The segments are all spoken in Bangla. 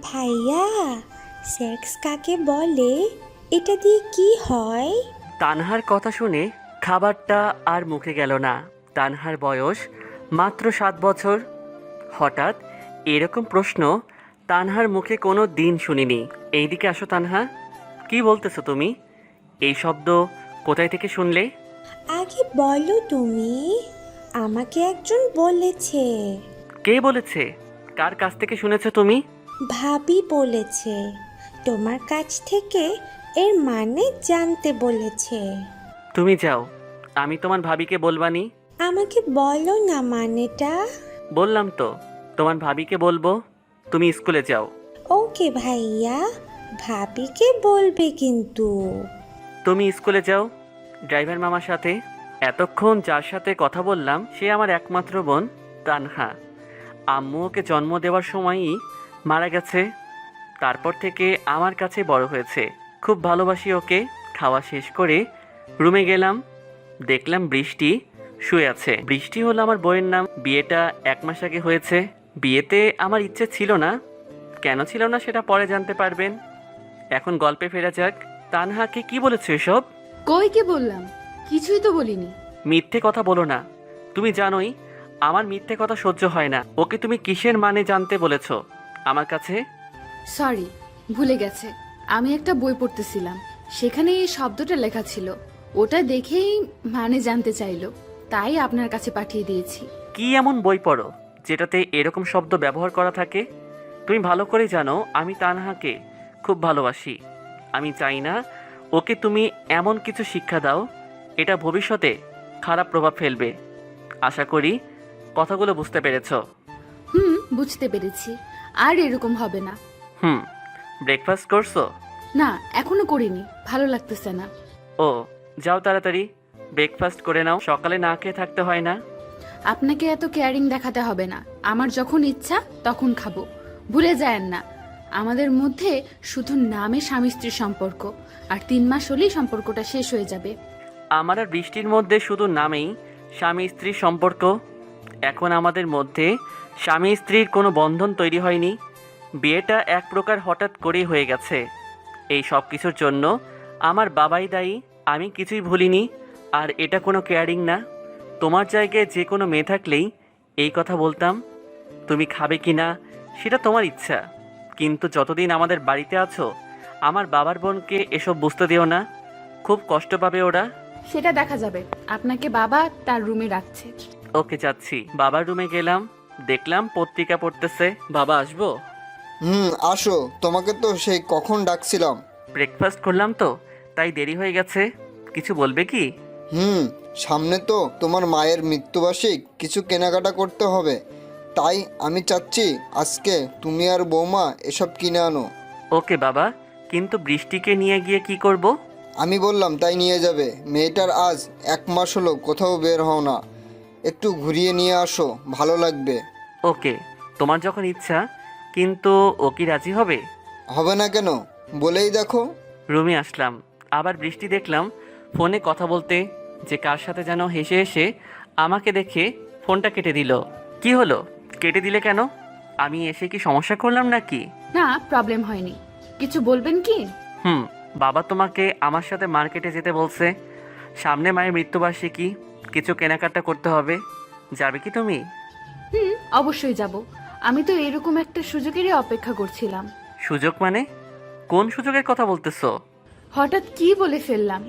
ভাইয়া, সেক্স কাকে বলে? এটা দিয়ে কি হয়? তানহার কথা শুনে খাবারটা আর মুখে গেল না। তানহার বয়স মাত্র 7 বছর। হঠাৎ এরকম প্রশ্ন তানহার মুখে কোনো দিন শুনিনি। এইদিকে আসো তানহা, কি বলতেছো তুমি? এই শব্দ কোথায় থেকে শুনলে? আগে বলো তুমি। আমাকে একজন বলেছে। কে বলেছে? কার কাছ থেকে শুনেছো তুমি? ভাবি বলেছে। তোমার কাছ থেকে এর মানে জানতে বলেছে। তুমি যাও, আমি তোমার ভাবিকে বলবানি। আমাকে বলো না মানেটা। বললাম তো, তোমার ভাবিকে বলবো। তুমি স্কুলে যাও। ওকে ভাইয়া, ভাবিকে বলবে কিন্তু। তুমি স্কুলে যাও ড্রাইভার মামার সাথে। এতক্ষণ যার সাথে কথা বললাম সে আমার একমাত্র বোন তানহা। আম্মু ওকে জন্ম দেওয়ার সময়ই মারা গেছে। তারপর থেকে আমার কাছে বড় হয়েছে। খুব ভালোবাসি ওকে। খাওয়া শেষ করে রুমে গেলাম, দেখলাম বৃষ্টি শুয়ে আছে। বৃষ্টি হলো আমার বইয়ের নাম। বিয়েটা 1 মাস আগে হয়েছে। বিয়েতে আমার ইচ্ছে ছিল না। কেন ছিল না সেটা পরে জানতে পারবেন। এখন গল্পে ফেরা যাক। তানহাকে কি বলেছো এসব? কই কি বললাম? কিছুই তো বলিনি। মিথ্যে কথা বলো না। তুমি জানোই আমার মিথ্যে কথা সহ্য হয় না। ওকে তুমি কিসের মানে জানতে বলেছো আমার কাছে? সরি, ভুলে গেছে। আমি একটা বই পড়তেছিলাম, সেখানে এই শব্দটা লেখা ছিল। ওটা দেখেই মানে জানতে চাইলো, তাই আপনার কাছে পাঠিয়ে দিয়েছি। কি এমন বই পড়ো যেটাতে এরকম শব্দ ব্যবহার করা থাকে? তুমি ভালো করে জানো আমি তানহাকে খুব ভালোবাসি। আমি চাই না ওকে তুমি এমন কিছু শিক্ষা দাও এটা ভবিষ্যতে খারাপ প্রভাব ফেলবে। আশা করি কথাগুলো বুঝতে পেরেছো। বুঝতে পেরেছি। আর এরকম হবে না। হুম। ব্রেকফাস্ট করছো? না, এখনো করিনি, ভালো লাগতেছে না। ও, যাও তাড়াতাড়ি ব্রেকফাস্ট করে নাও। সকালে না খেয়ে থাকতে হয় না। আপনাকে এত কেয়ারিং দেখাতে হবে না। আমার যখন ইচ্ছা তখন খাবো। ভুলে যায়েন না, আমাদের মধ্যে শুধু নামে স্বামী স্ত্রীর সম্পর্ক, আর 3 মাস হলেই সম্পর্কটা শেষ হয়ে যাবে। আমার আর বৃষ্টির মধ্যে শুধু নামেই স্বামী স্ত্রীর সম্পর্ক। এখন আমাদের মধ্যে স্বামী স্ত্রীর কোনো বন্ধন তৈরি হয়নি। বিয়েটা এক প্রকার হঠাৎ করেই হয়ে গেছে। এই সব কিছুর জন্য আমার বাবাই দায়ী। আমি কিছুই ভুলিনি। আর এটা কোনো কেয়ারিং না। তোমার জায়গায় যে কোনো মেয়ে থাকলেই এই কথা বলতাম। তুমি খাবে কি না সেটা তোমার ইচ্ছা, কিন্তু যতদিন আমাদের বাড়িতে আছো আমার বাবার বোনকে এসব বুঝতে দিও না। খুব কষ্ট পাবে ওরা। সেটা দেখা যাবে। আপনাকে বাবা তার রুমে রাখছে। ওকে, যাচ্ছি। বাবার রুমে গেলাম, দেখলাম পত্রিকা পড়তেছে। বাবা, আসবো? আসো, তোমাকে তো সেই কখন ডাকছিলাম। ব্রেকফাস্ট করলাম তো, তাই দেরি হয়ে গেছে। কিছু বলবে কি? হুম সামনে তো তোমার মায়ের মৃত্যুবার্ষিক, কিছু কেনাকাটা করতে হবে। তাই আমি চাচ্ছি আজকে তুমি আর বৌমা এসব কিনে আনো। ওকে বাবা, কিন্তু বৃষ্টিকে নিয়ে গিয়ে কি করব? আমি বললাম তাই নিয়ে যাবে। মেয়েটার আজ 1 মাস হলো কোথাও বের হও না, একটু ঘুরিয়ে নিয়ে আসো, ভালো লাগবে। ওকে, তোমার যখন ইচ্ছা। কিন্তু ও কি রাজি হবে? হবে না কেন, বলেই দেখো। রুমে আসলাম, আবার বৃষ্টি দেখলাম ফোনে কথা বলতে। যে কার সাথে যেন হেসে হেসে আমাকে দেখে ফোনটা কেটে দিল। কি হলো, কেটে দিলে কেন? আমি এসে কি সমস্যা করলাম নাকি? না, প্রবলেম হয়নি। কিছু বলবেন কি? হুম। বাবা তোমাকে আমার সাথে মার্কেটে যেতে বলছে। সামনে মায়ের মৃত্যুবার্ষিকী, কিছু কেনাকাটা করতে হবে। যাবে কি তুমি? অবশ্যই যাব। আমি তো এরকম একটা সুযোগেরই অপেক্ষা করছিলাম। সুযোগ মানে? কোন সুযোগের কথা বলতেছো? হঠাৎ কি বলে ফেললাম।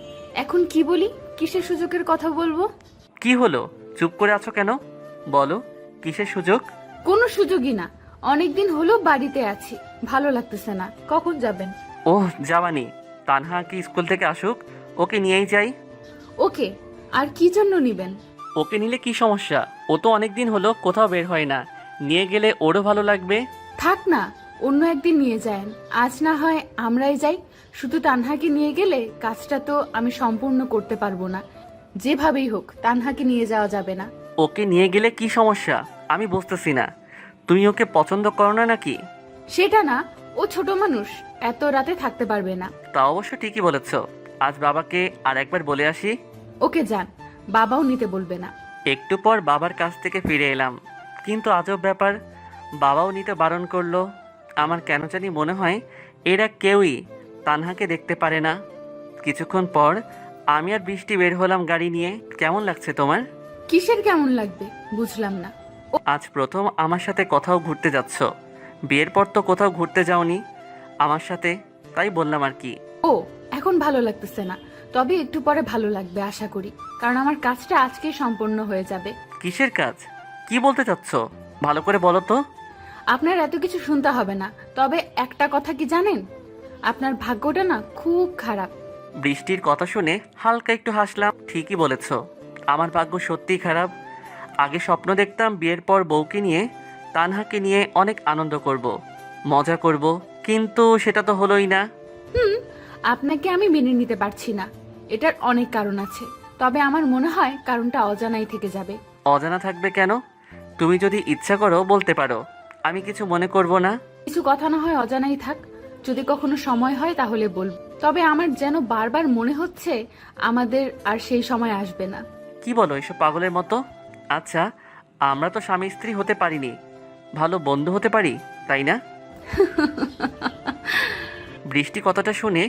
এখন কি বলি? কিসের সুযোগের কথা বলবো? কি হলো, চুপ করে আছো কেন? বলো, কিসের সুযোগ? কোনো সুযোগই না। অনেকদিন হলো বাড়িতে আছি, ভালো লাগতেছে না। কখন যাবেন? ওহ, যাওয়ানি। তানহা কি স্কুল থেকে আসুক, ওকে নিয়েই যাই। ওকে, আর কি জন্য নিবেন? ওকে নিলে কি সমস্যা? ও তো অনেকদিন হলো কোথাও বের হয় না। নিয়ে গেলে ওরও ভালো লাগবে। থাক না, অন্য একদিন নিয়ে যায়েন। আজ না হয় আমরাই যাই। শুধু তানহাকে নিয়ে গেলে কাজটা তো আমি সম্পূর্ণ করতে পারবো না। যেভাবেই হোক তানহাকে নিয়ে যাওয়া যাবে না। ওকে নিয়ে গেলে কি সমস্যা আমি বুঝতেছি না। তুমি ওকে পছন্দ করো না নাকি? সেটা না, ও ছোট মানুষ, এত রাতে থাকতে পারবে না। তা অবশ্য ঠিকই বলেছ। আজ বাবাকে আর একবার বলে আসি। ওকে যান, বাবাও নিতে বলবে না। একটু পর বাবার কাছ থেকে ফিরে এলাম, কিন্তু আজব ব্যাপার, বাবাও নিতে বারণ করলো। আমার কেন জানি মনে হয় এরা কেউই তানহাকে দেখতে পারে না। কিছুক্ষণ পর আমি আর বৃষ্টি বের হলাম গাড়ি নিয়ে। কেমন লাগছে তোমার? কিসের কেমন লাগবে বুঝলাম না। আজ প্রথম আমার সাথে কোথাও ঘুরতে যাচ্ছ। বিয়ের পর তো কোথাও ঘুরতে যাওনি আমার সাথে, তাই বললাম আর কি। ও, এখন ভালো লাগতেছে না, তবে একটু পরে ভালো লাগবে আশা করি, কারণ আমার কাজটা আজকেই সম্পূর্ণ হয়ে যাবে। কিসের কাজ? কি বলতে চাচ্ছ ভালো করে বলো তো। আপনার এত কিছু শুনতে হবে না, তবে একটা কথা কি জানেন, আপনার ভাগ্যটা না খুব খারাপ। বৃষ্টির কথা শুনে হালকা একটু হাসলাম। ঠিকই বলেছ, আমার ভাগ্য সত্যিই খারাপ। আগে স্বপ্ন দেখতাম বিয়ের পর বউকে নিয়ে, তানহাকে নিয়ে অনেক আনন্দ করব, মজা করব, কিন্তু সেটা তো হলোই না। আপনাকে আমি মেনে নিতে পারছি না, এটার অনেক কারণ আছে, তবে আমার মনে হয় কারণটা অজানাই থেকে যাবে। অজানা থাকবে কেন? তুমি যদি ইচ্ছা করো বলতে পারো, আমি কিছু মনে করব না। কিছু কথা না হয় অজানাই থাক, যদি কখনো সময় হয় তাহলে বলবো, তবে আমার যেন বারবার মনে হচ্ছে আমাদের আর সেই সময় আসবে না। কি বলো এসব পাগলের মতো? আচ্ছা, আমরা তো স্বামী স্ত্রী হতে পারিনি, ভালো বন্ধু হতে পারি, তাই না? বৃষ্টি কথাটা শুনে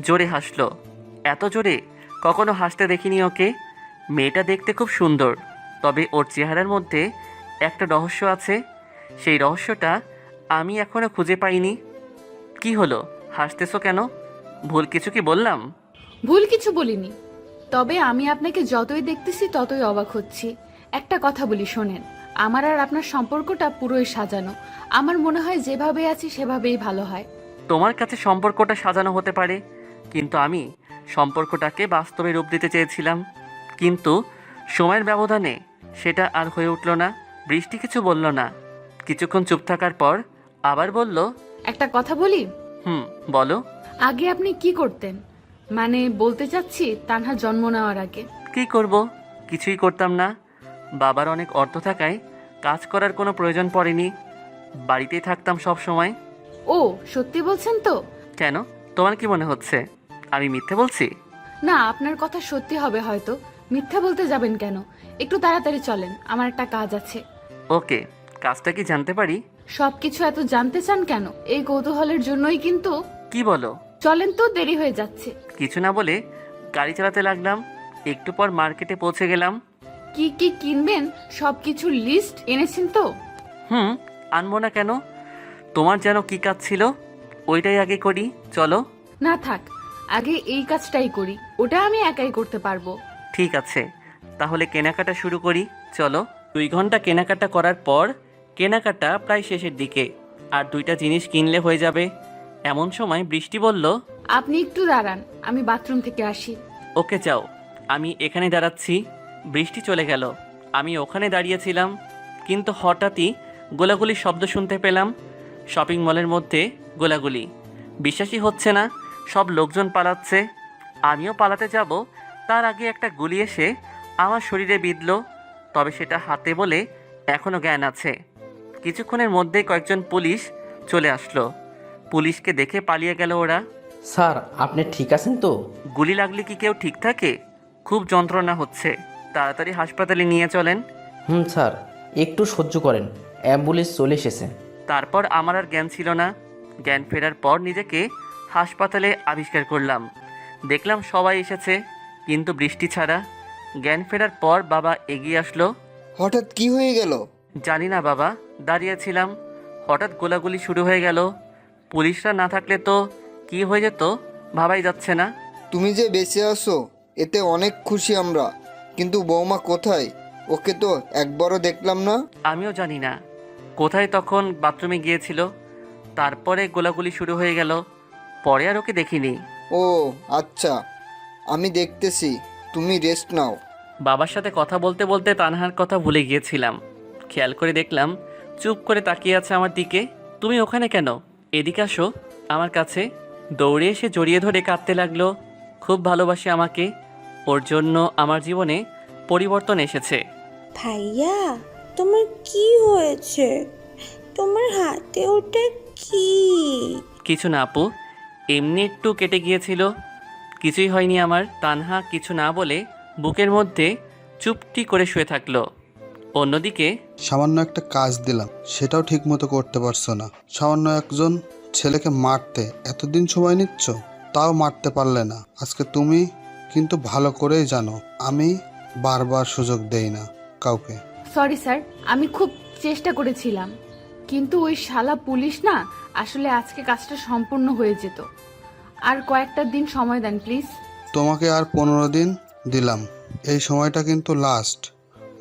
জোরে হাসলো। এত জোরে কখনো হাসতে দেখিনি ওকে। মেয়েটা দেখতে খুব সুন্দর, তবে ওর চেহারার মধ্যে একটা রহস্য আছে। সেই রহস্যটা আমি এখনো খুঁজে পাইনি। কি হলো, হাসতেছো কেন? ভুল কিছু কি বললাম? ভুল কিছু বলিনি, তবে আমি আপনাকে যতই দেখতেছি ততই অবাক হচ্ছি। একটা কথা বলি শোনেন, আমার আর আপনার সম্পর্কটা পুরোই সাজানো। আমার মনে হয় যেভাবে আছি সেভাবেই ভালো হয়। তোমার কাছে সম্পর্কটা সাজানো হতে পারে, কিন্তু আমি সম্পর্কটাকে বাস্তবে রূপ দিতে চেয়েছিলাম। কিন্তু সময়ের ব্যবধানে সেটা আর হয়ে উঠল না। বৃষ্টি কিছু বলল না। কিছুক্ষণ চুপ থাকার পর আবার বলল, একটা কথা বলি, বলো। আগে আপনি কি করতেন? মানে বলতে চাচ্ছি তানহা জন্ম নেওয়ার আগে। কি করব? কিছুই করতাম না। বাবার অনেক অর্থ থাকায় কাজ করার কোনো প্রয়োজন পড়েনি, বাড়িতেই থাকতাম সব সময়। ও, সত্যি বলছেন তো? কেন, তোমার কি মনে হচ্ছে আমি মিথ্যে বলছি? না, আপনার কথা সত্যি হবে হয়তো, মিথ্যা বলতে যাবেন কেন? একটু তাড়াতাড়ি চলেন, আমার একটা কাজ আছে। ওকে, কাজটা কি জানতে পারি? সবকিছু এত জানতে চান কেন? এই কৌতূহলের জন্যই কিন্তু। কি বলো? চলেন তো, দেরি হয়ে যাচ্ছে। কিছু না বলে গাড়ি চালাতে লাগলাম। একটু পর মার্কেটে পৌঁছে গেলাম। কি কি কিনবেন সবকিছু লিস্ট এনেছেন তো? আনবো না কেন? তোমার যেন কি কাজ ছিল, ওইটাই আগে করি, চলো। না থাক, আগে এই কাজটাই করি, ওটা আমি একাই করতে পারবো। ঠিক আছে, তাহলে কেনাকাটা শুরু করি, চলো। 2 ঘন্টা কেনাকাটা করার পর কেনাকাটা প্রায় শেষের দিকে, আর 2টা জিনিস কিনলে হয়ে যাবে। এমন সময় বৃষ্টি বলল, আপনি একটু দাঁড়ান, আমি বাথরুম থেকে আসি। ওকে যাও, আমি এখানে দাঁড়াচ্ছি। বৃষ্টি চলে গেল। আমি ওখানে দাঁড়িয়েছিলাম, কিন্তু হঠাৎই গোলাগুলির শব্দ শুনতে পেলাম। শপিং মলের মধ্যে গোলাগুলি। বিশ্বাসই হচ্ছে না, সব লোকজন পালাচ্ছে। আমিও পালাতে যাব, তার আগে একটা গুলি এসে আমার শরীরে বিঁধল। তবে সেটা হাতে বলে এখনও জ্ঞান আছে। কিছুক্ষণের মধ্যেই কয়েকজন পুলিশ চলে আসলো। পুলিশকে দেখে পালিয়ে গেল ওরা। স্যার, আপনি ঠিক আছেন তো? গুলি লাগলে কি কেউ ঠিক থাকে? খুব যন্ত্রণা হচ্ছে, তাড়াতাড়ি হাসপাতালে নিয়ে চলেন। স্যার, একটু সহ্য করেন, অ্যাম্বুলেন্স চলে এসেছে। তারপর আমার আর জ্ঞান ছিল না। জ্ঞান ফেরার পর নিজেকে হাসপাতালে আবিষ্কার করলাম। দেখলাম সবাই এসেছে, কিন্তু বৃষ্টি ছাড়া। জ্ঞান ফেরার পর বাবা এগিয়ে আসলো। হঠাৎ কি হয়ে গেল? জানি না বাবা, দাঁড়িয়েছিলাম, হঠাৎ গোলাগুলি শুরু হয়ে গেল। পুলিশরা না থাকলে তো কি হয়ে যেত ভাবাই যাচ্ছে না। তুমি যে বেঁচে আছো এতে অনেক খুশি আমরা, কিন্তু বৌমা কোথায়? ওকে তো একবারও দেখলাম না। আমিও জানি না কোথায়, তখন বাথরুমে গিয়েছিল। তারপরে গোলাগুলি শুরু হয়ে গেল, পরে আর ওকে দেখিনি। ও আচ্ছা, আমি দেখতেছি, তুমি রেস্ট নাও। বাবার সাথে কথা বলতে বলতে তানহার কথা ভুলে গিয়েছিলাম। খেয়াল করে দেখলাম চুপ করে তাকিয়ে আছে আমার দিকে। তুমি ওখানে কেন? এদিকে আসো আমার কাছে। দৌড়ে এসে জড়িয়ে ধরে কাঁদতে লাগলো। খুব ভালোবাসে আমাকে, ওর জন্য আমার জীবনে পরিবর্তন এসেছে। ভাইয়া, তোমার কি হয়েছে? তোমার হাতে ওটা কি? কিছু না আপু, এমনি একটু কেটে গিয়েছিল, কিছুই হয়নি আমার। তানহা কিছু না বলে বুকের মধ্যে চুপটি করে শুয়ে থাকলো। অন্যদিকে সামান্য একটা কাজ দিলাম, সেটাও ঠিক মতো করতে পারছো না। সামান্য একজন ছেলেকে মারতে এতদিন সময় নিচ্ছ, তাও মারতে পারলে না। আজকে তুমি কিন্তু ভালো করেই জানো আমি বারবার সুযোগ দেই না কাউকে। সরি স্যার, আমি খুব চেষ্টা করেছিলাম, কিন্তু ওই শালা পুলিশ না, আসলে আজকে কাজটা সম্পূর্ণ হয়ে যেত। আর কয়েকটা দিন সময় দেন প্লিজ। তোমাকে আর 15 দিন দিলাম, এই সময়টা কিন্তু লাস্ট,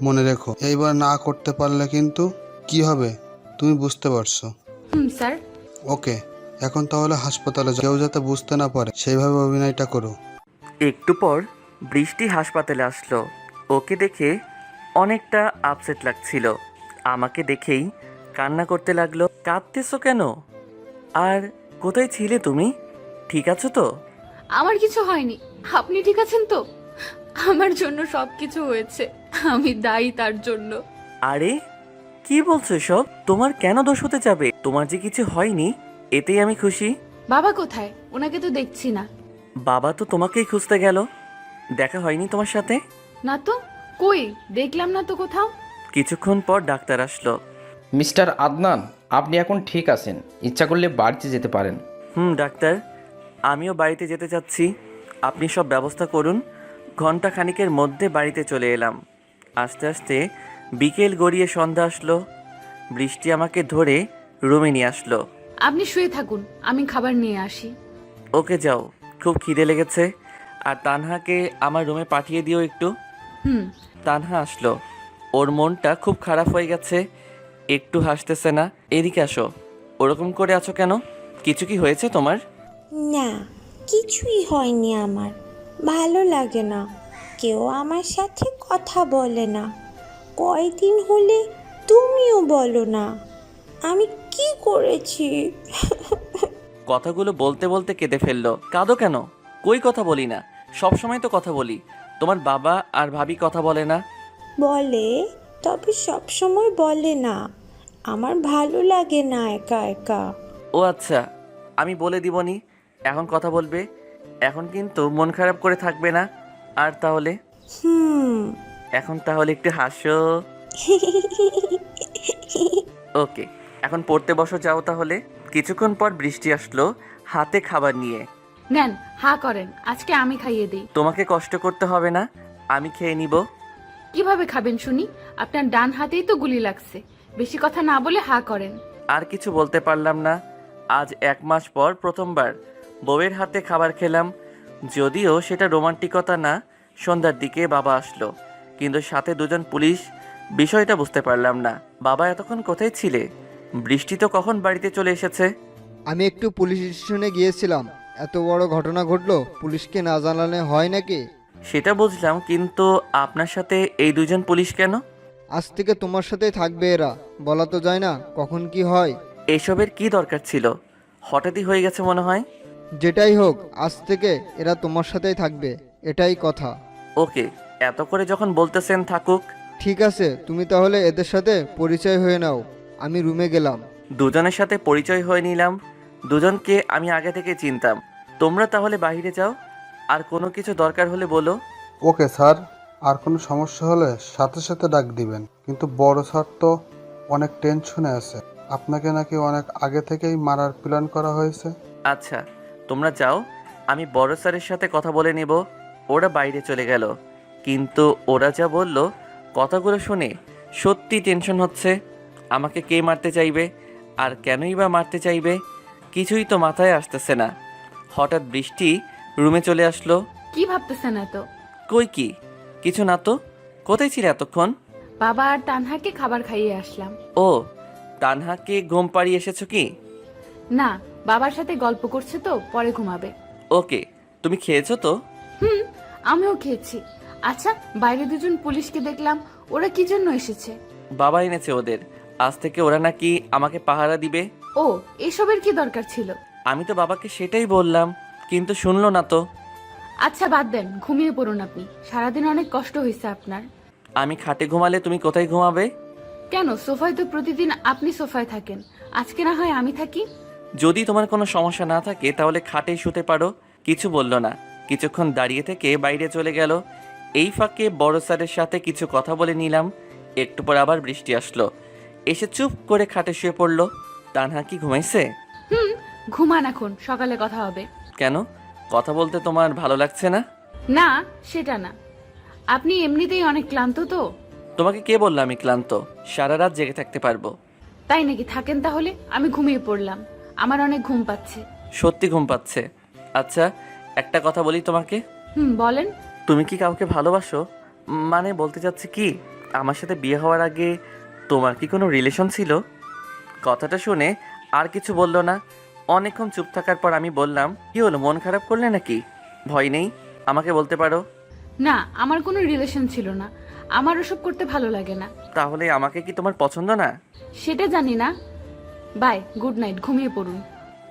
মনে রেখো। এইবার না করতে পারলে কিন্তু কি হবে তুমি বুঝতে পারছো। স্যার। ওকে, এখন তাহলে হাসপাতালে যাও। কেউ যাতে বুঝতে না পারে সেইভাবে অভিনয়টা করো। একটু পর বৃষ্টি হাসপাতালে আসলো। ওকে দেখে অনেকটা আপসেট লাগছিল। আমাকে দেখেই কান্না করতে লাগলো। কাঁদতেছো কেন? আর কোথায় ছিলে তুমি? ঠিক আছো তো? আমার কিছু হয়নি, আপনি ঠিক আছেন তো? আমার জন্য সবকিছু হয়েছে, আমি দায়ী তার জন্য। আরে কি বলছো সব? তোমার কেন দোষ হতে যাবে? তোমার যে কিছু হয়নি এতেই আমি খুশি। বাবা কোথায়? ওনাকে তো দেখছি না। বাবা তো তোমাকেই খুঁজতে গেল। দেখা হয়নি তোমার সাথে? না তো, কই দেখলাম না তো কোথাও। কিছুক্ষণ পর ডাক্তার আসলো। মিস্টার আদনান, আপনি এখন ঠিক আছেন, ইচ্ছা করলে বাড়িতে যেতে পারেন। ডাক্তার, আমিও বাড়িতে যেতে চাচ্ছি। আপনি সব ব্যবস্থা করুন। ঘন্টা খানিকের মধ্যে বাড়িতে চলে এলাম। আস্তে আস্তে বিকেল গড়িয়ে সন্ধ্যা আসলো। বৃষ্টি আমাকে ধরে রুমে নিয়ে আসলো। আপনি শুয়ে থাকুন, আমি খাবার নিয়ে আসি। ওকে যাও, খুব খিদে লেগেছে। আর তানহাকে আমার রুমে পাঠিয়ে দিও একটু। তানহা আসলো। ওর মনটা খুব খারাপ হয়ে গেছে, একটু হাসতেছে না। এদিকে আসো। ওরকম করে আছো কেন? কিছু কি হয়েছে তোমার? না, কিছুই হয়নি আমার। ভালো লাগে না, কেউ আমার সাথে কথা বলে না। কয়দিন হলে তুমিও বলো না। আমি কি করেছি? কথাগুলো বলতে বলতে কেঁদে ফেললো। কাঁদো কেন? কই কথা বলি না? সব সময় তো কথা বলি। তোমার বাবা আর ভাবি কথা বলে না? বলে, তবে সব সময় বলে না। আমার ভালো লাগে না একা একা। ও আচ্ছা, আমি বলে দিবনি। এখন কথা বলবে। এখন কিন্তু মন খারাপ করে থাকবে না। আর তাহলে এখন তাহলে একটু হাসো। ওকে, এখন পড়তে বসো যাও তাহলে। কিছুক্ষণ পর বৃষ্টি আসলো হাতে খাবার নিয়ে। নেন, হা করেন, আজকে আমি খাইয়ে দিই। তোমাকে কষ্ট করতে হবে না, আমি খেয়ে নিব। কিভাবে খাবেন শুনি? আপনার ডান হাতেই তো গুলি লাগছে। বেশি কথা না বলে হা করেন। আর কিছু বলতে পারলাম না। আজ 1 মাস পর প্রথমবার বউয়ের হাতে খাবার খেলাম। যদিও সেটা রোমান্টিকতা না। সন্ধ্যার দিকে বাবা আসলো, কিন্তু সাথে 2 জন পুলিশ। বিষয়টা বুঝতে পারলাম না। বাবা এতক্ষণ কোথায় ছিলে? বৃষ্টি তো কখন বাড়িতে চলে এসেছে? আমি একটু পুলিশ স্টেশনে গিয়েছিলাম। এত বড় ঘটনা ঘটলো, পুলিশকে না জানালে হয় নাকি? সেটা বুঝলাম, কিন্তু আপনার সাথে এই 2 জন পুলিশ কেন? আজ থেকে তোমার সাথেই থাকবে এরা। বলা তো যায় না কখন কি হয়। এসবের কি দরকার ছিল? হঠাৎই হয়ে গেছে মনে হয়। যেটাই হোক, আজ থেকে এরা তোমার সাথেই থাকবে, এটাই কথা। ওকে, এত করে যখন বলতেছেন থাকুক। ঠিক আছে, তুমি তাহলে এদের সাথে পরিচয় হয়ে নাও। আমি রুমে গেলাম। 2 জনের সাথে পরিচয় হয়ে নিলাম। 2 জনকে আমি আগে থেকে চিনতাম। তোমরা তাহলে বাইরে যাও, আর কোনো কিছু দরকার হলে বলো। ওকে স্যার, আর কোনো সমস্যা হলে সাথে সাথে ডাক দিবেন। কিন্তু বড় স্যার তো অনেক টেনশনে আছে, আপনাকে নাকি অনেক আগে থেকেই মারার প্ল্যান করা হয়েছে। আচ্ছা, তোমরা যাও, আমি বড় স্যারের সাথে কথা বলে নেব। ওরা বাইরে চলে গেল, কিন্তু ওরা যা বলল কথাগুলো শুনে সত্যি টেনশন হচ্ছে। আমাকে কে মারতে চাইবে, আর কেনই বা মারতে চাইবে? কিছুই তো মাথায় আসতেছে না। হঠাৎ বৃষ্টি রুমে চলে আসলো। কি ভাবতেছেন এত? কই কি কিছু না তো। কোথায় ছিলে এতক্ষণ? বাবা আর তানহাকে খাবার খাইয়ে আসলাম। ও, তানহাকে ঘুম পাড়িয়ে এসেছো কি? না, বাবার সাথে গল্প করছে তো, পরে ঘুমাবে। ওকে, তুমি খেয়েছো তো? আমিও খেয়েছি। আচ্ছা, বাইরে 2 জন পুলিশকে দেখলাম, ওরা কি জন্য এসেছে? বাবা এনেছে ওদের। আজ থেকে ওরা নাকি আমাকে পাহারা দিবে। ও, এসবের কি দরকার ছিল? আমি তো বাবাকে সেটাই বললাম, কিন্তু শুনলো না তো। আচ্ছা বাদ দেন, ঘুমিয়ে পড়ুন আপনি। সারাদিন অনেক কষ্ট হয়েছে আপনার। আমি খাটে ঘুমালে তুমি কোথায় ঘুমাবে? কেন, সোফায় তো প্রতিদিন আপনি সোফায় থাকেন, আজকে না হয় আমি থাকি। যদি তোমার কোনো সমস্যা না থাকে তাহলে খাটেই শুতে পারো। কিছু বললো না। কিছুক্ষণ দাঁড়িয়ে থেকে বাইরে চলে গেল। এই ফাঁকে বড় স্যারের সাথে কিছু কথা বলে নিলাম। একটু পর আবার বৃষ্টি আসলো, এসে চুপ করে খাটে শুয়ে পড়লো। তানহা কি ঘুমাইছে? ঘুমান, এখন সকালে কথা হবে। কেন, কথা বলতে তোমার ভালো লাগছে না? না, সেটা না, আপনি এমনিতেই অনেক ক্লান্ত তো। তোমাকে কে বললো আমি ক্লান্ত? সারা রাত জেগে থাকতে পারবো। তাই নাকি? থাকেন তাহলে, আমি ঘুমিয়ে পড়লাম, আমার অনেক ঘুম পাচ্ছে। সত্যি ঘুম পাচ্ছে? আচ্ছা, একটা কথা বলি তোমাকে। বলেন। তুমি কি কাউকে ভালোবাসো? মানে বলতে চাচ্ছি কি, আমার সাথে বিয়ে হওয়ার আগে তোমার কি কোনো রিলেশন ছিল? কথাটা শুনে আর কিছু বললো না। অনেকক্ষণ চুপ থাকার পর আমি বললাম, কি হলো, মন খারাপ করলে নাকি? ভয় নেই, আমাকে বলতে পারো। না, আমার কোনো রিলেশন ছিল না, আমার ওসব করতে ভালো লাগে না। তাহলে আমাকে কি তোমার পছন্দ না? সেটা জানি না। বাই, গুড নাইট, ঘুমিয়ে পড়ুন।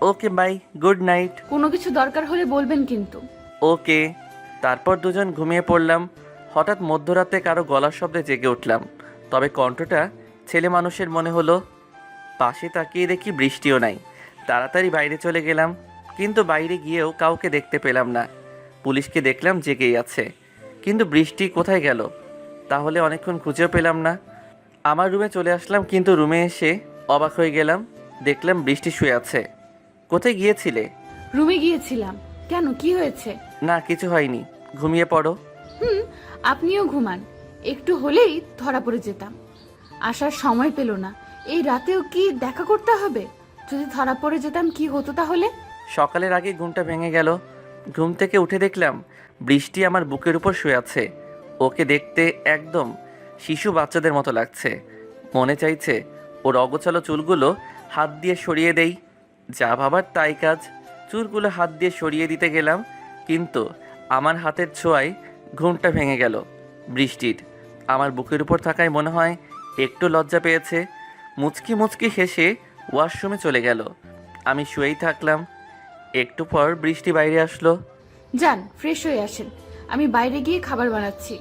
Okay bye, good night. কোনো কিছু দরকার হলে বলবেন কিন্তু। ওকে। তারপর দুজন ঘুমিয়ে পড়লাম। হঠাৎ মধ্যরাতে কারো গলার শব্দে জেগে উঠলাম, তবে কণ্ঠটা ছেলে মানুষের মনে হলো। পাশে তাকিয়ে দেখি বৃষ্টিও নাই। তাড়াতাড়ি বাইরে চলে গেলাম, কিন্তু বাইরে গিয়েও কাউকে দেখতে পেলাম না। পুলিশকে দেখলাম জেগেই আছে, কিন্তু বৃষ্টি কোথায় গেল? তাহলে অনেকক্ষণ খুঁজেও পেলাম না। আমার রুমে চলে আসলাম, কিন্তু রুমে এসে অবাক হয়ে গেলাম, দেখলাম বৃষ্টি শুয়ে আছে। কোথায় গিয়েছিলে? রুমে গিয়েছিলাম। কেন, কি হয়েছে? না, কিছু হয়নি, ঘুমিয়ে পড়ো। আপনিও ঘুমান, একটু হলেই ধরা পড়ে যেতাম। আসার সময় পেল না, এই রাতেও কি দেখা করতে হবে? যদি ধরা পড়ে যেতাম কি হতো তাহলে? সকালের আগে ঘুমটা ভেঙে গেল। ঘুম থেকে উঠে দেখলাম বৃষ্টি আমার বুকের উপর শুয়ে আছে। ওকে দেখতে একদম শিশু বাচ্চাদের মতো লাগছে। মনে চাইছে ওর অগোছালো চুলগুলো হাত দিয়ে সরিয়ে দেই। যা ভাবার তাই কাজ। চুলগুলো হাত দিয়ে সরিয়ে দিতে গেলাম, কিন্তু আমার হাতের ছোঁয়ায় ঘুমটা ভেঙে গেল। বৃষ্টির আমার বুকের উপর থাকায় মনে হয় একটু লজ্জা পেয়েছে। মুচকি মুচকি হেসে ওয়াশরুমে চলে গেল। আমি শুয়েই থাকলাম। একটু পর বৃষ্টি বাইরে আসলো। যান, ফ্রেশ হয়ে আসেন, আমি বাইরে গিয়ে খাবার বানাচ্ছি।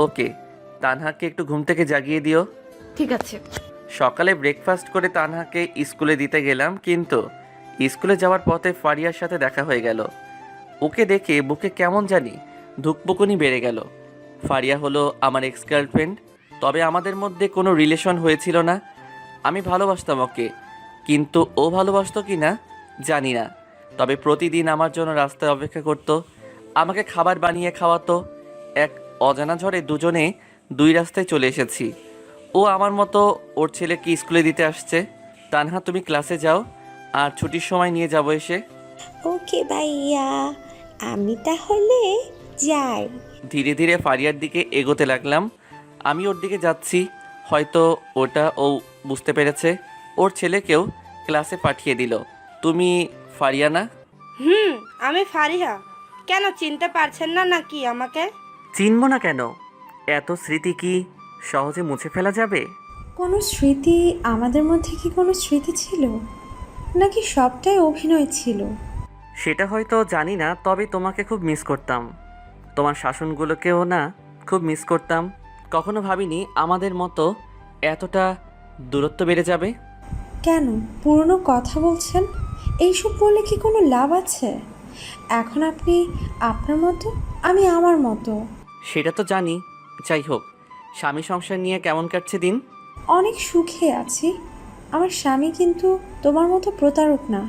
ওকে। তানহাকে একটু ঘুম থেকে জাগিয়ে দিও। ঠিক আছে। সকালে ব্রেকফাস্ট করে তানহাকে স্কুলে দিতে গেলাম, কিন্তু স্কুলে যাওয়ার পথে ফারিয়ার সাথে দেখা হয়ে গেল। ওকে দেখে বুকে কেমন জানি ধুকপুকুনি বেড়ে গেল। ফারিয়া হলো আমার এক্স গার্লফ্রেন্ড, তবে আমাদের মধ্যে কোনো রিলেশন হয়েছিল না। আমি ভালোবাসতাম ওকে, কিন্তু ও ভালোবাসতো কি না জানি না। তবে প্রতিদিন আমার জন্য রাস্তায় অপেক্ষা করত, আমাকে খাবার বানিয়ে খাওয়াতো। এক অজানা ঝড়ে দুজনে দুই রাস্তায় চলে এসেছি। ও আমার মতো ওর ছেলেকে স্কুলে দিতে আসছে। তানহা, তুমি ক্লাসে যাও, আর ছুটির সময় নিয়ে যাবো এসে। ওকে ভাইয়া, আমি তাহলে যাই। ধীরে ধীরে ফারিয়ার দিকে এগোতে লাগলাম। আমি ওর দিকে যাচ্ছি, হয়তো ওটা ও বুঝতে পেরেছে, ওর ছেলেকেও ক্লাসে পাঠিয়ে দিল। তুমি ফারিয়া না? আমি ফারিহা। কেন, চিনতে পারছেন না নাকি আমাকে? চিনব না কেন? এত স্মৃতি কি সহজে মুছে ফেলা যাবে? কোনো স্মৃতি, আমাদের মধ্যে কি কোনো স্মৃতি ছিল, নাকি সবটাই অভিনয় ছিল? সেটা হয়তো জানি না, তবে তোমাকে খুব মিস করতাম। তোমার শাসনগুলোকেও না খুব মিস করতাম। কখনো ভাবিনি আমাদের মতো এতটা দূরত্ব বেড়ে যাবে। কেন পুরনো কথা বলছেন? এইসব বললে কি কোনো লাভ আছে? এখন আপনি আপনার মতো, আমি আমার মতো। সেটা তো জানি। যাই হোক, স্বামী সংসার নিয়ে কেমন কাটছে দিন? অনেক সুখে আছি। আমার স্বামী কিন্তু তোমার মতো প্রতারক না।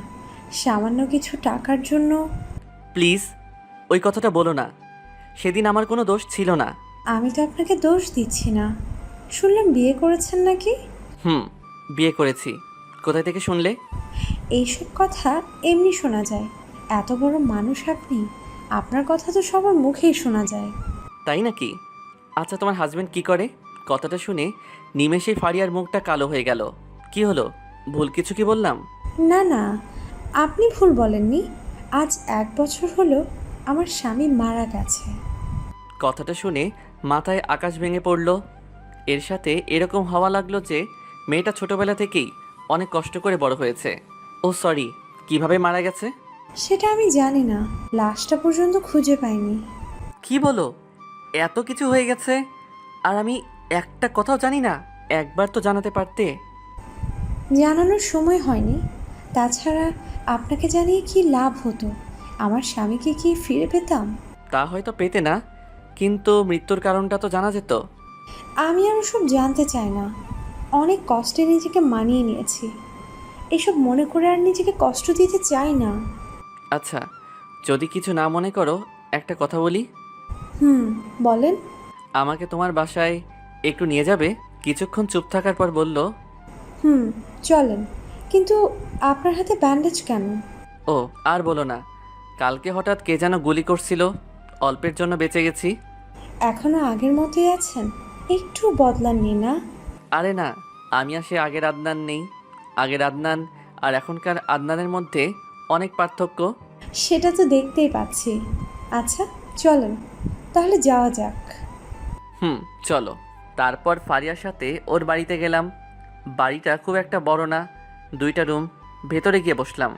সামান্য কিছু টাকার জন্য। প্লিজ ওই কথাটা বলো না। সেদিন আমার কোনো দোষ ছিল না। আমি তো আপনাকে দোষ দিচ্ছি না। শুনলাম বিয়ে করেছেন নাকি? বিয়ে করেছি। কোথায় থেকে শুনলে? এইসব কথা এমনি শোনা যায়। এত বড় মানুষ আপনি, আপনার কথা তো সবার মুখেই শোনা যায়। তাই নাকি? আচ্ছা, তোমার হাজবেন্ড কি করে? কথাটা শুনে নিমেষেই ফারিয়ার মুখটা কালো হয়ে গেল। কি হলো, ভুল কিছু কি বললাম? না না, আপনি ভুল বলেননি। আজ 1 বছর হলো আমার স্বামী মারা গেছে। কথাটা শুনে মাথায় আকাশ ভেঙে পড়ল। এর সাথে এরকম হওয়া লাগলো যে মেয়েটা ছোটবেলা থেকেই অনেক কষ্ট করে বড় হয়েছে। ও সরি, কিভাবে মারা গেছে? সেটা আমি জানি না, লাশটা পর্যন্ত খুঁজে পাইনি। কি বলো, এত কিছু হয়ে গেছে আর আমি একটা কথাও জানি না? একবার তো জানাতে পারতে। জানানোর সময় হয়নি। তাছাড়া আপনাকে জানিয়ে কি লাভ হতো? আমার স্বামীকে কি ফিরে পেতাম? তা হয়তো পেতে না, কিন্তু মৃত্যুর কারণটা তো জানা যেত। আমি আর ওসব জানতে চাই না। অনেক কষ্টে নিজেকে মানিয়ে নিয়েছি। এসব মনে করে আর নিজেকে কষ্ট দিতে চাই না। আচ্ছা, যদি কিছু না মনে করো একটা কথা বলি। বলেন। আমাকে তোমার বাসায় একটু নিয়ে যাবে? কিছুক্ষণ চুপ থাকার পর বলল, চলেন। কিন্তু আপনার হাতে ব্যান্ডেজ কেন? ও আর বলো না, কালকে হঠাৎ কে যেন গুলি করছিল, অল্পের জন্য বেঁচে গেছি। এখনো আগের মতোই আছেন? একটু বদলাননি না? আরে না, আমি আর সে আগের আদনান নেই। আগের আদনান আর এখনকার আদনানের মধ্যে অনেক পার্থক্য। সেটা তো দেখতেই পাচ্ছি। আচ্ছা চলেন, তাহলে যাওয়া যাক। চলো। তারপর ফারিয়ার সাথে ওর বাড়িতে গেলাম। বাড়িটা খুব একটা বড় না, 2টা রুম। ভেতরে গিয়ে বসলাম।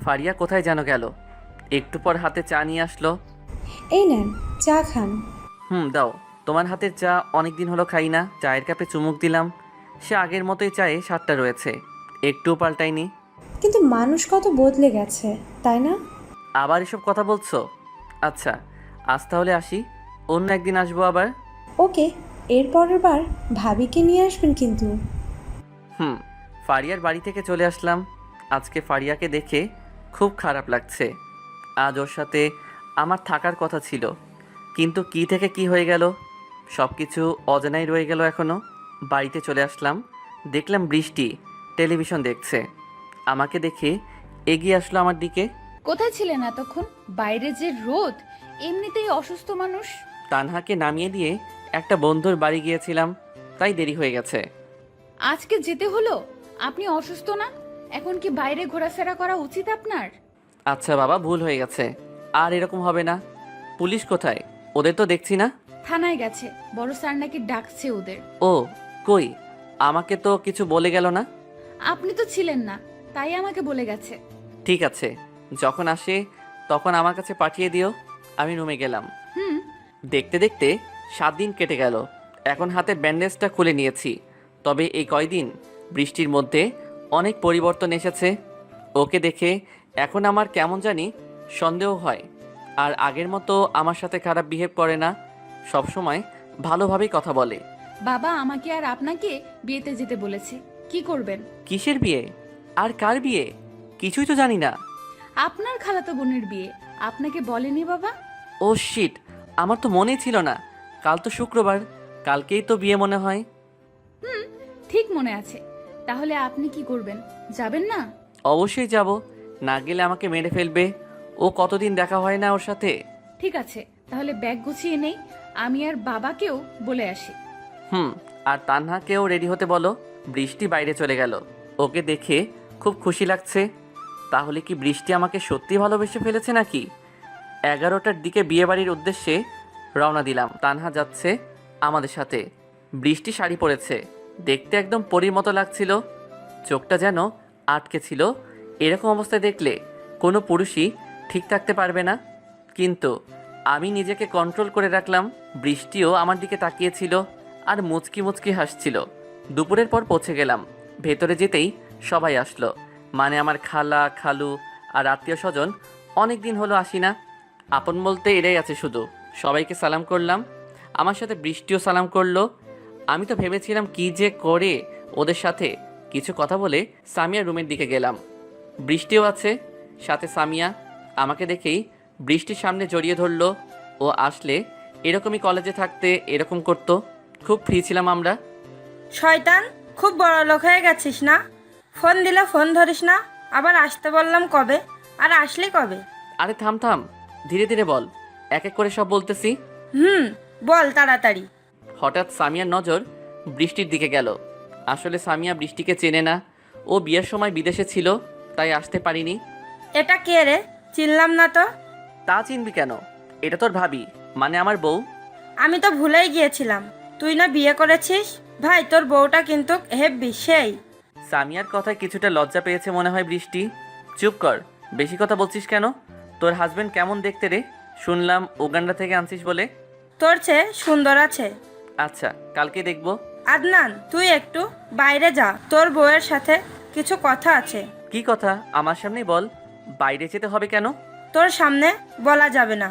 ফারিয়া কোথায় যেন গেল। একটু পর হাতে চা নিয়ে আসলো। এই নেন, চা খান। দাও। তোমার হাতের চা অনেক দিন হলো খাই না। চায়ের কাপে চুমুক দিলাম। সে আগের মতোই চায়ে স্বাদটা রয়েছে, একটুও পাল্টায়নি। কিন্তু মানুষ কত বদলে গেছে, তাই না? আবার এসব কথা বলছো? আচ্ছা, আজ তাহলে আসি, অন্য একদিন আসবো আবার। ওকে, এর পরের বার ভাবিকে নিয়ে আসবেন কিন্তু। ফারিয়ার বাড়ি থেকে চলে আসলাম। আজকে ফারিয়াকে দেখে খুব খারাপ লাগছে। আজ ওর সাথে আমার থাকার কথা ছিল, কিন্তু কি থেকে কি হয়ে গেল, সব কিছু অজানাই রয়ে গেল এখনও। বাড়িতে চলে আসলাম, দেখলাম বৃষ্টি টেলিভিশন দেখছে। আমাকে দেখে এগিয়ে আসলো আমার দিকে। কোথায় ছিলেন এতক্ষণ? বাইরে যে রোদ, এমনিতেই অসুস্থ মানুষ। তানহাকে নামিয়ে দিয়ে একটা বন্ধুর বাড়ি গিয়েছিলাম, তাই দেরি হয়ে গেছে। আজকে যেতে হলো? আপনি অসুস্থ না? এখন কি বাইরে ঘোরাফেরা করা উচিত আপনার? আচ্ছা বাবা, ভুল হয়ে গেছে, আর এরকম হবে না। পুলিশ কোথায়? ওদের তো দেখছি না। থানায় গেছে, বড় স্যার নাকি ডাকছে ওদের। ও কই, আমাকে তো কিছু বলে গেল না। আপনি তো ছিলেন না, তাই আমাকে বলে গেছে। ঠিক আছে, যখন আসে তখন আমার কাছে পাঠিয়ে দিও। আমি রুমে গেলাম। দেখতে দেখতে 7 দিন কেটে গেল। এখন হাতের ব্যান্ডেজটা খুলে নিয়েছি। তবে এই কয়দিন বৃষ্টির মধ্যে অনেক পরিবর্তন এসেছে। ওকে দেখে এখন আমার কেমন জানি সন্দেহ হয়। আর আগের মতো আমার সাথে খারাপ বিহেভ করে না, সবসময় ভালোভাবেই কথা বলে। বাবা আমাকে আর আপনাকে বিয়েতে যেতে বলেছে, কি করবেন? কিসের বিয়ে? আর কার বিয়ে? কিছুই তো জানি না। আপনার খালাতো বোনের বিয়ে। আপনাকে বলেনি বাবা? ও শিট, আমার তো মনেই ছিল না। কাল তো শুক্রবার, কালকেই তো বিয়ে মনে হয়। ঠিক মনে আছে। তাহলে আপনি কি করবেন? যাবেন না? অবশ্যই যাব, না গেলে আমাকে মেরে ফেলবে। ও কতদিন দেখা হয় না ওর সাথে। ঠিক আছে, তাহলে ব্যাগ গুছিয়ে নেই, আমি আর বাবাকেও বলে আসি। আর তানহাকেও রেডি হতে বলো। বৃষ্টি বাইরে চলে গেল, ওকে দেখে খুব খুশি লাগছে। তাহলে কি বৃষ্টি আমাকে সত্যি ভালোবেসে ফেলেছে নাকি? 11টার দিকে বিয়েবাড়ির উদ্দেশ্যে রওনা দিলাম। তানহা যাচ্ছে আমাদের সাথে। বৃষ্টি শাড়ি পরেছে, দেখতে একদম পরীর মতো লাগছিল। চোখটা যেন আটকে ছিল। এরকম অবস্থায় দেখলে কোনো পুরুষই ঠিক থাকতে পারবে না। কিন্তু আমি নিজেকে কন্ট্রোল করে রাখলাম। বৃষ্টিও আমার দিকে তাকিয়েছিল আর মুচকি মুচকি হাসছিল। দুপুরের পর পৌঁছে গেলাম। ভেতরে যেতেই সবাই আসলো, মানে আমার খালা খালু আর আত্মীয় স্বজন। অনেক দিন হলো আসি না, আপন বলতে এরাই আছে শুধু। সবাইকে সালাম করলাম, আমার সাথে বৃষ্টিও সালাম করলো। আমি তো ভেবেছিলাম কি যে করে ওদের সাথে কিছু কথা বলে সামিয়ার রুমের দিকে গেলাম। বৃষ্টিও আছে সাথে। সামিয়া আমাকে দেখেই বৃষ্টির সামনে জড়িয়ে ধরলো। ও আসলে এরকমই কলেজে থাকতে এরকম করতো। খুব ফ্রি ছিলাম আমরা। শয়তান, খুব বড় লোক হয়ে গেছিস না? ফোন দিলে ফোন ধরিস না, আবার আসতে বললাম কবে, আর আসলে কবে? আরে থাম থাম, ধীরে ধীরে বল, এক এক করে সব বলতেছি। বল তাড়াতাড়ি। হঠাৎ সামিয়ার নজর বৃষ্টির দিকে গেল। আসলে সামিয়া বৃষ্টিকে চেনে না, ও বিয়ের সময় বিদেশে ছিল, তাই আসতে পারিনি। এটা কে রে? চিনলাম না তো। তা চিনবি কেন? এটা তোর ভাবি, মানে আমার বউ। আমি তো ভুলেই গিয়েছিলাম, তুই না বিয়ে করেছিস। ভাই, তোর বউটা কিন্তু হেব্বি সেই। সামিয়ার কথায় কিছুটা লজ্জা পেয়েছে মনে হয় বৃষ্টি। চুপ কর, বেশি কথা বলছিস কেন? তোর হাজবেন্ড কেমন দেখতে রে? শুনলাম উগান্ডা থেকে আনছিস বলে। তোর চেয়ে সুন্দর আছে। আচ্ছা, কালকে দেখবো। আদনান, তুই একটু বাইরে যা, তোর বউয়ের সাথে কিছু কথা আছে। কি কথা? আমার সামনেই বল। বাইরে যেতে হবে কেন? তোর সামনে বলা যাবে না,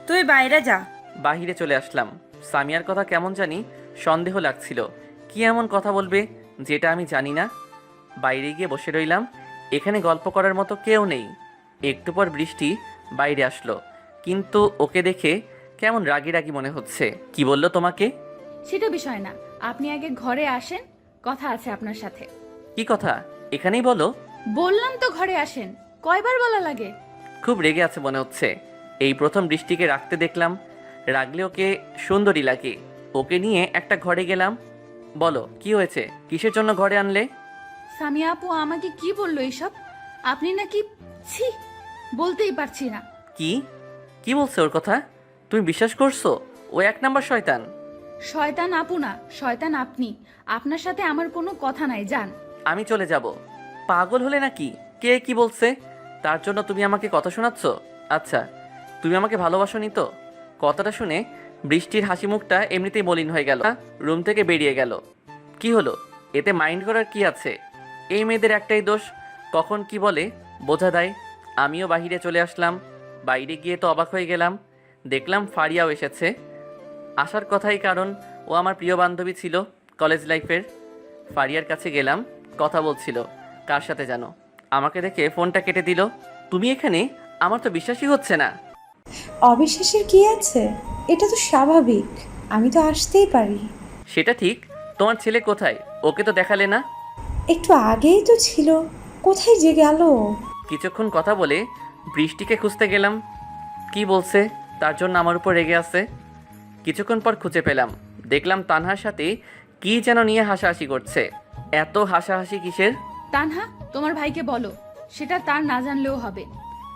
তুই বাইরে যা। বাহিরে চলে আসলাম। সামিয়ার কথা কেমন জানি সন্দেহ লাগছিল কি এমন কথা বলবে যেটা আমি জানি না। বাইরে গিয়ে বসে রইলাম। এখানে গল্প করার মতো কেউ নেই। একটু পর বৃষ্টি বাইরে আসলো, কিন্তু ওকে দেখে কেমন রাগি রাগি মনে হচ্ছে। কি বললো তোমাকে? সেটা বিষয় না, আপনি আগে ঘরে আসেন, কথা আছে আপনার সাথে। কি কথা? এখানেই বলো। বললাম তো ঘরে আসেন, কয়বার বলা লাগে? খুব রেগে আছে মনে হচ্ছে। এই প্রথম বৃষ্টিকে রাখতে দেখলাম। রাগলে ওকে সুন্দরী লাগে। ওকে নিয়ে একটা ঘরে গেলাম। বলো কি হয়েছে, কিসের জন্য ঘরে আনলে? সামিয়া আপু আমাকে কি বললো এইসব? আপনি নাকি, ছি, বলতেই পারছি না। কি কি বলছে ওর কথা? তুমি বিশ্বাস করছো? ও এক নাম্বার শয়তান। শয়তান আপু না, শয়তান আপনি। আপনার সাথে আমার কোনো কথা নাই, যান। আমি চলে যাব। পাগল হলে নাকি? কে কি বলছে তার জন্য তুমি আমাকে কথা শোনাচ্ছ? আচ্ছা, তুমি আমাকে ভালোবাসোনি তো? কথাটা শুনে বৃষ্টির হাসি মুখটা এমনিতেই মলিন হয়ে গেল। রুম থেকে বেরিয়ে গেল। কি হলো? এতে মাইন্ড করার কি আছে? এই মেয়েদের একটাই দোষ, কখন কি বলে বোঝা দেয়। আমিও বাহিরে চলে আসলাম। বাইরে গিয়ে তো অবাক হয়ে গেলাম। দেখলাম ফারিয়াও এসেছে। আসার কথাই, কারণ ও আমার প্রিয় বান্ধবী ছিল কলেজ লাইফের। ফারিয়ার কাছে গেলাম, কথা বলছিল কার সাথে জানো। আমাকে দেখে ফোনটা কেটে দিল। তুমি এখানে? আমার তো বিশ্বাসই হচ্ছে না। অবিশ্বাসের কি আছে? এটা তো স্বাভাবিক, আমি তো আসতেই পারি। সেটা ঠিক, তোমার ছেলে কোথায়? ওকে তো দেখালে না। একটু আগেই তো ছিল, কোথায় যে গেল? কিছুক্ষণ কথা বলে বৃষ্টিকে খুঁজতে গেলাম। কি বলছে তার জন্য আমার উপর রেগে আছে। কিছুক্ষণ পর খুঁজে পেলাম। দেখলাম তানহার সাথে কি যেন নিয়ে হাসাহাসি করছে। এত হাসাহাসি কিসের? তানহা, তোমার ভাইকে বলো, সেটা তার না জানলেও হবে।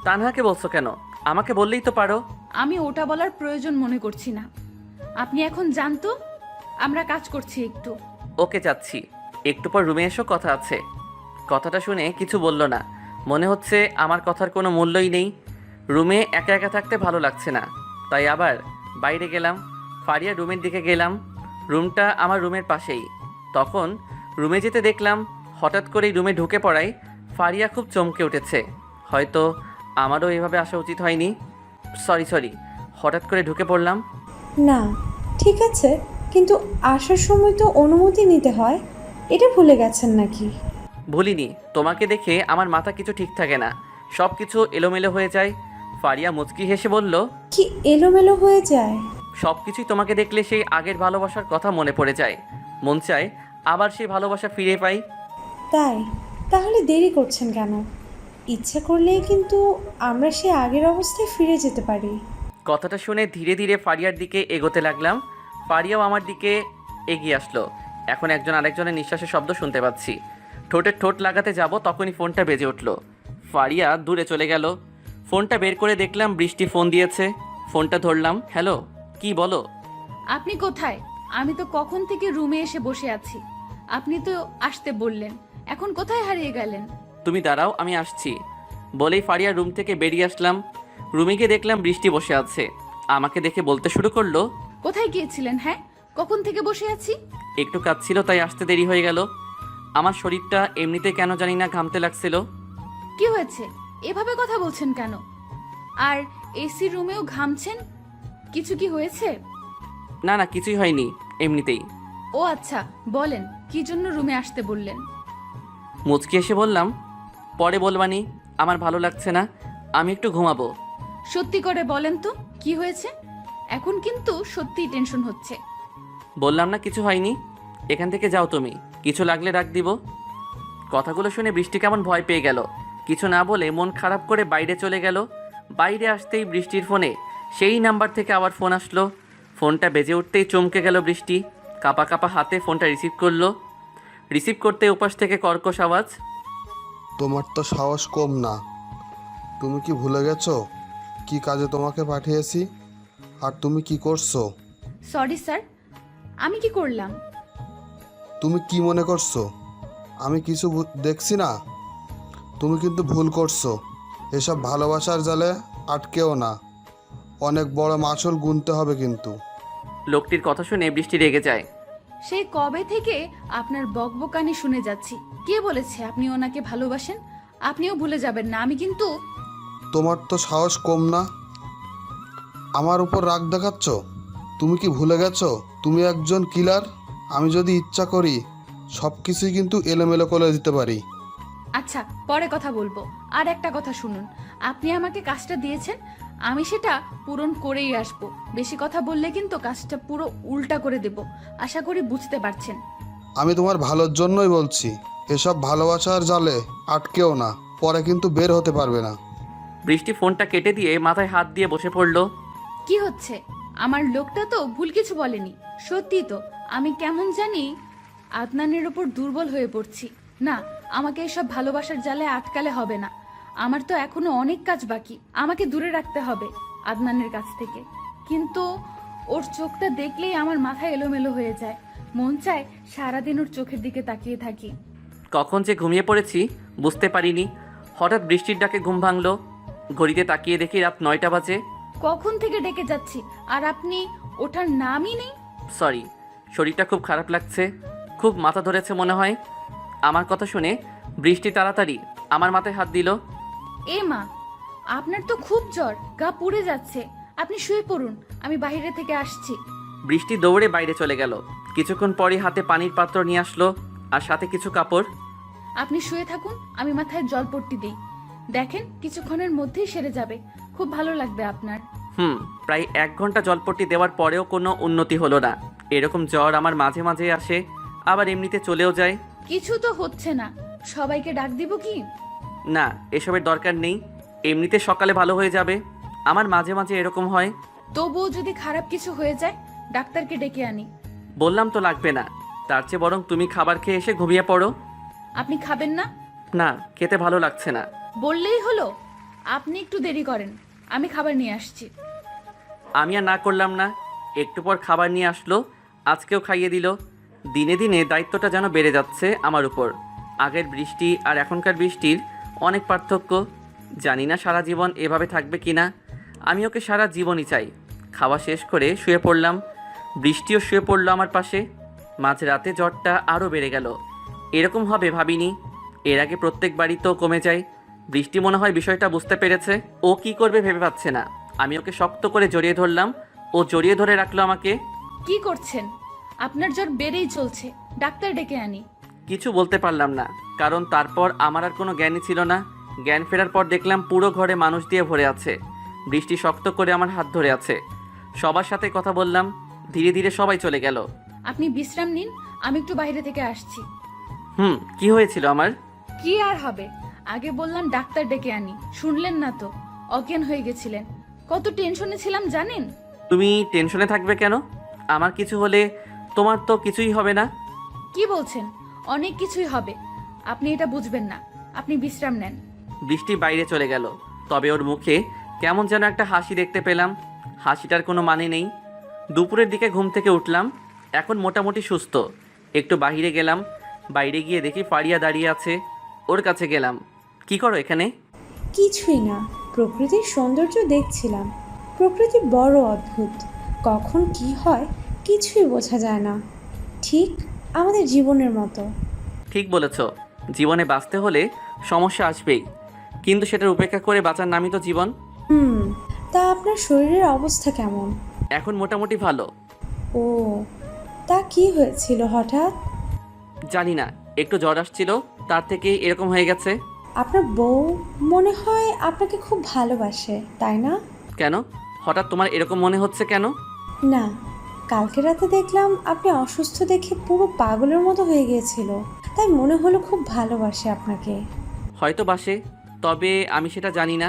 তানহাকে বলছো কেন? আমাকে বললেই তো পারো। আমি ওটা বলার প্রয়োজন মনে করছি না। আপনি এখন জানতো, আমরা কাজ করছি একটু। ওকে যাচ্ছি, একটু পর রুমে এসো, কথা আছে। কথাটা শুনে কিছু বলল না। মনে হচ্ছে আমার কথার কোনো মূল্যই নেই। রুমে একা একা থাকতে ভালো লাগছে না, তাই আবার বাইরে গেলাম। ফারিয়া রুমের দিকে গেলাম। রুমটা আমার রুমের পাশেই। তখন রুমে যেতে দেখলাম হঠাৎ করেই রুমে ঢুকে পড়ায় ফারিয়া খুব চমকে উঠেছে। হয়তো আমারও এভাবে আসা উচিত হয়নি। সরি, হঠাৎ করে ঢুকে পড়লাম। না, ঠিক আছে, কিন্তু আসার সময় তো অনুমতি নিতে হয়, এটা ভুলে গেছেন নাকি? ভুলিনি। তোমাকে দেখে আমার মাথা কিছু ঠিক থাকে না, সব কিছু এলোমেলো হয়ে যায়। ফারিয়া মুচকি হেসে বলল, কি এলোমেলো হয়ে যায়? সব কিছুই তোমাকে দেখলে সেই আগের ভালোবাসার কথা মনে পড়ে যায়। মন চায় আবার সেই ভালোবাসা ফিরে পাই। তাই? তাহলে দেরি করছেন কেন? ইচ্ছা করলেই কিন্তু আমরা সে আগের অবস্থায় ফিরে যেতে পারি। কথাটা শুনে ধীরে ধীরে ফারিয়ার দিকে এগোতে লাগলাম। ফারিয়াও আমার দিকে এগিয়ে আসলো। এখন একজন আরেকজনের নিঃশ্বাসের শব্দ শুনতে পাচ্ছি। ঠোঁটে ঠোঁট লাগাতে যাব, তখনই ফোনটা বেজে উঠল। ফারিয়া দূরে চলে গেল। ফোনটা বের করে দেখলাম বৃষ্টি ফোন দিয়েছে। ফোনটা ধরলাম। হ্যালো, কি বলো? আপনি কোথায়? আমি তো কখন থেকে রুমে এসে বসে আছি। আপনি তো আসতে বললেন, এখন কোথায় হারিয়ে গেলেন? তুমি দাঁড়াও, আমি আসছি বলেই ফারিয়া রুম থেকে বেরিয়ে আসলাম। রুমে গিয়ে দেখলাম বৃষ্টি বসে আছে। আমাকে দেখে বলতে শুরু করলো, কোথায় গিয়েছিলেন? হ্যাঁ, কখন থেকে বসে আছি। একটু কাজ ছিল তাই আসতে দেরি হয়ে গেল। আমার শরীরটা এমনিতে কেন জানি না ঘামতে লাগছিল। কি হয়েছে? এভাবে কথা বলছেন কেন? আর এসি রুমেও ঘামছেন, কিছু কি হয়েছে? না, কিছুই হয়নি, এমনিতেই। ও আচ্ছা, বলেন কি জন্য রুমে আসতে বললেন? মুচকি এসে বললাম, পরে বলবানি, আমার ভালো লাগছে না, আমি একটু ঘুমাবো। সত্যি করে বলেন তো, কি হয়েছে? এখন কিন্তু সত্যিই টেনশন হচ্ছে। বললাম না কিছু হয়নি, এখান থেকে যাও তুমি, কিছু লাগলে ডাক দিব। কথাগুলো শুনে বৃষ্টি কেমন ভয় পেয়ে গেল। কিছু না বলে মন খারাপ করে বাইরে চলে গেল। বাইরে আসতেই বৃষ্টির ফোনে সেই নাম্বার থেকে আবার ফোন আসলো। ফোনটা বেজে উঠতেই চমকে গেল বৃষ্টি। কাপা কাপা হাতে ফোনটা রিসিভ করলো। রিসিভ করতে উপাস থেকে কর্কশ আওয়াজ, তোমার তো সাহস কম না। তুমি কি ভুলে গেছো কি কাজে তোমাকে পাঠিয়েছি আর তুমি কি করছো? সরি স্যার, আমি কি করলাম? তুমি কি মনে করছো আমি কিছু দেখছি না? তুমি কিন্তু ভুল করছো। এসব ভালোবাসার জালে আটকেও না, অনেক বড় মাছল গুনতে হবে কিন্তু। লোকটির কথা শুনে বৃষ্টি রেগে যায়। সেই কবে থেকে আপনার বকবকানি শুনে যাচ্ছি। কে বলেছে আপনি ওনাকে ভালোবাসেন? আপনিও ভুলে যাবেন না, আমি কিন্তু। তোমার তো সাহস কম না, আমার উপর রাগ দেখাচ্ছ। তুমি কি ভুলে গেছো তুমি একজন কিলার। আমি যদি ইচ্ছা করি সব কিছুই কিন্তু এলোমেলো করে দিতে পারি। আচ্ছা, পরে কথা বলবো। আর একটা কথা শুনুন, আপনি আমাকে কাজটা দিয়েছেন, আমি সেটা পূরণ করেই আসবো। বেশি কথা বললে কিন্তু কাজটা পুরো উল্টা করে দেব। আশা করি বুঝতে পারছেন। আমি তোমার ভালোর জন্যই বলছি, এসব ভালোবাসার জালে আটকেও না, পরে কিন্তু বের হতে পারবে না। বৃষ্টি ফোনটা কেটে দিয়ে মাথায় হাত দিয়ে বসে পড়ল। কি হচ্ছে? আমার লোকটা তো ভুল কিছু বলেনি। সত্যি তো আমি কেমন জানি আদনানের ওপর দুর্বল হয়ে পড়ছি। না, আমাকে এসব ভালোবাসার জালে আটকালে হবে না। আমার তো এখনো অনেক কাজ বাকি। আমাকে দূরে রাখতে হবে আদনানের কাছ থেকে। কিন্তু ওর চোখটা দেখলেই আমার মাথা এলোমেলো হয়ে যায়। মন চায় সারাদিন ওর চোখের দিকে তাকিয়ে থাকি। কখন যে ঘুমিয়ে পড়েছি বুঝতে পারিনি। হঠাৎ বৃষ্টির ডাকে ঘুম ভাঙলো। ঘড়িতে তাকিয়ে দেখি রাত 9টা বাজে। কখন থেকে ডেকে যাচ্ছি আর আপনি ওঠার নামই নেই। সরি, শরীরটা খুব খারাপ লাগছে, খুব মাথা ধরেছে মনে হয়। আমার কথা শুনে বৃষ্টি তাড়াতাড়ি আমার মাথায় হাত দিল। এ মা, আপনার তো খুব জ্বর, গা পুড়ে যাচ্ছে। আপনি শুয়ে পড়ুন, আমি বাইরে থেকে আসছি। বৃষ্টি দৌড়ে বাইরে চলে গেল। কিছুক্ষণ পরই হাতে পানির পাত্র নিয়ে আসলো আর সাথে কিছু কাপড়। আপনি শুয়ে থাকুন, আমি মাথায় জলপট্টি দিই। দেখেন কিছুক্ষণের মধ্যেই সেরে যাবে, খুব ভালো লাগবে আপনার। প্রায় 1 ঘন্টা জলপট্টি দেওয়ার পরেও কোনো উন্নতি হলো না। এরকম জ্বর আমার মাঝে মাঝে আসে, আবার এমনিতে চলেও যায়। কিছু তো হচ্ছে না, সবাইকে ডাক দিব কি? না, এসবের দরকার নেই, এমনিতে সকালে ভালো হয়ে যাবে। আমার মাঝে মাঝে এরকম হয়। তবুও যদি খারাপ কিছু হয়ে যায়, ডাক্তারকে ডেকে আনি। বললাম তো লাগবে না, তার চেয়ে বরং তুমি খাবার খেয়ে এসে ঘুমিয়ে পড়ো। আপনি খাবেন না? না, খেতে ভালো লাগছে না। বললেই হলো। আপনি একটু দেরি করেন, আমি খাবার নিয়ে আসছি। আমি আর না করলাম না। একটু পর খাবার নিয়ে আসলো, আজকেও খাইয়ে দিল। দিনে দিনে দায়িত্বটা যেন বেড়ে যাচ্ছে আমার উপর। আগের বৃষ্টি আর এখনকার বৃষ্টির অনেক পার্থক্য। জানি না সারা জীবন এভাবে থাকবে কি না। আমি ওকে সারা জীবনই চাই। খাওয়া শেষ করে শুয়ে পড়লাম। বৃষ্টিও শুয়ে পড়লো আমার পাশে। মাঝরাতে জ্বরটা আরও বেড়ে গেল। এরকম হবে ভাবিনি। এর আগে প্রত্যেকবারই তো কমে যায়। বৃষ্টি মনে হয় বিষয়টা বুঝতে পেরেছে। ও কি করবে ভেবে পাচ্ছে না। আমি ওকে শক্ত করে জড়িয়ে ধরলাম, ও জড়িয়ে ধরে রাখলো আমাকে। কি করছেন? আপনার জ্বর বেড়েই চলছে, ডাক্তার ডেকে আনি। কিছু বলতে পারলাম না, কারণ তারপর আমার আর কোনো জ্ঞানই ছিল না। জ্ঞান ফেরার পর দেখলাম পুরো ঘরে মানুষ দিয়ে ভরে আছে। বৃষ্টি শক্ত করে আমার হাত ধরে আছে। সবার সাথে কথা বললাম। ধীরে ধীরে সবাই চলে গেল। আপনি বিশ্রাম নিন, আমি একটু বাইরে থেকে আসছি। কি হয়েছিল আমার? কি আর হবে, আগে বললাম ডাক্তার ডেকে আনি, শুনলেন না তো, অজ্ঞান হয়ে গেছিলেন। কত টেনশনে ছিলাম জানেন? তুমি টেনশনে থাকবে কেন? আমার কিছু হলে তোমার তো কিছুই হবে না। কি বলছেন? অনেক কিছুই হবে, আপনি এটা বুঝবেন না। আপনি বিশ্রাম নেন। বৃষ্টি বাইরে চলে গেল, তবে ওর মুখে কেমন যেন একটা হাসি দেখতে পেলাম। হাসিটার কোনো মানে নেই। দুপুরের দিকে ঘুম থেকে উঠলাম, এখন মোটামুটি সুস্থ। একটু বাইরে গেলাম। বাইরে গিয়ে দেখি ফারিয়া দাঁড়িয়ে আছে। ওর কাছে গেলাম। কি করো এখানে? কিছুই না, প্রকৃতির সৌন্দর্য দেখছিলাম। প্রকৃতি বড় অদ্ভুত, কখন কি হয় কিছুই বোঝা যায় না। ঠিক আমাদের জীবনের মতো। ঠিক বলেছ, জীবনে বাঁচতে হলে সমস্যা আসবেই, কিন্তু সেটার উপেক্ষা করে বাঁচার নামই তো জীবন। তা আপনার শরীরের অবস্থা কেমন? এখন মোটামুটি ভালো। ও, তা কি হয়েছিল হঠাৎ? জানি না, একটু জ্বর আসছিল, তার থেকেই এরকম হয়ে গেছে। আপনার বউ মনে হয় আপনাকে খুব ভালোবাসে, তাই না? কেন? হঠাৎ তোমার এরকম মনে হচ্ছে কেন? না, কালকে রাতে দেখলাম আপনি অসুস্থ দেখে পুরো পাগলের মতো হয়ে গিয়েছিল, তাই মনে হলো খুব ভালোবাসে আপনাকে। হয়তো বাসে, তবে আমি সেটা জানি না।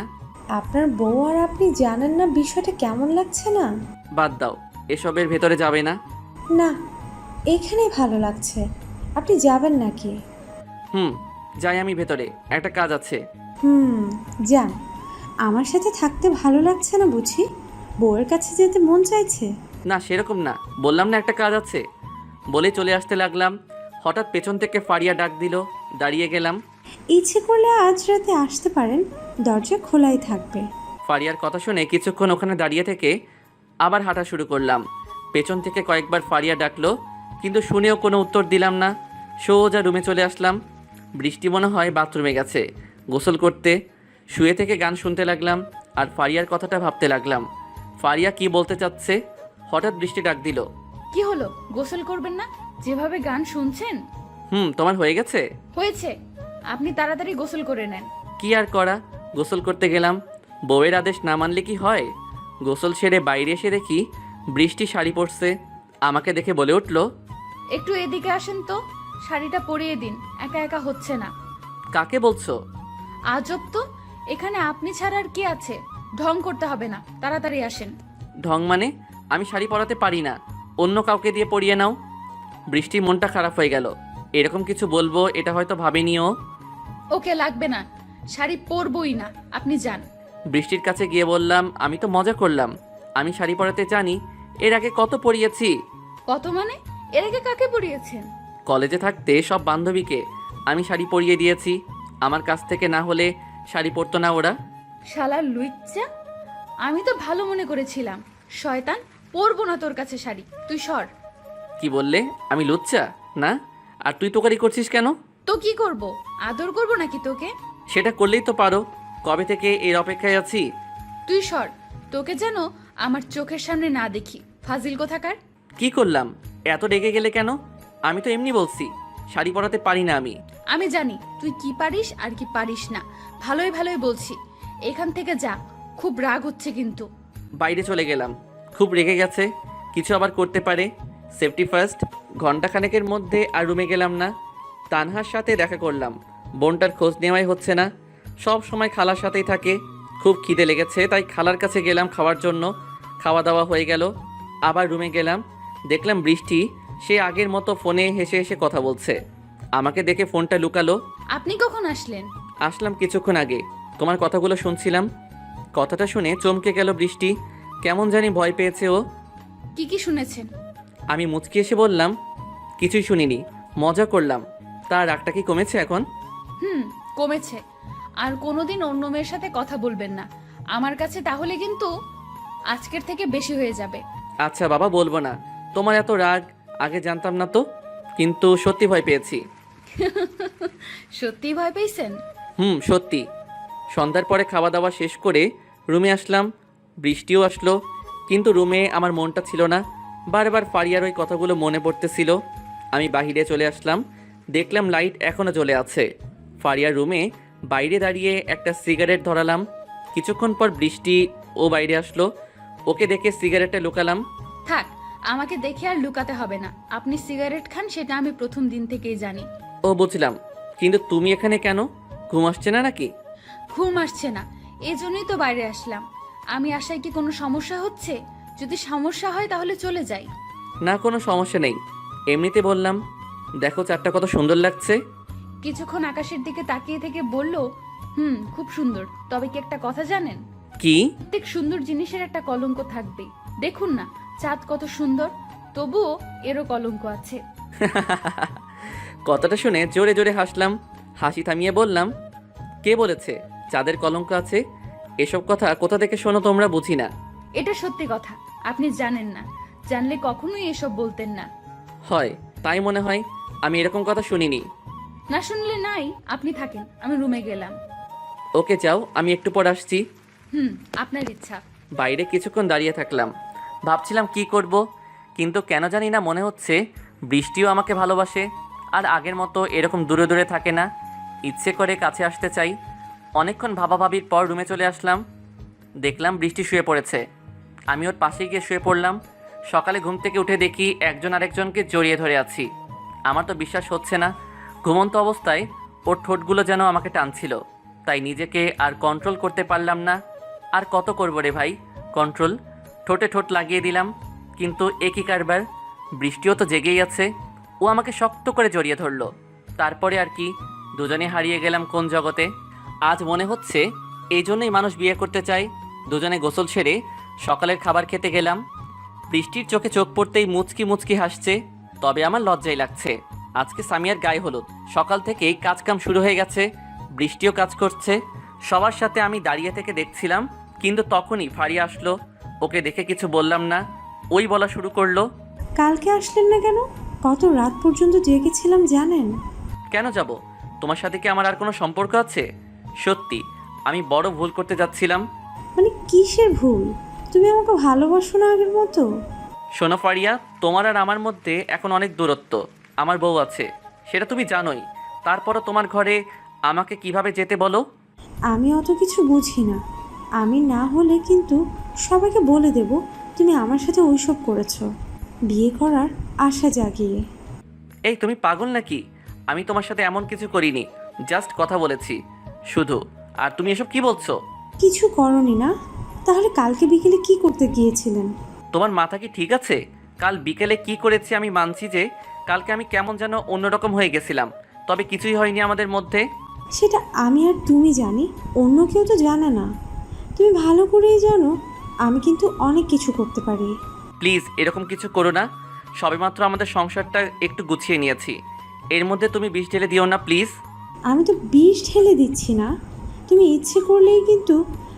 আপনার বউ আর আপনি জানেন না বিষয়টা কেমন লাগছে না? বাদ দাও, এসবের ভেতরে যাবে না। না, এখানেই ভালো লাগছে। আপনি যাবেন নাকি? যাই আমি ভেতরে, একটা কাজ আছে। যান। আমার সাথে থাকতে ভালো লাগছে না বুঝি? বউয়ের কাছে যেতে মন চাইছে? না, সেরকম না, বললাম না একটা কাজ আছে। বলে চলে আসতে লাগলাম, হঠাৎ পেছন থেকে ফারিয়া ডাক দিল। দাঁড়িয়ে গেলাম। ইচ্ছে করলে আজ রাতে আসতে পারেন, দরজা খোলাই থাকবে। ফারিয়ার কথা শুনে কিছুক্ষণ ওখানে দাঁড়িয়ে থেকে আবার হাঁটা শুরু করলাম। পেছন থেকে কয়েকবার ফারিয়া ডাকলো, কিন্তু শুনেও কোনো উত্তর দিলাম না। সোজা রুমে চলে আসলাম। বৃষ্টি মনে হয় বাথরুমে গেছে গোসল করতে। শুয়ে থেকে গান শুনতে লাগলাম আর ফারিয়ার কথাটা ভাবতে লাগলাম। ফারিয়া কি বলতে চাচ্ছে? হঠাৎ বৃষ্টি ডাক দিল, কি হলো, গোসল করবেন না? যেভাবে গান শুনছেন। তোমার হয়ে গেছে? হয়েছে, আপনি তাড়াতাড়ি গোসল করে নেন। কি আর করা, গোসল করতে গেলাম। বউয়ের আদেশ না মানলে কি হয়? গোসল সেরে বাইরে এসে দেখি বৃষ্টি শাড়ি পরছে। আমাকে দেখে বলে উঠল, একটু এদিকে আসেন তো, শাড়িটা পরিয়ে দিন, একা একা হচ্ছে না। কাকে বলছো? আজব তো, এখানে আপনি ছাড়া আর কি আছে? ঢং করতে হবে না, তাড়াতাড়ি আসেন। ঢং মানে? আমি শাড়ি পরাতে পারি না, অন্য কাউকে দিয়ে পরিয়ে নাও। বৃষ্টির মনটা খারাপ হয়ে গেল। এরকম কিছু বলবো এটা হয়তো ভাবেনিও। ওকে, লাগবে না, শাড়ি পরবই না, আপনি যান। বৃষ্টির কাছে গিয়ে বললাম, আমি তো মজা করলাম, আমি শাড়ি পরাতে জানি। এর আগে কত পরিয়েছি। কত মানে? এর আগে কাকে পরিয়েছেন? কলেজে থাকতে সব বান্ধবীকে আমি শাড়ি পরিয়ে দিয়েছি। আমার কাছ থেকে না হলে শাড়ি পরতো না ওরা। শালার লুইচ্চা, আমি তো ভালো মনে করেছিলাম। শয়তান, পরবো না তোর কাছে শাড়ি, তুই সর। কি বললে? আমি লুচ্চা না? আর তুই তোকারি করছিস কেন? তো কি করব, আদর করব নাকি তোকে? সেটা করলেই তো পারো। কবে থেকে এর অপেক্ষায় আছি। তুই সর, তোকে যেন আমার চোখের সামনে না দেখি, ফাজিল কোথাকার। কি করলাম? এত রেগে গেলে কেন? আমি তো এমনি বলছি, শাড়ি পরাতে পারি না আমি। আমি জানি তুই কি পারিস আর কি পারিস না, ভালোই ভালোই বলছি। এখান থেকে যা, খুব রাগ হচ্ছে কিন্তু। বাইরে চলে গেলাম, খুব রেগে গেছে। কিছু আবার করতে পারে। Safety first. ঘন্টাখানেকের মধ্যে আর রুমে গেলাম না। তানহার সাথে দেখা করলাম। বোনটার খোঁজ নেওয়াই হচ্ছে না, সব সময় খালার সাথেই থাকে। খুব খিদে লেগেছে, তাই খালার কাছে গেলাম খাওয়ার জন্য। খাওয়া দাওয়া হয়ে গেল, আবার রুমে গেলাম। দেখলাম বৃষ্টি সে আগের মতো ফোনে হেসে হেসে কথা বলছে। আমাকে দেখে ফোনটা লুকালো। আপনি কখন আসলেন? আসলাম কিছুক্ষণ আগে, তোমার কথাগুলো শুনছিলাম। কথাটা শুনে চমকে গেল বৃষ্টি, কেমন জানি ভয় পেয়েছে ও। কি কি শুনেছেন? আমি মুচকি এসে বললাম, কিছুই শুনিনি, মজা করলাম। তার রাগটা কি কমেছে এখন? কমেছে। আর কোনোদিন অন্য মেয়ের সাথে কথা বলবেন না আমার কাছে, তাহলে কিন্তু আজকের থেকে বেশি হয়ে যাবে। আচ্ছা বাবা, বলবো না। তোমার এত রাগ আগে জানতাম না তো, কিন্তু সত্যি ভয় পেয়েছি। সত্যি ভয় পেয়েছেন? সত্যি। সন্ধ্যার পরে খাওয়া দাওয়া শেষ করে রুমে আসলাম। বৃষ্টিও আসলো, কিন্তু রুমে আমার মনটা ছিল না। বারবার ফারিয়ার ওই কথাগুলো মনে পড়তেছিল। আমি বাহিরে চলে আসলাম, দেখলাম লাইট এখনও জ্বলে আছে। ফারিয়ার রুমে বাইরে দাঁড়িয়ে একটা সিগারেট ধরালাম। কিছুক্ষণ পর বৃষ্টি ও বাইরে আসলো, ওকে দেখে সিগারেটটা লুকালাম। থাক, আমাকে দেখে আর লুকাতে হবে না, আপনি সিগারেট খান সেটা আমি প্রথম দিন থেকেই জানি। ও বুঝলাম, কিন্তু তুমি এখানে কেন? ঘুম আসছে না নাকি? ঘুম আসছে না, এজন্যই তো বাইরে আসলাম। আমি আসায় কি কোনো সমস্যা হচ্ছে? যদি সমস্যা হয় তাহলে চলে যাই। না, কোনো সমস্যা নেই, এমনিতে বললাম। দেখো চারটা কত সুন্দর লাগছে। কিছুক্ষণ আকাশের দিকে তাকিয়ে থেকে বলল, খুব সুন্দর। তবে কি একটা কথা জানেন? কি? প্রত্যেক সুন্দর জিনিসের একটা কলঙ্ক থাকবে। দেখুন না, চাঁদ কত সুন্দর, তবুও এরও কলঙ্ক আছে। কথাটা শুনে জোরে জোরে হাসলাম। হাসি থামিয়ে বললাম, কে বলেছে চাঁদের কলঙ্ক আছে? এসব কথা কোথা থেকে শোনো তোমরা? বুঝি না। এটা সত্যি কথা, আপনি জানেন না, জানলে কখনোই এসব বলতেন না। হয়, তাই মনে হয়। আমি এরকম কথা শুনিনি। না শুনলে নাই, আপনি থাকেন, আমি রুমে গেলাম। ওকে যাও, আমি একটু পর আসছি। আপনার ইচ্ছা। বাইরে কিছুক্ষণ দাঁড়িয়ে থাকলাম, ভাবছিলাম কি করব, কিন্তু কেন জানি না মনে হচ্ছে বৃষ্টিও আমাকে ভালোবাসে, আর আগের মতো এরকম দূরে দূরে থাকে না। ইচ্ছে করে কাছে আসতে চাই। অনেকক্ষণ ভাবাভাবির পর রুমে চলে আসলাম। দেখলাম বৃষ্টি শুয়ে পড়েছে। আমি ওর পাশে গিয়ে শুয়ে পড়লাম। সকালে ঘুম থেকে উঠে দেখি একজন আরেকজনকে জড়িয়ে ধরে আছি। আমার তো বিশ্বাস হচ্ছে না। ঘুমন্ত অবস্থায় ওর ঠোঁটগুলো যেন আমাকে টানছিল, তাই নিজেকে আর কন্ট্রোল করতে পারলাম না। আর কত করবো রে ভাই কন্ট্রোল? ঠোঁটে ঠোঁট লাগিয়ে দিলাম, কিন্তু একই কারবার। বৃষ্টিও তো জেগেই আছে। ও আমাকে শক্ত করে জড়িয়ে ধরলো। তারপরে আর কি, দুজনে হারিয়ে গেলাম কোন জগতে। আজ মনে হচ্ছে এই জন্যই মানুষ বিয়ে করতে চায়। দুজনে গোসল সেরে সকালের খাবার খেতে গেলাম। বৃষ্টির চোখে চোখ পড়তেই মুচকি মুচকি হাসছে, তবে আমার লজ্জাই লাগছে। আজকে সামিয়ার গায়ে হলুদ, সকাল থেকেই কাজকাম শুরু হয়ে গেছে। বৃষ্টিও কাজ করছে। সবার সাথে আমি দাঁড়িয়ে থেকে দেখছিলাম, কিন্তু তখনই ফারিয়া আসলো। ওকে দেখে কিছু বললাম না, ওই বলা শুরু করলো, কালকে আসলেন না কেন? কত রাত পর্যন্ত জেগেছিলাম জানেন? কেন যাব? তোমার সাথে কি আমার আর কোনো সম্পর্ক আছে? সত্যি আমি বড় ভুল করতে যাচ্ছিলাম। মানে কিসের ভুল? তুমি আমাকে ভালোবাসো না আগের মতো? শোনো ফারিয়া, তোমার আর আমার মধ্যে এখন অনেক দূরত্ব। আমার বউ আছে, সেটা তুমি জানোই। তারপরও তোমার ঘরে আমাকে কিভাবে যেতে বলো? আমি অত কিছু বুঝি না। আমি না হলে কিন্তু সবাইকে বলে দেব তুমি আমার সাথে ওইসব করেছো, বিয়ে করার আশা জাগিয়ে। এই তুমি পাগল নাকি? আমি তোমার সাথে এমন কিছু করিনি, জাস্ট কথা বলেছি শুধু। আর তুমি এসব কি বলছো? কিছু করনি না? তাহলে কালকে বিকেলে কি করতে গিয়েছিলেন? তোমার মাথা কি ঠিক আছে? কাল বিকেলে কি করেছি আমি মানছি, যে কালকে আমি কেমন যেন অন্যরকম হয়ে গেছিলাম, তবে কিছুই হয়নি আমাদের মধ্যে। সেটা আমি আর তুমি জানি, অন্য কেউ তো জানে না। তুমি ভালো করেই জানো আমি কিন্তু অনেক কিছু করতে পারি। প্লিজ এরকম কিছু করো না। সবেমাত্র আমাদের সংসারটা একটু গুছিয়ে নিয়েছি, এর মধ্যে তুমি বিষ ঢেলে দিও না প্লিজ। আমি তো বিষ ঢেলে দিচ্ছি না, তুমি ইচ্ছে করলেই কিন্তু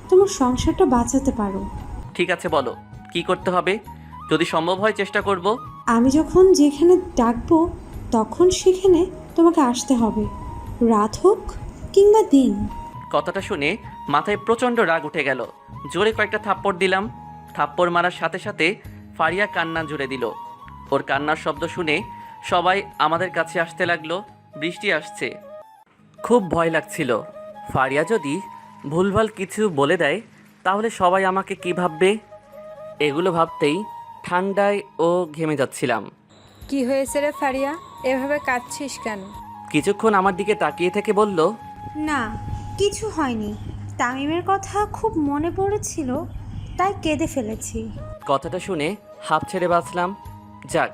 তোমার সংসারটা বাঁচাতে পারো। ঠিক আছে বলো, কি করতে হবে? যদি সম্ভব হয় চেষ্টা করব। আমি যখন যেখানে ডাকবো তখন সেখানে তোমাকে আসতে হবে, রাত হোক কিংবা দিন। কথাটা শুনে মাথায় প্রচণ্ড রাগ উঠে গেল। জোরে কয়েকটা থাপ্পড় দিলাম। থাপ্পড় মারার সাথে সাথে ফারিয়া কান্না জুড়ে দিল। ওর কান্নার শব্দ শুনে সবাই আমাদের কাছে আসতে লাগলো। বৃষ্টি আসছে, খুব ভয় লাগছিল। ফারিয়া যদি ভুলভাল কিছু বলে দেয় তাহলে সবাই আমাকে কী ভাববে, এগুলো ভাবতেই ঠান্ডায় ও ঘেমে যাচ্ছিলাম। কি হয়েছে রে ফারিয়া, এভাবে কাঁদছিস কেন? কিছুক্ষণ আমার দিকে তাকিয়ে থেকে বলল, না, কিছু হয়নি। তামিমের কথা খুব মনে পড়েছিল, তাই কেঁদে ফেলেছি। কথাটা শুনে হাঁপ ছেড়ে বাঁচলাম। যাক,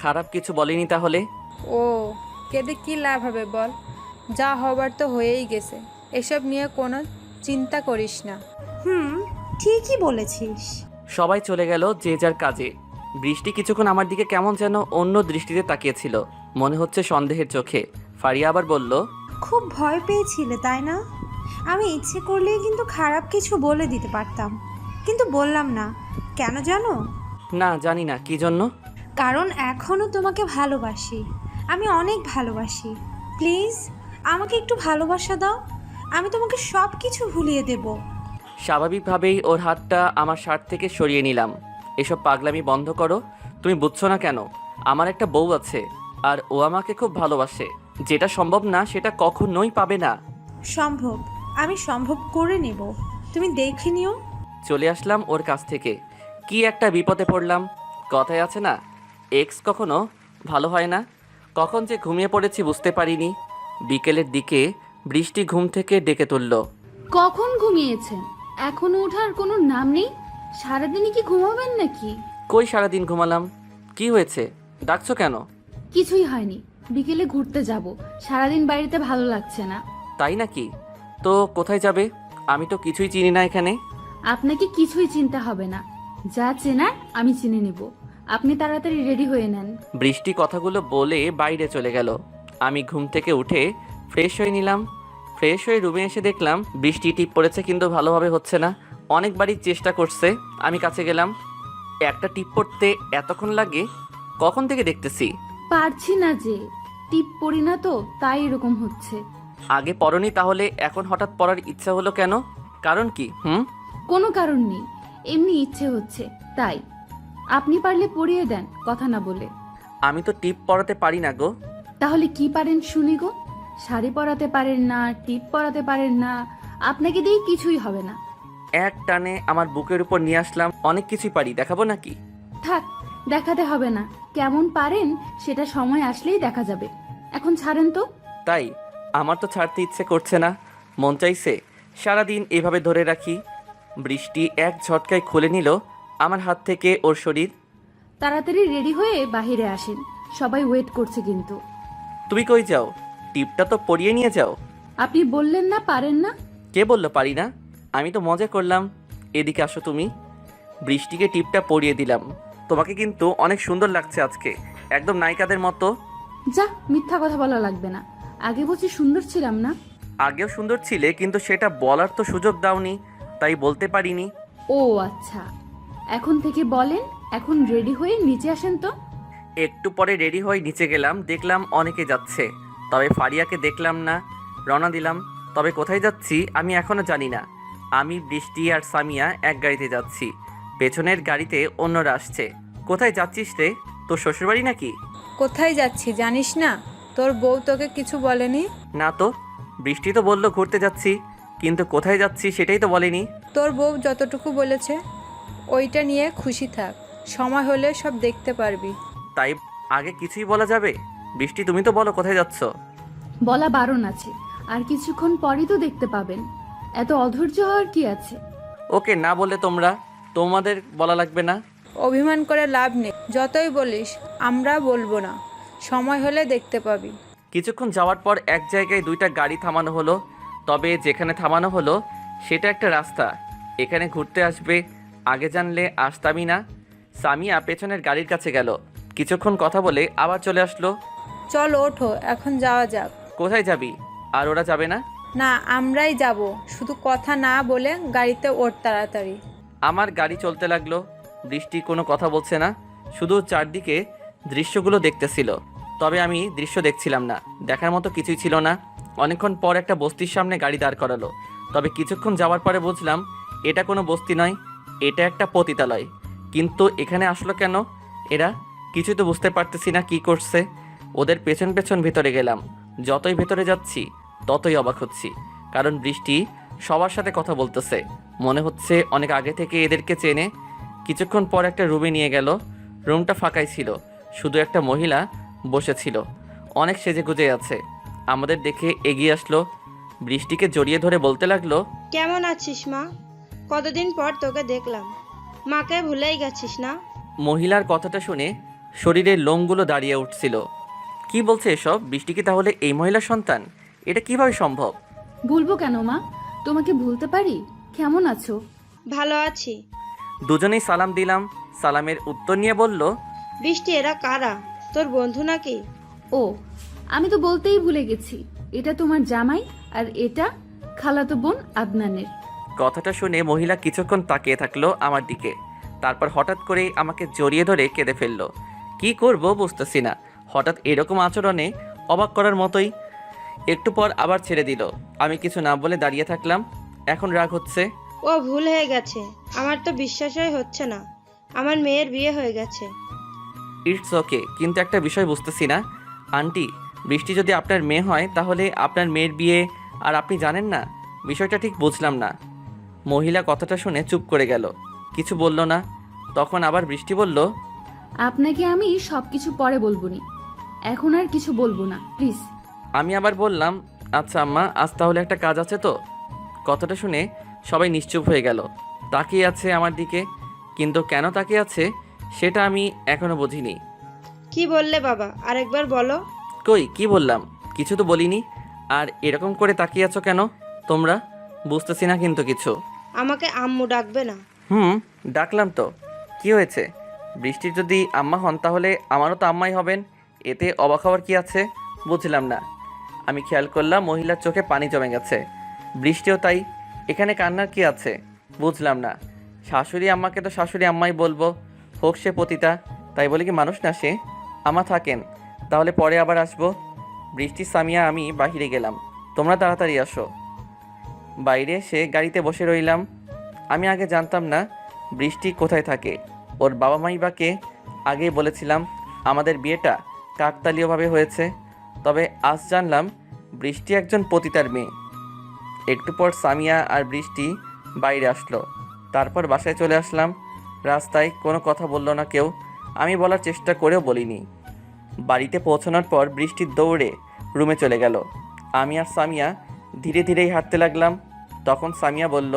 খারাপ কিছু বলেনি তাহলে। ও, কেঁদে কি লাভ হবে বল? যা হবার তো হয়েই গেছে, এসব নিয়ে কোনো চিন্তা করিস না। ঠিকই বলেছিস। সবাই চলে গেল যে যার কাজে। বৃষ্টি কিছুক্ষণ আমার দিকে কেমন যেন অন্য দৃষ্টিতে তাকিয়েছিল, মনে হচ্ছে সন্দেহের চোখে। ফারিয়া আবার বলল, খুব ভয় পেয়েছিলে তাই না? আমি ইচ্ছে করলেই কিন্তু খারাপ কিছু বলে দিতে পারতাম, কিন্তু বললাম না। কেন জানো? না জানি না কি জন্য। কারণ এখনও তোমাকে ভালোবাসি, আমি অনেক ভালোবাসি। প্লিজ আমাকে একটু ভালোবাসা দাও, আমি তোমাকে সব কিছু ভুলিয়ে দেব। স্বাভাবিকভাবেই ওর হাতটা আমার শার্ট থেকে সরিয়ে নিলাম। এসব পাগলামি বন্ধ করো। তুমি বুঝছো না কেন? আমার একটা বউ আছে আর ও আমাকে খুব ভালোবাসে। যেটা সম্ভব না সেটা কখনোই পাবে না। সম্ভব, আমি সম্ভব করে নেব, তুমি দেখে নিও। চলে আসলাম ওর কাছ থেকে। কি একটা বিপদে পড়লাম। কথায় আছে না, এক্স কখনো ভালো হয় না। কখন যে ঘুমিয়ে পড়েছি বুঝতে পারিনি। বিকেলের দিকে বৃষ্টি ঘুম থেকে ডেকে তুলল। কখন ঘুমিয়েছেন? এখনো ওঠার কোনো নাম নেই? সারাদিনই কি ঘুমাবেন নাকি? কই সারাদিন ঘুমালাম। কি হয়েছে, ডাকছো কেন? কিছুই হয়নি, বিকেলে ঘুরতে যাব। সারাদিন বাড়িতে ভালো লাগছে না। তাই নাকি? তো কোথায় যাবে? আমি তো কিছুই চিনি না এখানে। আপনাকে কিছুই চিনতে হবে না, যা চেনার আমি চিনে নেব। আপনি তাড়াতাড়ি রেডি হয়ে নেন। বৃষ্টি কথাগুলো বলে বাইরে চলে গেল। আমি ঘুম থেকে উঠে ফ্রেশ হয়ে নিলাম। ফ্রেশ হয়ে রুমে এসে দেখলাম বৃষ্টি টিপ পড়েছে, কিন্তু ভালোভাবে হচ্ছে না। অনেকবারই চেষ্টা করছে। আমি কাছে গেলাম। একটা টিপ পড়তে এতক্ষণ লাগে কখন থেকে দেখতেছি। পারছি না যে, টিপ পড়ি না তো, তাই এরকম হচ্ছে। আগে পড়নি, তাহলে এখন হঠাৎ পড়ার ইচ্ছা হলো কেন? কারণ কি? কোনো কারণ নেই, এমনি ইচ্ছে হচ্ছে তাই। আপনি পারলে পড়িয়ে দেন, কথা না বলে। আমি তো টিপ পড়াতে পারি না গো। তাহলে কি পারেন শুনি গো? শাড়ি পরাতে পারেন না, টিপ পরাতে পারেন না, আপনাকে দিয়ে কিছুই হবে না। এক টানে আমার বুকের উপর নিয়ে আসলাম। অনেক কিছুই পারি, দেখাবো নাকি? থাক, দেখাতে হবে না। কেমন পারেন সেটা সময় আসলেই দেখা যাবে। এখন ছাড়েন তো। তাই? আমার তো ছাড়তে ইচ্ছে করছে না, মন চাইছে সারাদিন এভাবে ধরে রাখি। বৃষ্টি এক ঝটকায় খুলে নিল আমার হাত থেকে ওর শরীর। তাড়াতাড়ি রেডি হয়ে বাহিরে আসেন, সবাই ওয়েট করছে কিন্তু। তুমি কই যাও? টিপটা তো পরিয়ে নিয়ে যাও। আপনি বললেন না পারেন না। কে বললো পারি না? আমি তো মজা করলাম। এদিকে আসো তুমি। বৃষ্টিকে টিপটা পরিয়ে দিলাম। তোমাকে কিন্তু অনেক সুন্দর লাগছে আজকে, একদম নায়িকাদের মতো। যা, মিথ্যা কথা বলা লাগবে না। আগে বুঝি সুন্দর ছিলাম না? আগেও সুন্দর ছিলে, কিন্তু সেটা বলার তো সুযোগ দাওনি, তাই বলতে পারিনি। ও আচ্ছা, এখন থেকে বলেন। এখন রেডি হয়ে নিচে আসেন তো। একটু পরে রেডি হয়ে নিচে গেলাম, দেখলাম অনেকে যাচ্ছে, তবে ফারিয়াকে দেখলাম না। রওনা দিলাম, তবে কোথায় যাচ্ছি আমি এখনও জানি না। আমি, বৃষ্টি আর সামিয়া এক গাড়িতে যাচ্ছি, পেছনের গাড়িতে অন্যরা আসছে। কোথায় যাচ্ছিস রে? তোর শ্বশুরবাড়ি নাকি? কোথায় যাচ্ছি জানিস না? তোর বউ তোকে কিছু বলেনি? না তো, বৃষ্টি তো বললো ঘুরতে যাচ্ছি, কিন্তু কোথায় যাচ্ছি সেটাই তো বলেনি। তোর বউ যতটুকু বলেছে ওইটা নিয়ে খুশি থাক, সময় হলে সব দেখতে পারবি। তাই আগে কিছুই বলা যাবে? বৃষ্টি তুমি তো বলো কোথায় যাচ্ছ। বলা বারণ আছে, আর কিছুক্ষণ পরই তো দেখতে পাবেন। এত অধৈর্য হওয়ার কি আছে? ওকে, না বললে তোমাদের বলা লাগবে না। অভিমান করে লাভ নেই, যতই বলিস আমরা বলবো না, সময় হলে দেখতে পাবি। কিছুক্ষণ যাওয়ার পর এক জায়গায় দুইটা গাড়ি থামানো হলো। তবে যেখানে থামানো হলো সেটা একটা রাস্তা। এখানে ঘুরতে আসবে আগে জানলে আসতামই না। সামিয়া পেছনের গাড়ির কাছে গেল, কিছুক্ষণ কথা বলে আবার চলে আসলো। চল ওঠো, এখন যাওয়া যাক। কোথায় যাবি? আর ওরা যাবে না? না, আমরাই যাব, শুধু কথা না বলে গাড়িতে ওঠ তাড়াতাড়ি। আমার গাড়ি চলতে লাগলো। বৃষ্টি কোনো কথা বলছে না, শুধু চারদিকে দৃশ্যগুলো দেখতেছিল। তবে আমি দৃশ্য দেখছিলাম না, দেখার মতো কিছুই ছিল না। অনেকক্ষণ পর একটা বস্তির সামনে গাড়ি দাঁড় করালো। তবে কিছুক্ষণ যাওয়ার পরে বুঝলাম এটা কোনো বস্তি নয়, এটা একটা পতিতালয়। কিন্তু এখানে আসলো কেন এরা? কিছু তো বুঝতে পারতেছি না কি করছে। ওদের পেছন পেছন ভেতরে গেলাম। যতই ভেতরে যাচ্ছি ততই অবাক হচ্ছি, কারণ বৃষ্টি সবার সাথে কথা বলতেছে। মনে হচ্ছে অনেক আগে থেকে এদেরকে চেনে। কিছুক্ষণ পর একটা রুমে নিয়ে গেল। রুমটা ফাঁকাই ছিল, শুধু একটা মহিলা বসেছিল, অনেক সেজেগুজে আছে। আমাদের দেখে এগিয়ে আসলো, বৃষ্টিকে জড়িয়ে ধরে বলতে লাগলো, কেমন আছিস মা? কতদিন পর তোকে দেখলাম, মাকে ভুলেই গেছিস না? মহিলার কথাটা শুনে শরীরের লোমগুলো দাঁড়িয়ে উঠছিল। কি বলছে এসব? বৃষ্টি কি তাহলে এই মহিলার সন্তান? এটা কিভাবে সম্ভব? ভুলবো কেন মা, তোমাকে ভুলতে পারি? কেমন আছো? ভালো আছি। দুজনেই সালাম দিলাম। সালামের উত্তর নিয়ে বলল, বৃষ্টি, এরা কারা? তোর বন্ধু নাকি? ও, আমি তো বলতেই ভুলে গেছি, এটা তোমার জামাই আর এটা খালাতো বোন আদনানের। কথাটা শুনে মহিলা কিছুক্ষণ তাকিয়ে থাকলো আমার দিকে, তারপর হঠাৎ করেই আমাকে জড়িয়ে ধরে কেঁদে ফেললো। কি করব বুঝতেছি না, হঠাৎ এরকম আচরণে অবাক করার মতোই। একটু পর আবার ছেড়ে দিল। আমি কিছু না বলে দাঁড়িয়ে থাকলাম। এখন রাগ হচ্ছে। ও ভুল হয়ে গেছে, আমার তো বিশ্বাসই হচ্ছে না। আমার মেয়ের বিয়ে হয়ে গেছে। ইটস ওকে, কিন্তু একটা বিষয় বুঝতেছি না আন্টি, বৃষ্টি যদি আপনার মেয়ে হয় তাহলে আপনার মেয়ের বিয়ে আর আপনি জানেন না? বিষয়টা ঠিক বুঝলাম না। মহিলা কথাটা শুনে চুপ করে গেল, কিছু বলল না। তখন আবার বৃষ্টি বলল, আপনাকে আমি সবকিছু পরে বলবো নি, এখন আর কিছু বলবো না, প্লিজ। আমি আবার বললাম, আচ্ছা আম্মা, আজ তাহলে একটা কাজ আছে তো। কথাটা শুনে সবাই নিশ্চুপ হয়ে গেল, তাকিয়ে আছে আমার দিকে। কিন্তু কেন তাকিয়ে আছে সেটা আমি এখনো বুঝিনি। কি বললে বাবা? আরেকবার বলো। কই কি বললাম? কিছু তো বলিনি। আর এরকম করে তাকিয়ে আছো কেন তোমরা? বুঝতেছি না কিন্তু কিছু। আমাকে আম্মু ডাকবে না? ডাকলাম তো, কি হয়েছে? বৃষ্টির যদি আম্মা হন তাহলে আমারও তো আম্মাই হবেন, এতে অবাক হওয়ার কি আছে? বুঝলাম না। আমি খেয়াল করলাম মহিলার চোখে পানি জমে গেছে, বৃষ্টিও তাই। এখানে কান্নার কি আছে? বুঝলাম না। শাশুড়ি আম্মাকে তো শাশুড়ি আম্মাই বলবো, হোক সে পতিতা, তাই বলে কি মানুষ না সে? আম্মা থাকেন, তাহলে পরে আবার আসবো। বৃষ্টি, সামিয়া, আমি বাহিরে গেলাম, তোমরা তাড়াতাড়ি আসো। বাইরে এসে গাড়িতে বসে রইলাম। আমি আগে জানতাম না বৃষ্টি কোথায় থাকে। ওর বাবা মাই বাকে আগেই বলেছিলাম আমাদের বিয়েটা কাকতালীয়ভাবে হয়েছে। তবে আজ জানলাম বৃষ্টি একজন পতিতার মেয়ে। একটু পর সামিয়া আর বৃষ্টি বাইরে আসলো, তারপর বাসায় চলে আসলাম। রাস্তায় কোনো কথা বলল না কেউ, আমি বলার চেষ্টা করেও বলিনি। বাড়িতে পৌঁছানোর পর বৃষ্টি দৌড়ে রুমে চলে গেল। আমি আর সামিয়া ধীরে ধীরেই হাঁটতে লাগলাম। তখন সামিয়া বলল,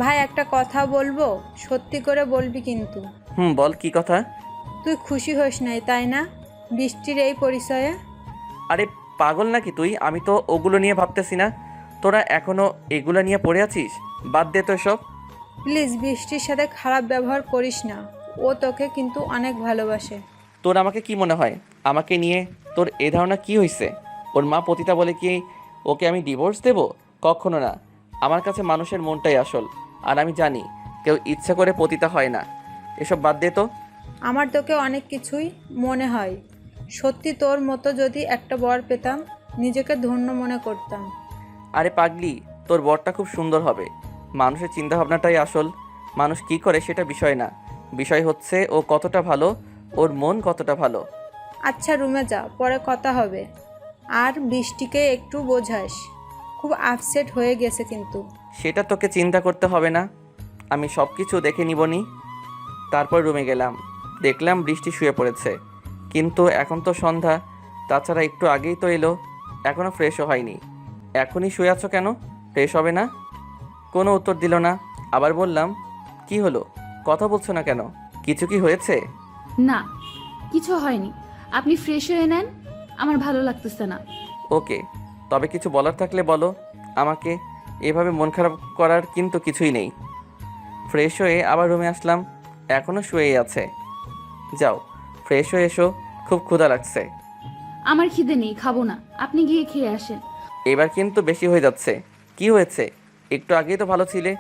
ভাই একটা কথা বলবো, সত্যি করে বলবি কিন্তু। বল, কি কথা? তুই খুশি হোস নাই তাই না বৃষ্টির এই পরিচয়ে? আরে পাগল নাকি তুই? আমি তো ওগুলো নিয়ে ভাবতেছি না। তোরা এখনো এগুলো নিয়ে পড়ে আছিস? বাদ দে তো এসব। প্লিজ বৃষ্টির সাথে খারাপ ব্যবহার করিস না, ও তোকে কিন্তু অনেক ভালোবাসে। তোর আমাকে কি মনে হয়? আমাকে নিয়ে তোর এ ধারণা কি হয়েছে? ওর মা পতিতা বলে কি ওকে আমি ডিভোর্স দেব? কখনো না। আমার কাছে মানুষের মনটাই আসল, আর আমি জানি কেউ ইচ্ছা করে পতিতা হয় না। এসব বাদ দে তো। আমার তোকে অনেক কিছুই মনে হয়। সত্যি তোর মতো যদি একটা বর পেতাম নিজেকে ধন্য মনে করতাম। আরে পাগলি, তোর বরটা খুব সুন্দর হবে। মানুষের চিন্তাভাবনাটাই আসল, মানুষ কি করে সেটা বিষয় না। বিষয় হচ্ছে ও কতটা ভালো, ওর মন কতটা ভালো। আচ্ছা রুমে যা, পরে কথা হবে। আর বৃষ্টিকে একটু বোঝাস, খুব আপসেট হয়ে গেছে কিন্তু। সেটা তোকে চিন্তা করতে হবে না, আমি সব কিছু দেখে নিবনি। তারপর রুমে গেলাম, দেখলাম বৃষ্টি শুয়ে পড়েছে, কিন্তু এখন তো সন্ধ্যা, তাছাড়া একটু আগেই তো এলো, এখনও ফ্রেশও হয়নি। এখনই শুয়ে আছো কেন, ফ্রেশ হবে না? কোনো উত্তর দিল না। আবার বললাম, কি হলো, কথা বলছো না কেন, কিছু কি হয়েছে? না, কিছু হয়নি। আপনি ফ্রেশ হয়ে নেন, আমার ভালো লাগতেছে না। ওকে, তবে কিছু বলার থাকলে বলো আমাকে, এভাবে মন খারাপ করার কিন্তু কিছুই নেই। ফ্রেশ হয়ে আবার রুমে আসলাম, এখনও শুয়েই আছে। যাও ফ্রেশ হয়ে এসো, খুব ক্ষুধা লাগছে। আমার খিদে নেই, খাবো না, আপনি গিয়ে খেয়ে আসেন। এবার কিন্তু বেশি হয়ে যাচ্ছে। কি হয়েছে, একটু আগেই তো ভালো ছিলে,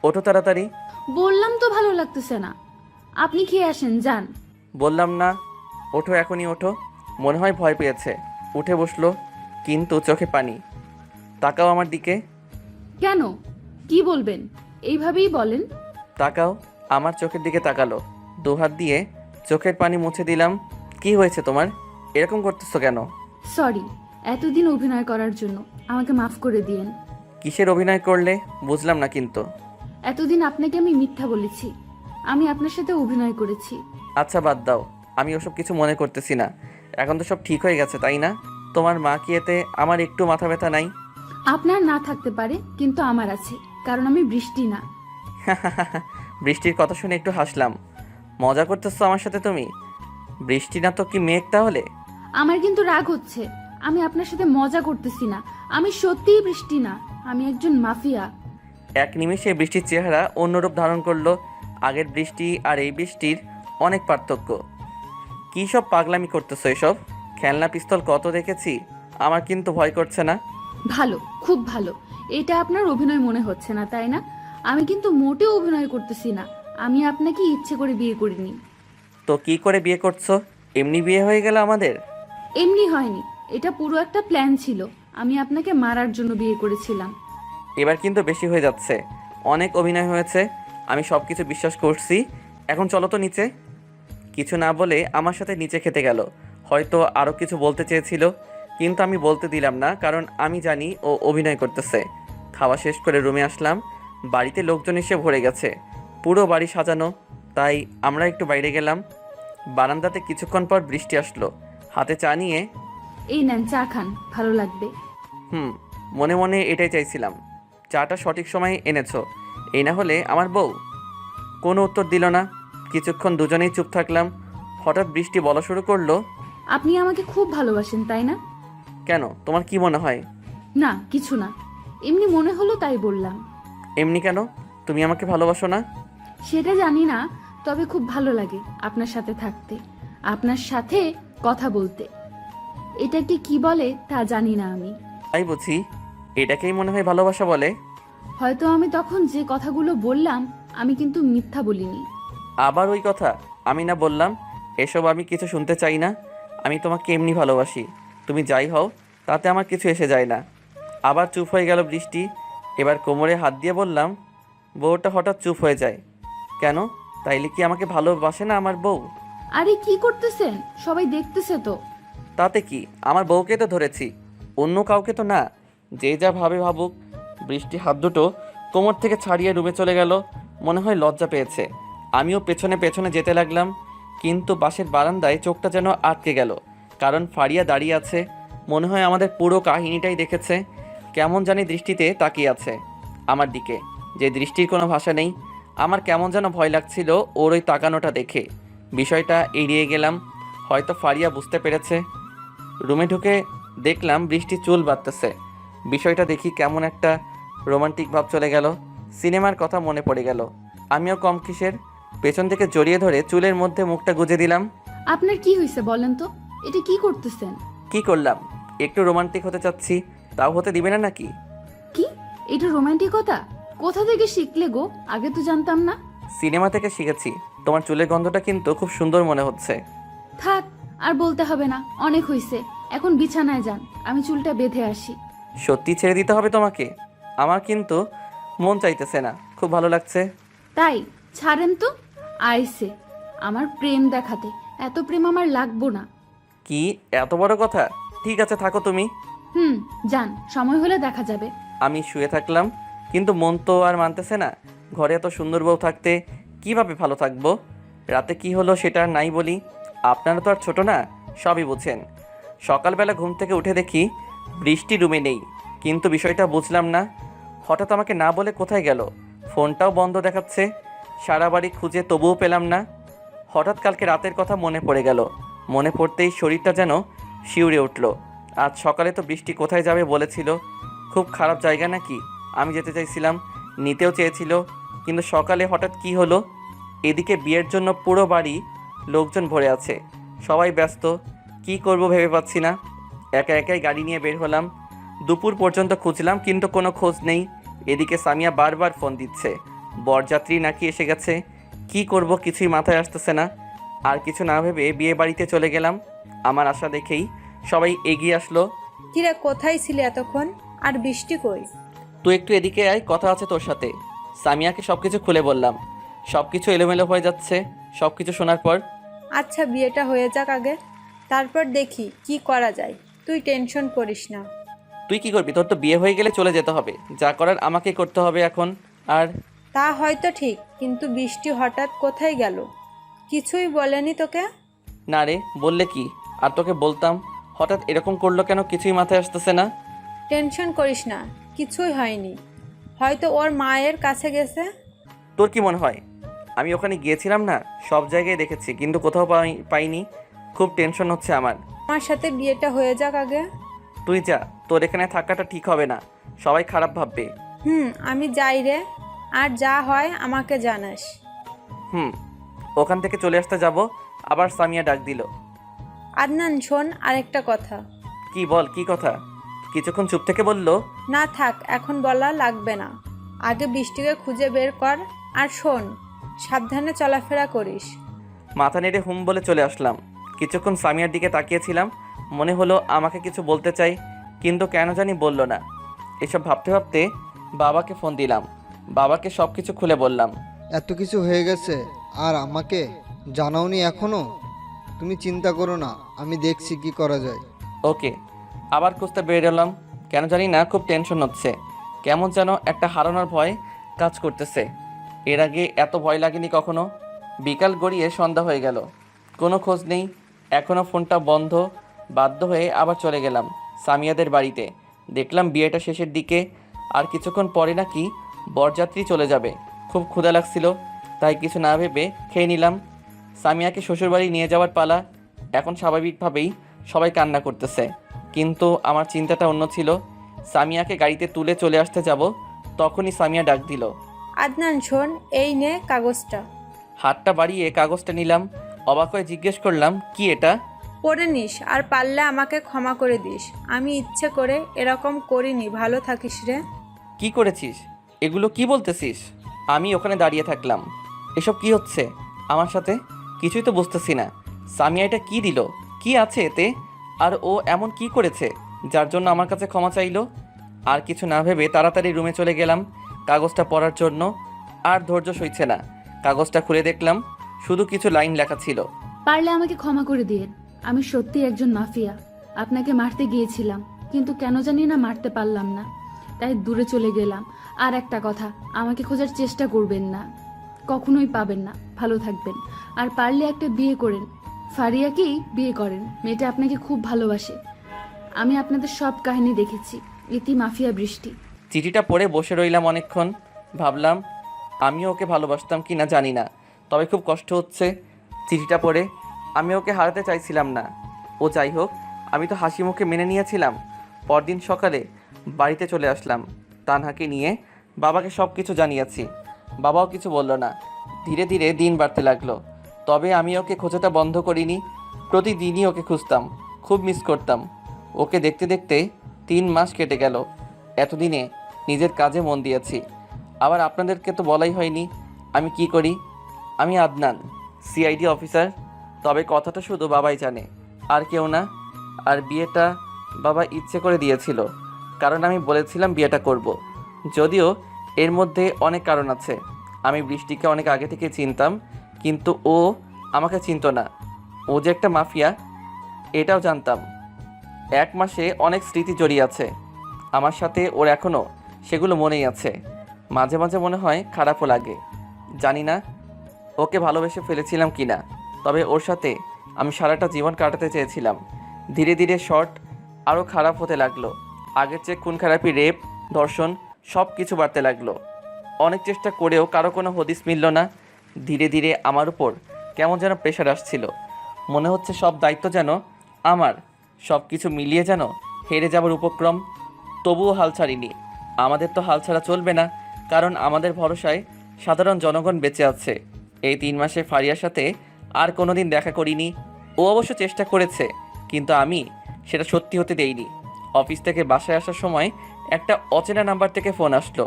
ওঠো তাড়াতাড়ি। বললাম তো ভালো লাগতেছে না, আপনি খেয়ে আসেন, যান। বললাম না, ওঠো এখনই ওঠো। মনে হয় ভয় পেয়েছে, উঠে বসলো, কিন্তু চোখে পানি। তাকাও আমার দিকে। কেন, কি বলবেন, এইভাবেই বলেন। তাকাও, আমার চোখের দিকে তাকালো, দুহাত দিয়ে চোখের পানি মুছে দিলাম। কি হয়েছে তোমার, এরকম করতেছো কেন? সরি, এতদিন অভিনয় করার জন্য আমাকে মাফ করে দিয়েন। কিসের অভিনয় করলে, বুঝলাম না কিন্তু। এতদিন আপনাকে আমি মিথ্যা বলেছি, আমি আপনার সাথে অভিনয় করেছি। আচ্ছা বাদ দাও, আমি ওসব কিছু মনে করতেছি না। এখন তো সব ঠিক হয়ে গেছে তাই না? তোমার মা কি এতে আমার একটু মাথা ব্যথা নাই? আপনার না থাকতে পারে, কিন্তু আমার আছে, কারণ আমি বৃষ্টি না। বৃষ্টির কথা শুনে একটু হাসলাম। মজা করতেছো আমার সাথে তুমি? বৃষ্টি না তো কি মেঘ তাহলে? আমার কিন্তু রাগ হচ্ছে, আমি আপনার সাথে মজা করতেছি না, আমি সত্যিই বৃষ্টি না, আমি একজন মাফিয়া। এক নিমেষে বৃষ্টির চেহারা অন্যরূপ ধারণ করলো। আগের বৃষ্টি আর এই বৃষ্টির অনেক পার্থক্য। কী সব পাগলামি করতেছো এসব? খেলনা পিস্তল কত দেখেছি, আমার কিন্তু ভয় করছে না। ভালো, খুব ভালো। এটা আপনার অভিনয় মনে হচ্ছে না তাই না? আমি কিন্তু মোটেও অভিনয় করতেছি না, আমি আপনাকে ইচ্ছে করে বিয়ে করিনি। তো কি করে বিয়ে করছো? এমনি বিয়ে হয়ে গেল আমাদের? এমনি হয়নি, এটা পুরো একটা প্ল্যান ছিল, আমি আপনাকে মারার জন্য বিয়ে করেছিলাম। এবার কিন্তু বেশি হয়ে যাচ্ছে, অনেক অভিনয় হয়েছে, আমি সব কিছু বিশ্বাস করছি। এখন চলো তো নিচে। কিছু না বলে আমার সাথে নিচে খেতে গেল। হয়তো আরও কিছু বলতে চেয়েছিল, কিন্তু আমি বলতে দিলাম না, কারণ আমি জানি ও অভিনয় করতেছে। খাওয়া শেষ করে রুমে আসলাম, বাড়িতে লোকজন এসে ভরে গেছে, পুরো বাড়ি সাজানো। তাই আমরা একটু বাইরে গেলাম। বারান্দাতে কিছুক্ষণ পর বৃষ্টি আসলো, হাতে চা নিয়ে। এই নেন চা খান, ভালো লাগবে। মনে মনে এটাই চাইছিলাম, চাটা সঠিক সময়ে এনেছো, এই না হলে আমার বউ। কোনো উত্তর দিল না। কিছুক্ষণ দুজনেই চুপ থাকলাম। হঠাৎ বৃষ্টি বলা শুরু করলো, আপনি আমাকে খুব ভালোবাসেন তাই না? কেন, তোমার কি মনে হয়? না, কিছু না, এমনি মনে হলো তাই বললাম। এমনি কেন, তুমি আমাকে ভালোবাসো না? সেটা জানি না, তবে খুব ভালো লাগে আপনার সাথে থাকতে, আপনার সাথে কথা বলতে। এটাকে কি বলে তা জানি না আমি। তাই বুঝি, এটাকেই মনে হয় ভালোবাসা বলে। হয়তো আমি তখন যে কথাগুলো বললাম, আমি কিন্তু মিথ্যা বলিনি। আবার ওই কথা, আমি না বললাম এসব আমি কিছু শুনতে চাই না। আমি তোমাকে এমনি ভালোবাসি, তুমি যাই হও তাতে আমার কিছু এসে যায় না। আবার চুপ হয়ে গেল বৃষ্টি। এবার কোমরে হাত দিয়ে বললাম, বউটা হঠাৎ চুপ হয়ে যায় কেন? তাইলে কি আমাকে ভালোবাসে না আমার বউ? আরে কি করতেছেন, সবাই দেখতেছে তো। তাতে কি, আমার বউকে তো ধরেছি, অন্য কাউকে তো না। যে যা ভাবে ভাবুক। বৃষ্টি হাত দুটো কোমর থেকে ছাড়িয়ে রুমে চলে গেল, মনে হয় লজ্জা পেয়েছে। আমিও পেছনে পেছনে যেতে লাগলাম, কিন্তু পাশের বারান্দায় চোখটা যেন আটকে গেল, কারণ ফারিয়া দাঁড়িয়ে আছে। মনে হয় আমাদের পুরো কাহিনীটাই দেখেছে। কেমন জানি দৃষ্টিতে তাকিয়ে আছে আমার দিকে, যে দৃষ্টির কোনো ভাষা নেই। আমার কেমন যেন ভয় লাগছিল ওর ওই তাকানোটা দেখে। বিষয়টা এড়িয়ে গেলাম, হয়তো ফারিয়া বুঝতে পেরেছে। রুমে ঢুকে দেখলাম বৃষ্টি চুল বাঁধতেছে। বিষয়টা দেখি কেমন একটা রোমান্টিক ভাব চলে গেল, সিনেমার কথা মনে পড়ে গেল। আমিও কম কিসের, পেছন থেকে জড়িয়ে ধরে চুলের মধ্যে মুখটা গুজে দিলাম। আপনার কি হয়েছে বলেন তো, এটা কি করতেছেন? কি করলাম, একটু রোমান্টিক হতে চাচ্ছি, তাও হতে দিবে না নাকি? কি, এটা রোমান্টিকতা? কোথা থেকে শিখলে গো, আগে তো জানতাম না। সিনেমা থেকে শিখেছি। তোমার চুলের গন্ধটা কিন্তু খুব সুন্দর মনে হচ্ছে। থাক, আর বলতে হবে না, অনেক হয়েছে, এখন বিছানায় যান, আমি চুলটা বেঁধে আসি। সত্যি ছেড়ে দিতে হবে তোমাকে? আমার কিন্তু মন চাইতেছে না, খুব ভালো লাগছে। তাই ছাড়েন তো, আইসে আমার প্রেম দেখাতে। এত প্রেম আমার লাগবো না। কি এত বড় কথা? ঠিক আছে, থাকো তুমি। যান, সময় হলে দেখা যাবে। আমি শুয়ে থাকলাম, কিন্তু মন তো আর মানতেছে না। ঘরে এত সুন্দর বউ থাকতে কিভাবে ভালো থাকবো? রাতে কি হলো সেটা আর নাই বলি, আপনারা তো আর ছোট না, সবই বুঝেন। সকালবেলা ঘুম থেকে উঠে দেখি বৃষ্টি রুমে নেই, কিন্তু বিষয়টা বুঝলাম না। হঠাৎ আমাকে না বলে কোথায় গেল? ফোনটাও বন্ধ দেখাচ্ছে। সারা বাড়ি খুঁজে তবুও পেলাম না। হঠাৎ কালকে রাতের কথা মনে পড়ে গেল। মনে পড়তেই শরীরটা যেন শিউরে উঠল। আজ সকালে তো বৃষ্টি কোথায় যাবে বলেছিল। খুব খারাপ জায়গা নাকি? আমি যেতে চাইছিলাম, নিতেও চেয়েছিল, কিন্তু সকালে হঠাৎ কি হলো? এদিকে বিয়ের জন্য পুরো বাড়ি লোকজন ভরে আছে, সবাই ব্যস্ত। কি করব ভেবে পাচ্ছি না। একা একাই গাড়ি নিয়ে বের হলাম। দুপুর পর্যন্ত খুঁজলাম, কিন্তু কোনো খোঁজ নেই। এদিকে সামিয়া বারবার ফোন দিচ্ছে, বরযাত্রী নাকি এসে গেছে। কি করব কিছুই মাথায় আসতেছে না। আর কিছু না ভেবে বিয়ে বাড়িতে চলে গেলাম। আমার আশা দেখেই সবাই এগিয়ে আসলো। কিরে, কোথায় ছিলে এতক্ষণ? আর বৃষ্টি কই? তুই একটু এদিকে আয়, কথা আছে তোর সাথে। সামিয়াকে সব কিছু খুলে বললাম। সব কিছু এলোমেলো হয়ে যাচ্ছে সব কিছু শোনার পর। আচ্ছা, বিয়েটা হয়ে যাক আগে, তারপর দেখি কি করা যায়। তুই টেনশন করিস না। তুই কি করবি? তোর তো বিয়ে হয়ে গেলে চলে যেতে হবে, যা করার আমাকে করতে হবে এখন। আর তা হয়তো ঠিক, কিন্তু বৃষ্টি হঠাৎ কোথায় গেল? কিছুই বলেনি তোকে? না রে, বললে কি আর তোকে বলতাম। হঠাৎ এরকম করলো কেন কিছুই মাথায় আসতেছে না। টেনশন করিস না, কিছুই হয়নি। হয়তো ওর মায়ের কাছে গেছে। তোর কি মনে হয়? আমি ওখানে গিয়েছিলাম না, সব জায়গায় দেখেছি, কিন্তু কোথাও পাইনি। খুব টেনশন হচ্ছে আমার। আমার সাথে বিয়েটা হয়ে যাক আগে। তুই যা, তোর এখানে থাকাটা ঠিক হবে না, সবাই খারাপ ভাববে। আমি যাই রে, আর যা হয় আমাকে জানাস। ওখান থেকে চলে আসতে যাব, আবার সামিয়া ডাক দিল। আদনান শোন, আরেকটা কথা। কি বল, কি কথা? কিছুক্ষণ চুপ থেকে বলল। না থাক, এখন বলা লাগবে না। আগে বৃষ্টিকে খুঁজে বের কর। আর শোন, সাবধানে চলাফেরা করিস। মাথা নেড়ে হুম বলে চলে আসলাম। কিছুক্ষণ সামিয়ার দিকে তাকিয়েছিলাম, মনে হলো আমাকে কিছু বলতে চাই, কিন্তু কেন জানি বলল না। এসব ভাবতে ভাবতে বাবাকে ফোন দিলাম। বাবাকে সব কিছু খুলে বললাম। এত কিছু হয়ে গেছে আর আমাকে জানাওনি এখনো? তুমি চিন্তা করো না, আমি দেখছি কি করা যায়। ওকে। আবার খুঁজতে বেরোলাম। কেন জানি না খুব টেনশন হচ্ছে, কেমন যেন একটা হারানোর ভয় কাজ করতেছে। এর আগে এত ভয় লাগেনি কখনো। বিকাল গড়িয়ে সন্ধ্যা হয়ে গেল, কোনো খোঁজ নেই। এখনও ফোনটা বন্ধ। বাধ্য হয়ে আবার চলে গেলাম সামিয়াদের বাড়িতে। দেখলাম বিয়েটা শেষের দিকে, আর কিছুক্ষণ পরে নাকি বরযাত্রী চলে যাবে। খুব ক্ষুধা লাগছিল, তাই কিছু না ভেবে খেয়ে নিলাম। সামিয়াকে শ্বশুরবাড়ি নিয়ে যাওয়ার পালা। এখন স্বাভাবিকভাবেই সবাই কান্না করতেছে, কিন্তু আমার চিন্তাটা অন্য ছিল। সামিয়াকে গাড়িতে তুলে চলে আসতে যাব, তখনই সামিয়া ডাক দিল। আদনান শোন, এই নে কাগজটা। হাতটা বাড়িয়ে কাগজটা নিলাম। অবাক হয়ে জিজ্ঞেস করলাম, কি এটা? পড়ে নিস, আর পারলে আমাকে ক্ষমা করে দিস। আমি ইচ্ছে করে এরকম করিনি। ভালো থাকিস রে। কি করেছিস? এগুলো কি বলতেছিস? আমি ওখানে দাঁড়িয়ে থাকলাম। এসব কি হচ্ছে আমার সাথে? কিছুই তো বুঝতেছি না। সামিয়া এটা কি দিল? কি আছে এতে? আর ও এমন কি করেছে যার জন্য আমার কাছে ক্ষমা চাইলো? আর কিছু না ভেবে তাড়াতাড়ি রুমে চলে গেলাম কাগজটা পড়ার জন্য। আর ধৈর্য সইছে না। কাগজটা খুলে দেখলাম শুধু কিছু লাইন লেখা ছিল। পারলে আমাকে ক্ষমা করে দিন। আমি সত্যি একজন মাফিয়া। আপনাকে মারতে গিয়েছিলাম, কিন্তু কেন জানি না মারতে পারলাম না, তাই দূরে চলে গেলাম। আর একটা কথা, আমাকে খোঁজার চেষ্টা করবেন না, কখনোই পাবেন না। ভালো থাকবেন। আর পারলে একটা বিয়ে করেন, ফারিয়াকেই বিয়ে করেন। মেয়েটা আপনাকে খুব ভালোবাসে। আমি আপনাদের সব কাহিনী দেখেছি। ইতি মাফিয়া বৃষ্টি। চিঠিটা পড়ে বসে রইলাম অনেকক্ষণ। ভাবলাম আমিও ওকে ভালোবাসতাম কি না জানি না, তবে খুব কষ্ট হচ্ছে চিঠিটা পড়ে। আমি ওকে হারাতে চাইছিলাম না। ও যাই হোক, আমি তো হাসি মুখে মেনে নিয়েছিলাম। পরদিন সকালে বাড়িতে চলে আসলাম তানহাকে নিয়ে। বাবাকে সব কিছু জানিয়েছি, বাবাও কিছু বলল না। ধীরে ধীরে দিন বাড়তে লাগলো, তবে আমি ওকে খোঁজাটা বন্ধ করিনি। প্রতিদিনই ওকে খুঁজতাম, খুব মিস করতাম ওকে। দেখতে দেখতে 3 মাস কেটে গেল। এতদিনে নিজের কাজে মন দিয়েছি। আবার আপনাদেরকে তো বলাই হয়নি আমি কি করি। আমি আদনান, সিআইডি অফিসার। তবে কথাটা শুধু বাবাই জানে, আর কেউ না। আর বিয়েটা বাবা ইচ্ছে করে দিয়েছিল, কারণ আমি বলেছিলাম বিয়েটা করব। যদিও এর মধ্যে অনেক কারণ আছে। আমি বৃষ্টিকে অনেক আগে থেকে চিনতাম, কিন্তু ও আমাকে চিনতো না। ও যে একটা মাফিয়া এটাও জানতাম। 1 মাসে অনেক স্মৃতি জড়িয়ে আছে আমার সাথে, ওর এখনও সেগুলো মনেই আছে। মাঝে মাঝে মনে হয় খারাপও লাগে। জানি না ওকে ভালোবেসে ফেলেছিলাম কি না, তবে ওর সাথে আমি সারাটা জীবন কাটাতে চেয়েছিলাম। ধীরে ধীরে শর্ট আরও খারাপ হতে লাগলো। আগের চেয়ে খুন খারাপি, রেপ, ধর্ষণ সব কিছু বাড়তে লাগলো। অনেক চেষ্টা করেও কারো কোনো হদিস মিলল না। ধীরে ধীরে আমার উপর কেমন যেন প্রেশার আসছিল। মনে হচ্ছে সব দায়িত্ব যেন আমার, সব কিছু মিলিয়ে যেন হেরে যাবার উপক্রম। তবুও হাল ছাড়িনি। আমাদের তো হাল ছাড়া চলবে না, কারণ আমাদের ভরসায় সাধারণ জনগণ বেঁচে আছে। এই 3 মাসে ফারিয়ার সাথে আর কোনো দিন দেখা করিনি। ও অবশ্য চেষ্টা করেছে, কিন্তু আমি সেটা সত্যি হতে দেইনি। অফিস থেকে বাসায় আসার সময় একটা অচেনা নাম্বার থেকে ফোন আসলো।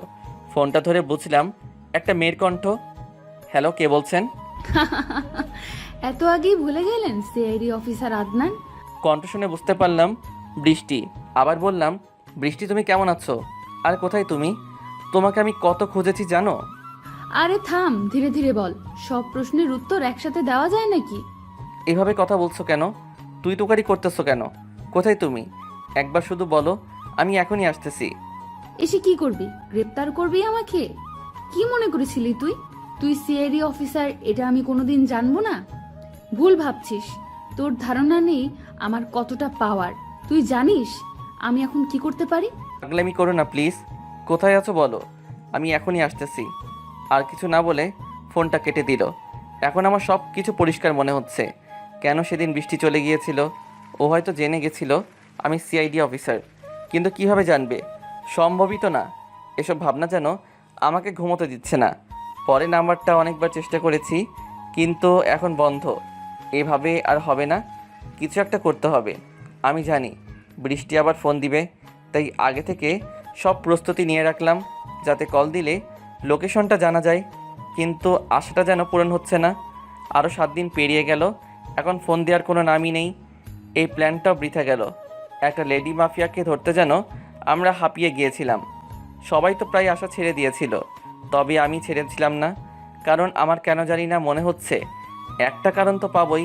ফোনটা ধরে বুঝলাম একটা মেয়ের কণ্ঠ। হ্যালো, কে বলছেন? এত আগেই ভুলে গেলেন সিআইডি অফিসার আদনান? কণ্ঠ শুনে বুঝতে পারলাম বৃষ্টি। আবার বললাম, বৃষ্টি তুমি কেমন আছো? আর কোথায় তুমি? তোমাকে আমি কত খুঁজেছি জানো? আরে থাম, ধীরে ধীরে বল। সব প্রশ্নের উত্তর একসাথে দেওয়া যায় নাকি? এভাবে কথা বলছো কেন? তুই তোকারি করতেছো কেন? কোথায় তুমি? একবার শুধু বলো, আমি এখনই আসতেছি। এসে কি করবি? গ্রেপ্তার করবি আমাকে? কি মনে করেছিলি তুই? তুই সিআইডি অফিসার, এটা আমি কোনোদিন জানবো না? ভুল ভাবছিস। তোর ধারণা নেই আমার কতটা পাওয়ার। তুই জানিস আমি এখন কি করতে পারি? পাগলামি করো না প্লিজ। কোথায় আছো বলো, আমি এখনই আসতেছি। আর কিছু না বলে ফোনটা কেটে দিল। এখন আমার সব কিছু পরিষ্কার মনে হচ্ছে। কেন সেদিন বৃষ্টি চলে গিয়েছিল? ও হয়তো জেনে গেছিল আমি সিআইডি অফিসার, কিন্তু কিভাবে জানবে? সম্ভবই তো না। এসব ভাবনা যেন আমাকে ঘুমোতে দিচ্ছে না। পরে নাম্বারটা অনেকবার চেষ্টা করেছি, কিন্তু এখন বন্ধ। এভাবে আর হবে না, কিছু একটা করতে হবে। আমি জানি বৃষ্টি আবার ফোন দিবে, তাই আগে থেকে সব প্রস্তুতি নিয়ে রাখলাম, যাতে কল দিলে লোকেশনটা জানা যায়। কিন্তু আশাটা যেন পূরণ হচ্ছে না। আরও 7 দিন পেরিয়ে গেল, এখন ফোন দেওয়ার কোনো নামই নেই। এই প্ল্যানটাও বৃথা গেল। একটা লেডি মাফিয়াকে ধরতে যেন আমরা হাঁপিয়ে গিয়েছিলাম। সবাই তো প্রায় আশা ছেড়ে দিয়েছিল, তবে আমি ছেড়েছিলাম না। কারণ আমার কেন জানি না মনে হচ্ছে একটা কারণ তো পাবই,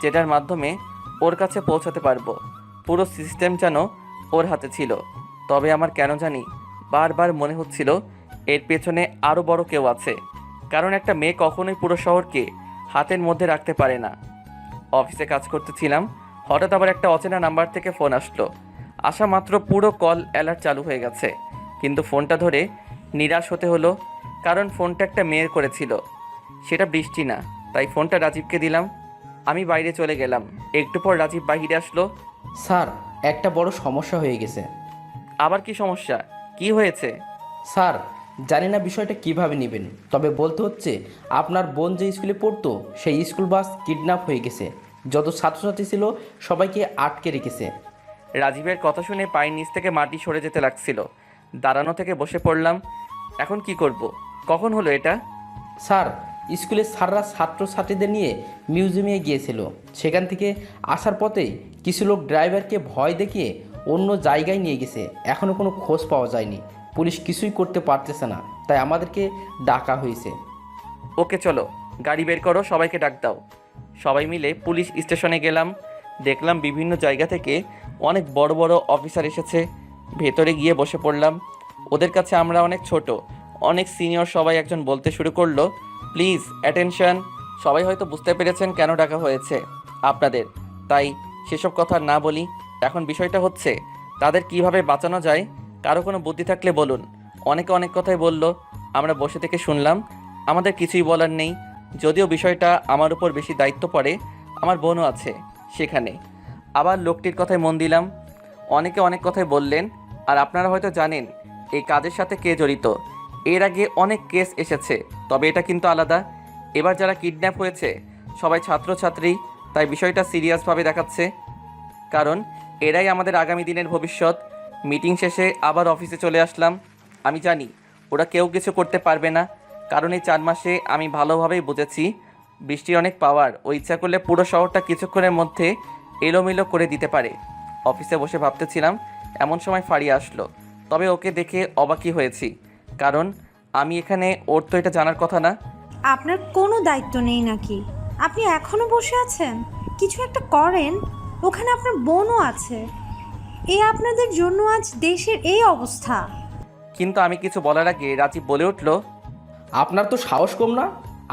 যেটার মাধ্যমে ওর কাছে পৌঁছাতে পারবো। পুরো সিস্টেম যেন ওর হাতে ছিল। তবে আমার কেন জানি বারবার মনে হচ্ছিল এর পেছনে আরও বড় কেউ আছে। কারণ একটা মেয়ে কখনোই পুরো শহরকে হাতের মধ্যে রাখতে পারে না। অফিসে কাজ করতেছিলাম, হঠাৎ আবার একটা অচেনা নাম্বার থেকে ফোন আসলো। আসা মাত্র পুরো কল অ্যালার্ট চালু হয়ে গেছে, কিন্তু ফোনটা ধরে নিরাশ হতে হলো। কারণ ফোনটা একটা মেয়ের করেছিল, সেটা বৃষ্টি না। তাই ফোনটা রাজীবকে দিলাম। আমি বাইরে চলে গেলাম। একটু পর রাজীব বাহিরে আসলো। স্যার, একটা বড় সমস্যা হয়ে গেছে। আবার কি সমস্যা? কি হয়েছে? স্যার, জানি না বিষয়টা কিভাবে নেবেন, তবে বলতে হচ্ছে আপনার বোন যে স্কুলে পড়তো সেই স্কুল বাস কিডন্যাপ হয়ে গেছে। যত ছাত্রছাত্রী ছিল সবাইকে আটকে রেখেছে। রাজীবের কথা শুনে পায়ের নিচ থেকে মাটি সরে যেতে লাগছিল। দাঁড়ানো থেকে বসে পড়লাম। এখন কি করব? কখন হলো এটা? স্যার, স্কুলের স্যাররা ছাত্রছাত্রীদের নিয়ে মিউজিয়ামে গিয়েছিল। সেখান থেকে আসার পথে কিছু লোক ড্রাইভারকে ভয় দেখিয়ে অন্য জায়গায় নিয়ে গেছে। এখনও কোনো খোঁজ পাওয়া যায়নি। পুলিশ কিছুই করতে পারতেছে না, তাই আমাদেরকে ডাকা হয়েছে। ওকে চলো, গাড়ি বের করো, সবাইকে ডাক দাও। সবাই মিলে পুলিশ স্টেশনে গেলাম। দেখলাম বিভিন্ন জায়গা থেকে অনেক বড় বড় অফিসার এসেছে। ভেতরে গিয়ে বসে পড়লাম। ওদের কাছে আমরা অনেক ছোট, অনেক সিনিয়র। সবাই একজন বলতে শুরু করলো, প্লিজ অ্যাটেনশন। সবাই হয়তো বুঝতে পেরেছেন কেন ডাকা হয়েছে আপনাদের, তাই সেসব কথা না বলি। এখন বিষয়টা হচ্ছে তাদের কিভাবে বাঁচানো যায়। কারো কোনো বুদ্ধি থাকলে বলুন। অনেকে অনেক কথাই বলল, আমরা বসে থেকে শুনলাম। আমাদের কিছুই বলার নেই। যদিও বিষয়টা আমার উপর বেশি দায়িত্ব পড়ে, আমার বোনও আছে সেখানে। আবার লোকটির কথায় মন দিলাম। অনেকে অনেক কথাই বললেন। আর আপনারা হয়তো জানেন এই কাজের সাথে কে জড়িত। এর আগে অনেক কেস এসেছে, তবে এটা কিন্তু আলাদা। এবার যারা কিডন্যাপ হয়েছে সবাই ছাত্রছাত্রী, তাই বিষয়টা সিরিয়াসভাবে দেখাচ্ছে। কারণ এরাই আমাদের আগামী দিনের ভবিষ্যৎ। মিটিং শেষে আবার অফিসে চলে আসলাম। আমি জানি ওরা কেউ কিছু করতে পারবে না, কারণ এই 4 মাসে আমি ভালোভাবেই বুঝেছি বৃষ্টির অনেক পাওয়ার। ও ইচ্ছা করলে পুরো শহরটা কিছুক্ষণের মধ্যে এলোমেলো করে দিতে পারে। অফিসে বসে ভাবতেছিলাম, এমন সময় ফারিয়া আসলো। তবে ওকে দেখে অবাকই হয়েছি, কারণ আমি এখানে, ওর তো এটা জানার কথা না। আপনার কোনো দায়িত্ব নেই নাকি? আপনি এখনো বসে আছেন? কিছু একটা করেন। ওখানে আপনার বোনও আছে। আপনাদের জন্য আজ দেশের এই অবস্থা। কিন্তু আমি কিছু বলার আগে রাজীব বলে উঠল, আপনার তো সাহস কম না?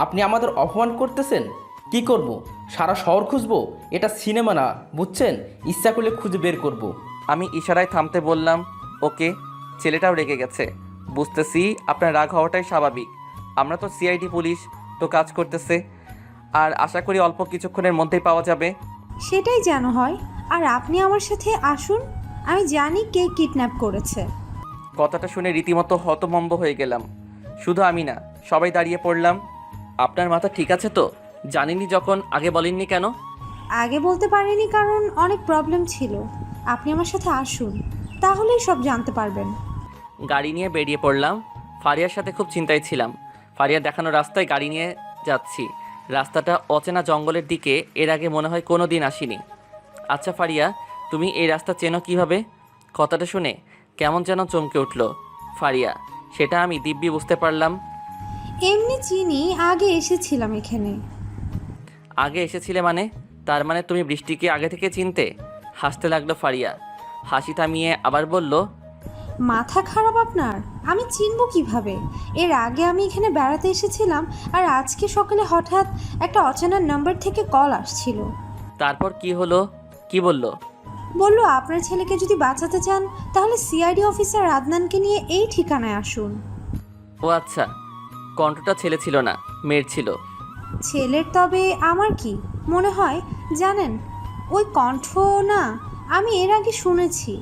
আপনি আমাদের অপমান করতেছেন। কি করব? সারা শহর খুঁজবো? এটা সিনেমা না, বুঝছেন? ইচ্ছা করলে খুঁজে বের করব। আমি ইশারায় থামতে বললাম। ওকে, ছেলেটাও রেগে গেছে। বুঝতেছি আপনার রাগ হওয়াটাই স্বাভাবিক। আমরা তো সিআইডি পুলিশ, তো কাজ করতেছে, আর আশা করি অল্প কিছুক্ষণের মধ্যেই পাওয়া যাবে। সেটাই যেন হয়। আর আপনি আমার সাথে আসুন। আমি জানি কে কিডন্যাপ করেছে। কথাটা শুনে রীতিমতো হতভম্ব হয়ে গেলাম। শুধু আমি না, সবাই দাঁড়িয়ে পড়লাম। আপনার মাথা ঠিক আছে তো? জানিনি যখন আগে বলেননি কেন? আগে বলতে পারিনি কারণ অনেক প্রবলেম ছিল। আপনি আমার সাথে আসুন, তাহলেই সব জানতে পারবেন। গাড়ি নিয়ে বেরিয়ে পড়লাম। ফারিয়ার সাথে খুব চিন্তায় ছিলাম। ফারিয়ার দেখানো রাস্তায় গাড়ি নিয়ে যাচ্ছি। রাস্তাটা অচেনা জঙ্গলের দিকে, এর আগে মনে হয় কোনো দিন আসিনি। আচ্ছা ফারিয়া, তুমি এই রাস্তা চেনো কিভাবে? কথাটা শুনে কেমন যেন চমকে উঠল ফারিয়া। সেটা আমি দিব্যি বুঝতে পারলাম। এমনি চিনি, আগে এসেছিলাম এখানে। আগে এসেছিলে মানে? তার মানে তুমি বৃষ্টিকে আগে থেকে চিনতে? হাসতে লাগলো ফারিয়া। হাসি থামিয়ে আবার বলল, মাথা খারাপ আপনার? আমি চিনব কিভাবে? এর আগে আমি এখানে বেড়াতে এসেছিলাম, আর আজকে সকালে হঠাৎ একটা অচেনা নাম্বার থেকে কল আসছিল। তারপর কি হলো? কি বললো? বলল আপনার ছেলেকে যদি বাঁচাতে চান তাহলে সিআইডি অফিসার আদনানকে নিয়ে এই ঠিকানায় আসুন। ও আচ্ছা, কণ্ঠটা ছেলে ছিল না, মেয়ের ছিল। ছেলের? তবে আমার কি মনে হয় জানেন, ওই কণ্ঠ না আমি এর আগে শুনেছি,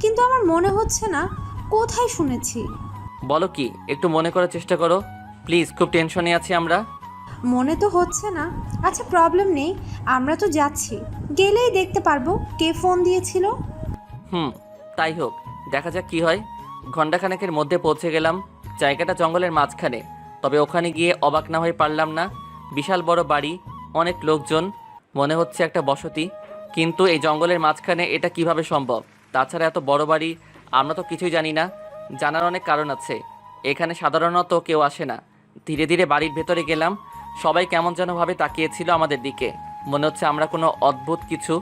কিন্তু আমার মনে হচ্ছে না কোথায় শুনেছি। বলো কি, একটু মনে করার চেষ্টা করো প্লিজ, খুব টেনশনে আছি আমরা। মনে তো হচ্ছে না। আচ্ছা প্রবলেম নেই, আমরা তো যাচ্ছি, গেলেই দেখতে পারবো কে ফোন দিয়েছিল। তাই হোক, দেখা যাক কি হয়। ঘণ্টাখানেকের মধ্যে পৌঁছে গেলাম। জায়গাটা জঙ্গলের মাঝখানে, তবে ওখানে গিয়ে অবাক না হয়ে পারলাম না। বিশাল বড় বাড়ি, অনেক লোকজন, মনে হচ্ছে একটা বসতি। কিন্তু এই জঙ্গলের মাঝখানে এটা কিভাবে সম্ভব? তাছাড়া এত বড় বাড়ি, আমরা তো কিছুই জানি না। জানার অনেক কারণ আছে। এখানে সাধারণত কেউ আসে না। ধীরে ধীরে বাড়ির ভেতরে গেলাম। সবাই কেমন যেনভাবে তাকিয়েছিল আমাদের দিকে, মনে হচ্ছে আমরা কোনো অদ্ভুত কিছু।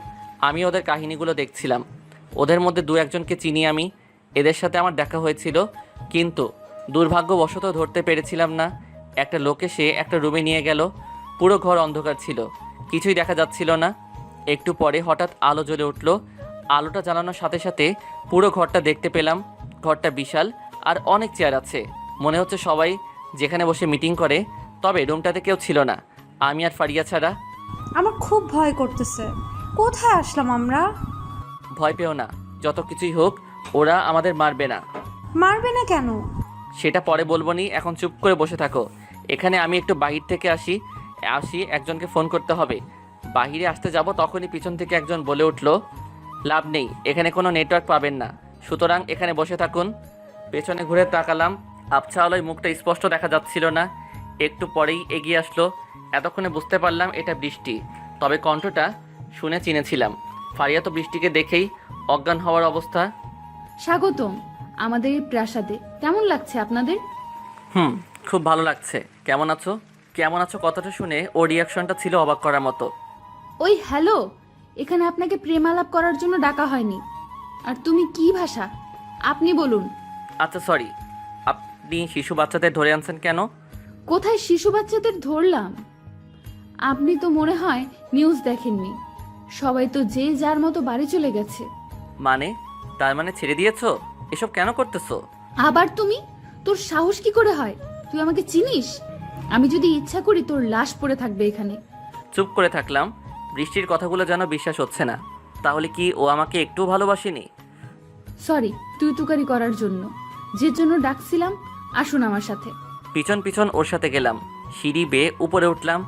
আমি ওদের কাহিনীগুলো দেখছিলাম। ওদের মধ্যে দু একজনকে চিনি আমি, এদের সাথে আমার দেখা হয়েছিল, কিন্তু দুর্ভাগ্যবশত ধরতে পেরেছিলাম না। একটা লোক এসে একটা রুমে নিয়ে গেল। পুরো ঘর অন্ধকার ছিল, কিছুই দেখা যাচ্ছিল না। একটু পরে হঠাৎ আলো জ্বলে উঠল। আলোটা জ্বালানোর সাথে সাথে পুরো ঘরটা দেখতে পেলাম। ঘরটা বিশাল, আর অনেক চেয়ার আছে। মনে হচ্ছে সবাই যেখানে বসে মিটিং করে। তবে রুমটাতে কেউ ছিল না, আমি আর ফারিয়া ছাড়া। আমার খুব ভয় করতেছে। কোথায় আসলাম আমরা? ভয় পেও না, যত কিছুই হোক ওরা আমাদের মারবে না। মারবে না কেন? সেটা পরে বলবো নি, এখন চুপ করে বসে থাকো। এখানে আমি একটু বাহির থেকে আসি একজনকে ফোন করতে হবে। বাহিরে আসতে যাব তখনই পিছন থেকে একজন বলে উঠল, লাভ নেই, এখানে কোনো নেটওয়ার্ক পাবেন না, সুতরাং এখানে বসে থাকুন। পেছনে ঘুরে তাকালাম, আবছা আলোয় মুখটা স্পষ্ট দেখা যাচ্ছিল না। একটু পরেই এগিয়ে আসলো। এতক্ষণে বুঝতে পারলাম এটা বৃষ্টি, তবে কণ্ঠটা শুনে চিনেছিলাম। ফারিয়া তো বৃষ্টিকে দেখেই অজ্ঞান হওয়ার অবস্থা। স্বাগতম আমাদের এই প্রাসাদে। কেমন লাগছে আপনাদের? খুব ভালো লাগছে। কেমন আছো? কেমন আছো কথাটা শুনে ওর রিয়াকশনটা ছিল অবাক করার মতো। ওই হ্যালো, এখানে আপনাকে প্রেমালাপ করার জন্য ডাকা হয়নি। আর তুমি কি ভাষা? আপনি বলুন। আচ্ছা সরি, আপনি শিশু বাচ্চাদের ধরে আনছেন কেন? কোথায় শিশু বাচ্চাদের ধরলাম? আপনি তো মনে হয় নিউজ দেখেননি। সবাই তো যে যার মতো বাড়ি চলে গেছে। মানে? তার মানে ছেড়ে দিয়েছো? এসব কেন করতেছো? আবার তুমি? তোর সাহস কি করে হয়? তুই আমাকে চিনিস? আমি যদি ইচ্ছা করি তোর লাশ পড়ে থাকবে এখানে। চুপ করে থাকলাম। বৃষ্টির কথাগুলো যেন বিশ্বাস হচ্ছে না। তাহলে কি ও আমাকে একটু ভালোবাসেনি? সরি তুই তুকারি করার জন্য। যে জন্য ডাকছিলাম, আসুন আমার সাথে। পিছন পিছন ওর সাথে গেলাম। সিঁড়ি বেয়ে উপরে উঠলাম,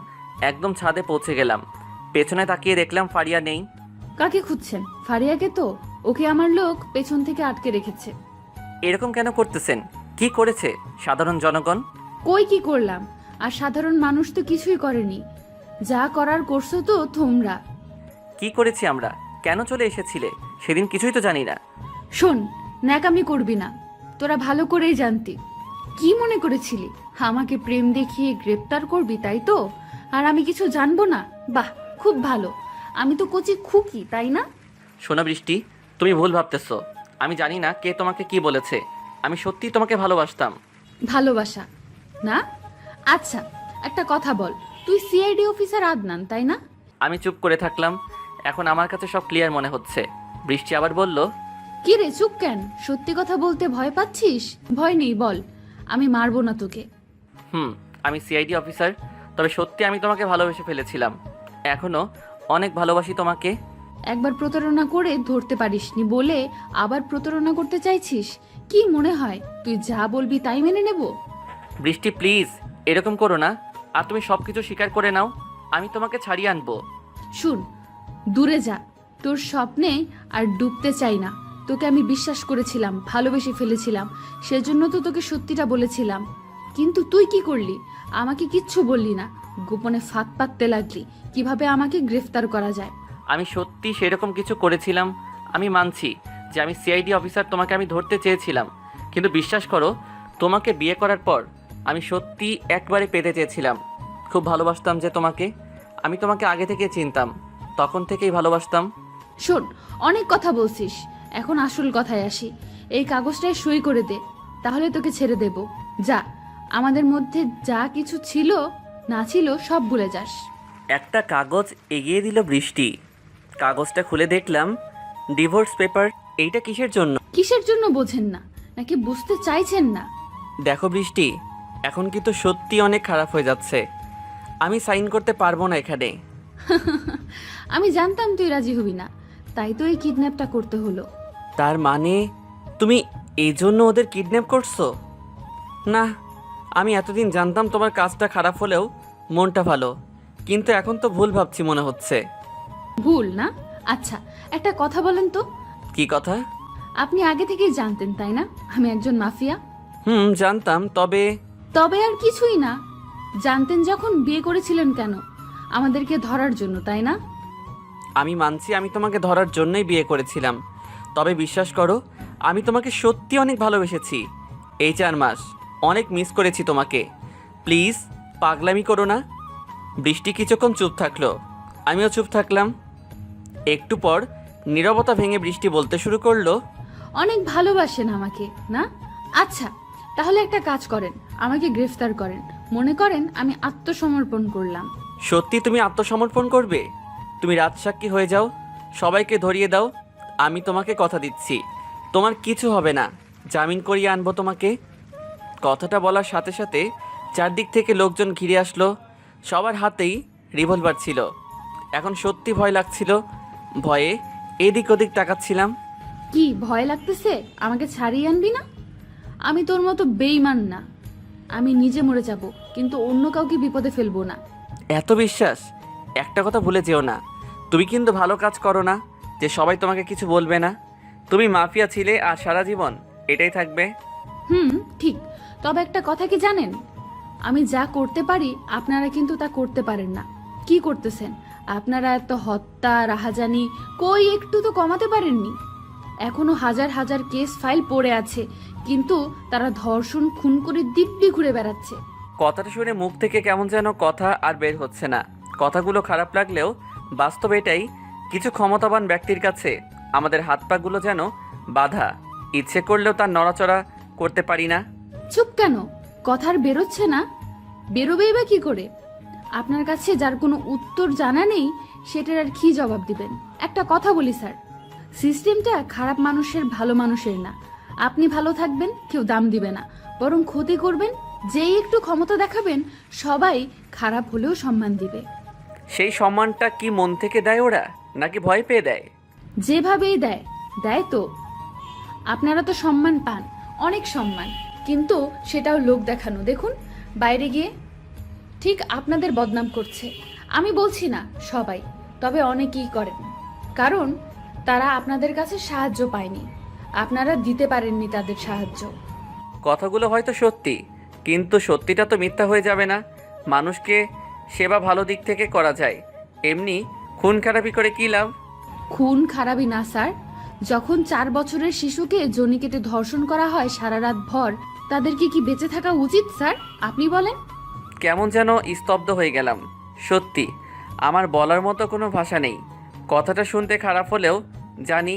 একদম ছাদে পৌঁছে গেলাম। পেছনে তাকিয়ে দেখলাম ফারিয়া নেই। কাকে খুঁজছেন? ফারিয়াকে তো। ওকে আমার লোক পেছন থেকে আটকে রেখেছে। এরকম কেন করতেছেন? কি করেছে সাধারণ জনগণ? কই কি করলাম? আর সাধারণ মানুষ তো কিছুই করেনি। যা করার করছো তো তোমরা। কি করেছি আমরা? কেন চলে এসেছিলে? সেদিন কিছুই তো জানি না। শোন, ন্যাকামি করবি না। তোরা ভালো করেই জানতি। কি মনে করেছিলি আমাকে প্রেম দেখিয়ে গ্রেপ্তার করবি, তাই তো? আর আমি কিছু জানবো না? বাহ, খুব ভালো। আমি তো কচি খুকি, তাই না? শোনো বৃষ্টি, তুমি ভুল ভাবতেছো। আমি জানি না কে তোমাকে কি বলেছে। আমি সত্যিই তোমাকে ভালোবাসতাম। ভালোবাসা না? আচ্ছা, একটা কথা বল, তুই সিআইডি অফিসার আদনান, তাই না? আমি চুপ করে থাকলাম। এখন আমার কাছে সব ক্লিয়ার মনে হচ্ছে। বৃষ্টি আবার বলল, কি রে, চুপ কেন? সত্যি কথা বলতে ভয় পাচ্ছিস? ভয় নেই, বল, আমি মারবো না তোকে। আমি সিআইডি অফিসার, তবে সত্যি আমি তোমাকে ভালোবেসে ফেলেছিলাম। এখনো অনেক ভালোবাসি তোমাকে। একবার প্রতারণা করে ধরতে পারিসনি বলে আবার প্রতারণা করতে চাইছিস? কি মনে হয় তুই যা বলবি তাই মেনে নেব? বৃষ্টি প্লিজ এরকম করো না। আর তুমি সব কিছু স্বীকার করে নাও, আমি তোমাকে ছাড়িয়ে আনবো। শুন, দূরে যা, তোর স্বপ্নে আর ডুবতে চাই না। তোকে আমি বিশ্বাস করেছিলাম, ভালোবেসে ফেলেছিলাম, সেজন্য তো তোকে সত্যিটা বলেছিলাম। কিন্তু তুই কি করলি? আমাকে কিচ্ছু বললি না, গোপনে ফাঁদ পাততে লাগলি কিভাবে আমাকে গ্রেফতার করা যায়। আমি সত্যি সেরকম কিছু করেছিলাম। আমি মানছি যে আমি সিআইডি অফিসার, তোমাকে আমি ধরতে চেয়েছিলাম। কিন্তু বিশ্বাস করো, তোমাকে বিয়ে করার পর আমি সত্যি একবারে পেতে চেয়েছিলাম। খুব ভালোবাসতাম যে তোমাকে। আমি তোমাকে আগে থেকে চিনতাম, তখন থেকেই ভালোবাসতাম। শোন, অনেক কথা বলছিস, এখন আসল কথায় আসি। এই কাগজটায় সই করে দে, তাহলে তোকে ছেড়ে দেব। যা, আমাদের মধ্যে যা কিছু ছিল না ছিল সব ভুলে যাস। একটা কাগজ এগিয়ে দিল বৃষ্টি। কাগজটা খুলে দেখলাম ডিভোর্স পেপার। এইটা কিসের জন্য? কিসের জন্য বোঝেন না নাকি বুঝতে চাইছেন না? দেখো বৃষ্টি, এখন কিন্তু সত্যি অনেক খারাপ হয়ে যাচ্ছে। আমি সাইন করতে পারবো না এখানে। আমি জানতাম তুই রাজি হবি না, তাই তো এই কিডন্যাপটা করতে হলো। তার মানে তুমি এই জন্য ওদের কিডন্যাপ করছো? না, আমি এতদিন জানতাম তোমার কাজটা খারাপ হলেও মনটা ভালো, কিন্তু এখন তো ভুল ভাবছি মনে হচ্ছে। ভুল না? আচ্ছা, একটা কথা বলেন তো। কি কথা? আপনি আগে থেকেই জানতেন, তাই না, আমি একজন মাফিয়া? জানতাম, তবে তবে আর কিছুই না। জানতেন যখন বিয়ে করেছিলেন কেন? আমাদেরকে ধরার জন্য, তাই না? আমি মানছি আমি তোমাকে ধরার জন্যই বিয়ে করেছিলাম। তবে বিশ্বাস করো, আমি তোমাকে সত্যি অনেক ভালোবেসেছি। এই 4 মাস অনেক মিস করেছি তোমাকে। প্লিজ পাগলামি করো না। বৃষ্টি কিছুক্ষণ চুপ থাকলো, আমিও চুপ থাকলাম। একটু পর নীরবতা ভেঙে বৃষ্টি বলতে শুরু করলো, অনেক ভালোবাসেন আমাকে না? আচ্ছা, তাহলে একটা কাজ করেন, আমাকে গ্রেফতার করেন। মনে করেন আমি আত্মসমর্পণ করলাম। সত্যি তুমি আত্মসমর্পণ করবে? তুমি রাজসাক্ষী হয়ে যাও, সবাইকে ধরিয়ে দাও। আমি তোমাকে কথা দিচ্ছি, তোমার কিছু হবে না। জামিন করিয়ে আনবো তোমাকে। কথাটা বলার সাথে সাথে চারদিক থেকে লোকজন ঘিরে আসলো। সবার হাতেই রিভলভার ছিল। এখন সত্যি ভয় লাগছিল। ভয়ে এদিক ওদিক তাকাচ্ছিলাম। কি ভয় লাগতেছে? আমাকে ছাড়িয়ে আনবি না? আমি তোর মতো বেইমান না। আমি নিজে মরে যাব, কিন্তু অন্য কাউকে বিপদে ফেলবো না। এত বিশ্বাস? একটা কথা ভুলে যেও না, তুমি কিন্তু ভালো কাজ করো না যে সবাই তোমাকে কিছু বলবে না। তুমি মাফিয়া ছিলে আর সারা জীবন এটাই থাকবে। ঠিক। তবে একটা কথা কি জানেন, আমি যা করতে পারি আপনারা কিন্তু তা করতে পারেন না। কি করতেছেন আপনারা? এত হত্যা, রাহাজানি কই একটু তো কমাতে পারেননি? এখনো হাজার হাজার কেস ফাইল পড়ে আছে, কিন্তু তারা ধর্ষণ, খুন করে দিব্যি ঘুরে বেড়াচ্ছে। কথাটা শুনে মুখ থেকে কেমন যেন কথা আর বের হচ্ছে না। কথাগুলো খারাপ লাগলেও বাস্তব এটাই। কিছু ক্ষমতাবান ব্যক্তির কাছে আমাদের হাত পাগুলো যেন বাধা। ইচ্ছে করলেও তার নড়াচড়া করতে পারি না। চুপ কেন? কথার বেরোচ্ছে না? বেরোবেই বা কি করে? আপনার কাছে যার কোনো উত্তর জানা নেই, সেটার আর কি জবাব দিবেন? একটা কথা বলি স্যার, সিস্টেমটা খারাপ মানুষের, ভালো মানুষের না। আপনি ভালো থাকবেন, কেউ দাম দিবে না, বরং ক্ষতি করবেন। যেই একটু ক্ষমতা দেখাবেন, সবাই খারাপ হলেও সম্মান দিবে। সেই সম্মানটা কি মন থেকে দেয় ওরা, নাকি ভয় পেয়ে দেয়? যেভাবেই দেয়, দেয় তো। আপনারা তো সম্মান পান, অনেক সম্মান, কিন্তু সেটাও লোক দেখানো। দেখুন বাইরে গিয়ে ঠিক আপনাদের বদনাম করছে। আমি বলছি না সবাই, তবে অনেকেই করেন, কারণ তারা আপনাদের কাছে সাহায্য পায়নি, আপনারা দিতে পারেননি তাদের সাহায্য। কথাগুলো হয়তো সত্যি, কিন্তু সত্যিটা তো মিথ্যা হয়ে যাবে না। মানুষকে সেবা ভালো দিক থেকে করা যায়, এমনি খুন খারাপি করে কী লাভ? খুন খারাপি না স্যার। যখন 4 বছরের শিশুকে জনি কেটে ধর্ষণ করা হয় সারা রাত ভর, তাদেরকে কি বেঁচে থাকা উচিত স্যার? আপনি বলেন। কেমন যেন স্তব্ধ হয়ে গেলাম। সত্যি আমার বলার মতো কোনো ভাষা নেই। কথাটা শুনতে খারাপ হলেও জানি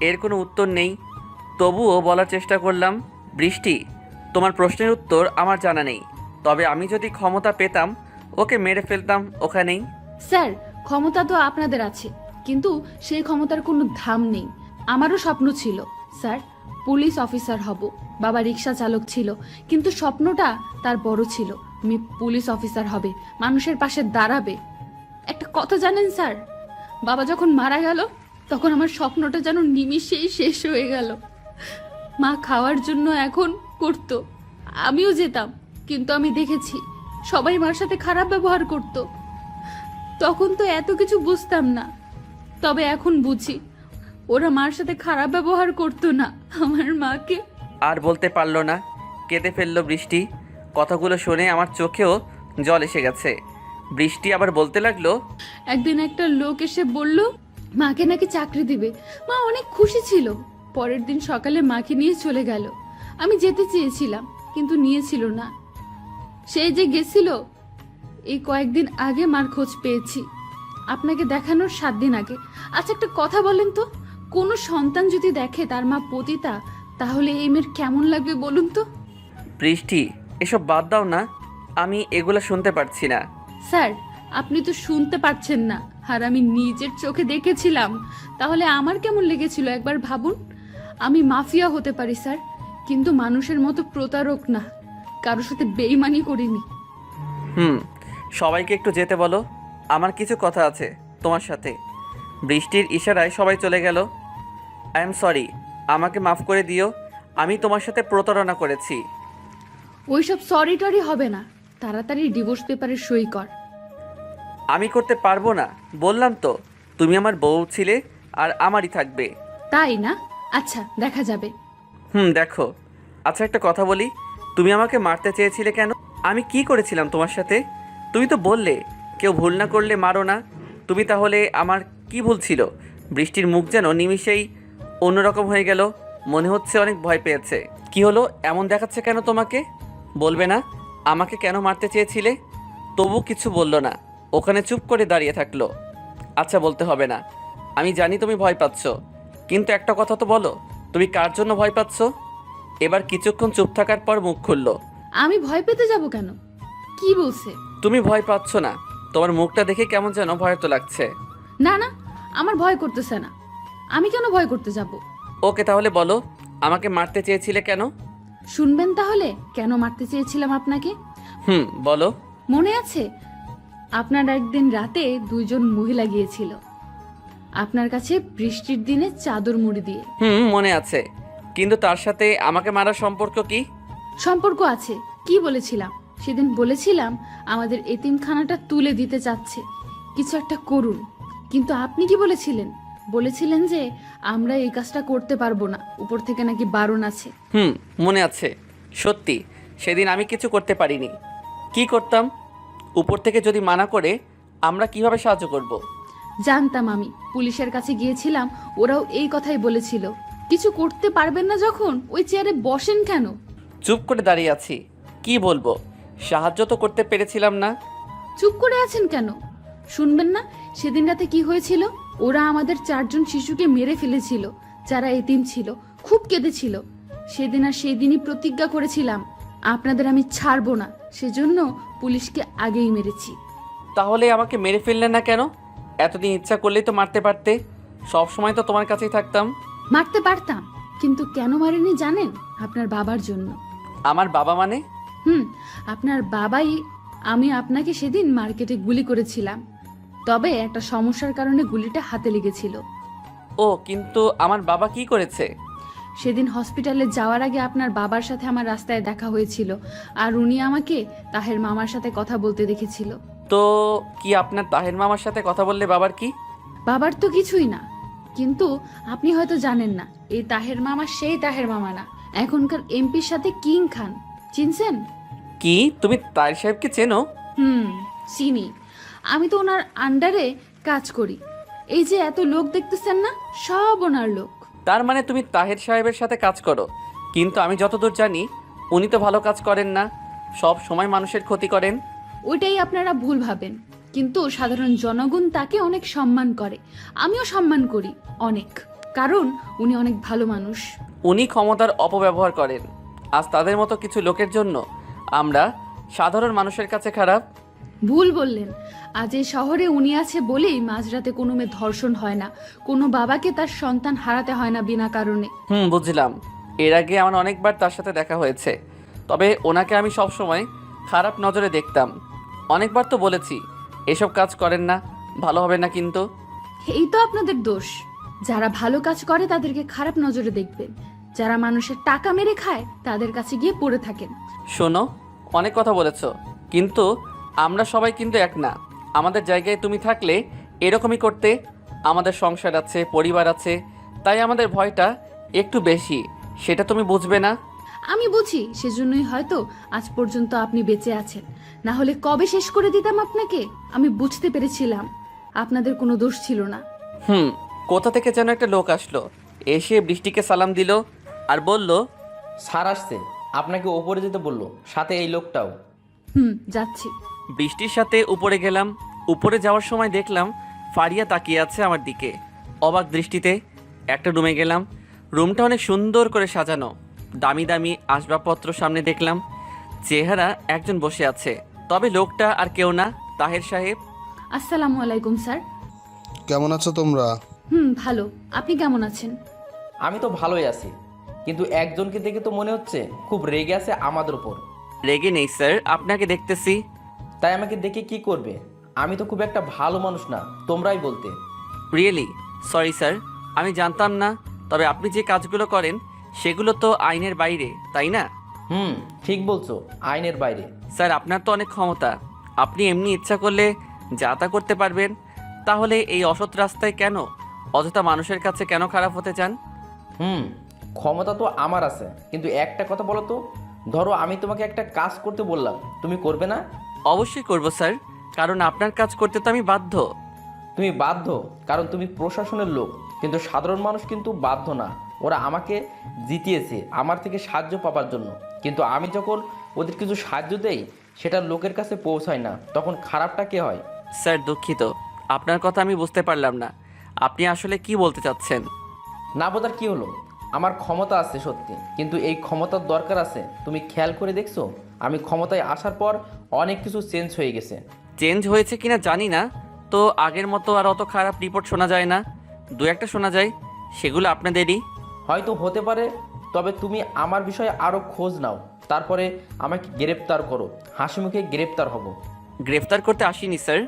এর কোনো উত্তর নেই, তবুও বলার চেষ্টা করলাম। বৃষ্টি, তোমার প্রশ্নের উত্তর আমার জানা নেই, তবে আমি যদি ক্ষমতা পেতাম ওকে মেরে ফেলতাম ওখানেই। স্যার, ক্ষমতা তো আপনাদের আছে, কিন্তু সেই ক্ষমতার কোনো দাম নেই। আমারও স্বপ্ন ছিল স্যার, পুলিশ অফিসার হব। বাবা রিক্সা চালক ছিল, কিন্তু স্বপ্নটা তার বড় ছিল। আমি পুলিশ অফিসার হবে, মানুষের পাশে দাঁড়াবে। একটা কথা জানেন স্যার, বাবা যখন মারা গেল তখন আমার স্বপ্নটা যেন নিমিষেই শেষ হয়ে গেল। মা খাওয়ার জন্য এখন করতো, আমিও যেতাম, কিন্তু আমি দেখেছি সবাই মার সাথে খারাপ ব্যবহার করতো। তখন তো এত কিছু বুঝতাম না, তবে এখন বুঝি ওরা মার সাথে খারাপ ব্যবহার করতো না, আমার মাকে। আর বলতে পারলো না, কেঁদে ফেললো বৃষ্টি। কথাগুলো শুনে আমার চোখেও জল এসে গেছে। বৃষ্টি আবার বলতে লাগলো, একদিন একটা লোক এসে বলল মাকে নাকি চাকরি দিবে। মা অনেক খুশি ছিল। পরের দিন সকালে মাকে নিয়ে চলে গেল। আমি যেতে চেয়েছিলাম, কিন্তু নিয়েছিল না। সেই যে গেছিল, এই কয়েকদিন আগে মার খোঁজ পেয়েছি, আপনাকে দেখানোর 7 দিন আগে। আচ্ছা, একটা কথা বলেন তো, কোনো সন্তান যদি দেখে তার মা পতিতা, তাহলে এই মেয়ের কেমন লাগবে বলুন তো? বৃষ্টি এসব বাদ দাও না, আমি এগুলো শুনতে পারছি না। স্যার, আপনি তো শুনতে পাচ্ছেন না, আর আমি নিজের চোখে দেখেছিলাম। তাহলে আমার কেমন লেগেছিল একবার ভাবুন। আমি মাফিয়া হতে পারি স্যার, কিন্তু মানুষের মতো প্রতারক না, কারোর সাথে বেইমানি করিনি। সবাইকে একটু যেতে বলো, আমার কিছু কথা আছে তোমার সাথে। বৃষ্টির ইশারায় সবাই চলে গেল। আই এম সরি, আমাকে মাফ করে দিও, আমি তোমার সাথে প্রতারণা করেছি। ওইসব সরি টরি হবে না, তাড়াতাড়ি ডিভোর্স পেপারে সই কর। আমি করতে পারবো না, বললাম তো, তুমি আমার বউ ছিলে আর আমারই থাকবে। তাই না? আচ্ছা, দেখা যাবে। দেখো। আচ্ছা, একটা কথা বলি, তুমি আমাকে মারতে চেয়েছিলে কেন? আমি কি করেছিলাম তোমার সাথে? তুমি তো বললে কেউ ভুল না করলে মারো না। তুমি তাহলে আমার কি ভুল ছিল? বৃষ্টির মুখ যেন নিমিষেই অন্যরকম হয়ে গেল, মনে হচ্ছে অনেক ভয় পেয়েছে। কি হলো, এমন দেখাচ্ছে কেন তোমাকে? বলবে না আমাকে কেন মারতে চেয়েছিলে? তবু কিছু বললো না, ওখানে চুপ করে দাঁড়িয়ে থাকলো। আচ্ছা, বলতে হবে না, আমি জানি তুমি ভয় পাচ্ছ, কিন্তু একটা কথা তো বলো, তুমি কার জন্য ভয় পাচ্ছ? এবার কিছুক্ষণ চুপ থাকার পর মুখ খুললো। আমি ভয় পেতে যাব কেন? কি বলছে? তুমি ভয় পাচ্ছ না, তোমার মুখটা দেখে কেমন যেন ভয় তো লাগছে। না না, আমার ভয় করতেছে না। আমি কেন ভয় করতে যাব? ওকে, তাহলে বলো, আমাকে মারতে চেয়েছিলে কেন? শুনবেন তাহলে কেন মারতে চেয়েছিলাম আপনাকে? বলো। মনে আছে, আপনার একদিন রাতে 2 জন মহিলা গিয়েছিল আপনার কাছে বৃষ্টির দিনে চাদর মুড়ি দিয়ে। মনে আছে, কিন্তু তার সাথে আমাকে মারার সম্পর্ক কি? সম্পর্ক আছে। কি বলেছিলাম সেদিন? বলেছিলাম আমাদের এতিমখানাটা তুলে দিতে চাচ্ছে, কিছু একটা করুন। কিন্তু আপনি কি বলেছিলেন? বলেছিলেন যে আমরা এই কাজটা করতে পারবো না, উপর থেকে নাকি বারণ আছে। মনে আছে। সত্যি সেদিন আমি কিছু করতে পারিনি। কি করতাম? উপর থেকে যদি মানা করে আমরা কিভাবে সাহায্য করব? জানতাম। আমি পুলিশের কাছে গিয়েছিলাম, ওরাও এই কথাই বলেছিল। কিছু করতে পারবেন না যখন ওই চেয়ারে বসেন কেন? চুপ করে দাঁড়িয়ে আছি, কি বলবো? সাহায্য তো করতে পেরেছিলাম না। চুপ করে আছেন কেন? শুনবেন না সেদিন রাতে কি হয়েছিল? ওরা আমাদের 4 জন শিশুকে মেরে ফেলেছিল, যারা এতিম ছিল, খুব কেঁদেছিল। সেদিন আর সেই দিনই প্রতিজ্ঞা করেছিলাম আপনাদের আমি ছাড়বো না, সেজন্য পুলিশকে আগেই মেরেছি। তাহলে আমাকে মেরে ফেললে না কেন? এতদিন ইচ্ছা করলেই তো মারতে পারতে, সব সময় তো তোমার কাছেই থাকতাম। মারতে পারতাম, কিন্তু কেন মারেনি জানেন? আপনার বাবার জন্য। আমার বাবা মানে? আপনার বাবাই। আমি আপনাকে সেদিন মার্কেটে গুলি করেছিলাম, তবে একটা সমস্যার কারণে গুলিটা হাতে লেগেছিল। ও, কিন্তু আমার বাবা কি করেছে? সেদিন হসপিটালে যাওয়ার আগে আপনার বাবার সাথে আমার রাস্তায় দেখা হয়েছিল, আর উনি আমাকে তাহের মামার সাথে কথা বলতে দেখেছিল। তো কি আপনার তাহের মামার সাথে কথা বললে বাবার কি? বাবার তো কিছুই না, কিন্তু আপনি হয়তো জানেন না, এই তাহের মামা সেই তাহের মামা না, এখনকার এমপির সাথে কিং খান। চিনছেন? কি, তুমি তাহের সাহেবকে চেনো? চিনি। আমি তো ওনার আন্ডারে কাজ করি। এই যে এত লোক দেখতেছেন না, সব ওনার লোক। তার মানে তুমি তাহের সাহেবের সাথে কাজ করো? কিন্তু আমি যতদূর জানি উনি তো ভালো কাজ করেন না, সব সময় মানুষের ক্ষতি করেন। ওইটাই আপনারা ভুল ভাবেন। কিন্তু সাধারণ জনগণ তাকে অনেক সম্মান করে, আমিও সম্মান করি অনেক, কারণ উনি অনেক ভালো মানুষ। উনি ক্ষমতার অপব্যবহার করেন। আজ তাদের মতো কিছু লোকের জন্য আমরা সাধারণ মানুষের কাছে খারাপ। ভুল বললেন। আজ এই শহরে উনি আছে বলেই মাঝরাতে কোনো মেয়ে ধর্ষণ হয় না, কোনো বাবাকে তার সন্তান হারাতে হয় না বিনা কারণে। বুঝলাম। এর আগে আমার অনেকবার তার সাথে দেখা হয়েছে, তবে ওনাকে আমি সবসময় খারাপ নজরে দেখতাম। অনেকবার তো বলেছি এসব কাজ করেন না, ভালো হবে না, কিন্তু এই তো আপনাদের দোষ। যারা ভালো কাজ করে তাদেরকে খারাপ নজরে দেখবেন, যারা মানুষের টাকা মেরে খায় তাদের কাছে গিয়ে পড়ে থাকেন। শোনো, অনেক কথা বলেছো, কিন্তু আমরা সবাই কিন্তু এক না। আমাদের জায়গায় তুমি থাকলে এরকমই করতে। আমাদের সংসার আছে, পরিবার আছে, তাই আমাদের ভয়টা একটু বেশি। সেটা তুমি বুঝবে না? আমি বুঝি, সেজন্যই হয়তো আজ পর্যন্ত আপনি বেঁচে আছেন, না হলে কবে শেষ করে দিতাম আপনাকে। আমি বুঝতে পেরেছিলাম আপনাদের কোনো দোষ ছিল না। কোথা থেকে যেন একটা লোক আসলো, এসে বৃষ্টিকে সালাম দিল আর বলল, স্যার আসছে, আপনাকে ওপরে যেতে বললো, সাথে এই লোকটাও। যাচ্ছি। বৃষ্টির সাথে উপরে গেলাম। উপরে যাওয়ার সময় দেখলাম ফারিয়া তাকিয়ে আছে আমার দিকে অবাক দৃষ্টিতে। একটা রুমে গেলাম। রুমটা অনেক সুন্দর করে সাজানো, দামি দামি আসবাবপত্র সামনে দেখলাম। চেহারা একজন বসে আছে, তবে লোকটা আর কেউ না, তাহের সাহেব। আসসালামু আলাইকুম স্যার। কেমন আছো তোমরা? ভালো। আপনি কেমন আছেন? আমি তো ভালোই আছি, কিন্তু একজনকে দেখে তো মনে হচ্ছে খুব রেগে আছে আমাদের উপর। রেগে নেই স্যার, আপনাকে দেখতেছি। তাই আমাকে দেখে কি করবে? আমি তো খুব একটা ভালো মানুষ না, তোমরাই বলতে। রিয়েলি সরি স্যার, আমি জানতাম না। তবে আপনি যে কাজগুলো করেন সেগুলো তো আইনের বাইরে, তাই না? ঠিক বলছো, আইনের বাইরে। স্যার, আপনার তো অনেক ক্ষমতা, আপনি এমনি ইচ্ছা করলে যা তা করতে পারবেন। তাহলে এই অসৎ রাস্তায় কেন, অযথা মানুষের কাছে কেন খারাপ হতে চান? ক্ষমতা তো আমার আছে, কিন্তু একটা কথা বলো তো, ধরো আমি তোমাকে একটা কাজ করতে বললাম, তুমি করবে না? অবশ্যই করব স্যার, কারণ আপনার কাজ করতে তো আমি বাধ্য। তুমি বাধ্য কারণ তুমি প্রশাসনের লোক, কিন্তু সাধারণ মানুষ কিন্তু বাধ্য না। ওরা আমাকে জিতিয়েছে আমার থেকে সাহায্য পাবার জন্য, কিন্তু আমি যখন ওদের কিছু সাহায্য দেই সেটা লোকের কাছে পৌঁছায় না, তখন খারাপটা কে হয়? স্যার দুঃখিত, আপনার কথা আমি বুঝতে পারলাম না। আপনি আসলে কি বলতে চাচ্ছেন? না বোঝার কি হলো? আমার ক্ষমতা আছে সত্যি, কিন্তু এই ক্ষমতার দরকার আছে। তুমি খেয়াল করে দেখছো আমি ক্ষমতায় আসার পর অনেক কিছু চেঞ্জ হয়ে গেছে। চেঞ্জ হয়েছে কিনা জানি না, তো আগের মতো আর অত খারাপ রিপোর্ট শোনা যায় না। দু একটা শোনা যায়, সেগুলো আপনাদেরই। হয়তো হতে পারে, তবে তুমি আমার বিষয়ে আরও খোঁজ নাও, তারপরে আমাকে গ্রেপ্তার করো। হাসি মুখে গ্রেপ্তার হব। গ্রেফতার করতে আসিনি স্যার,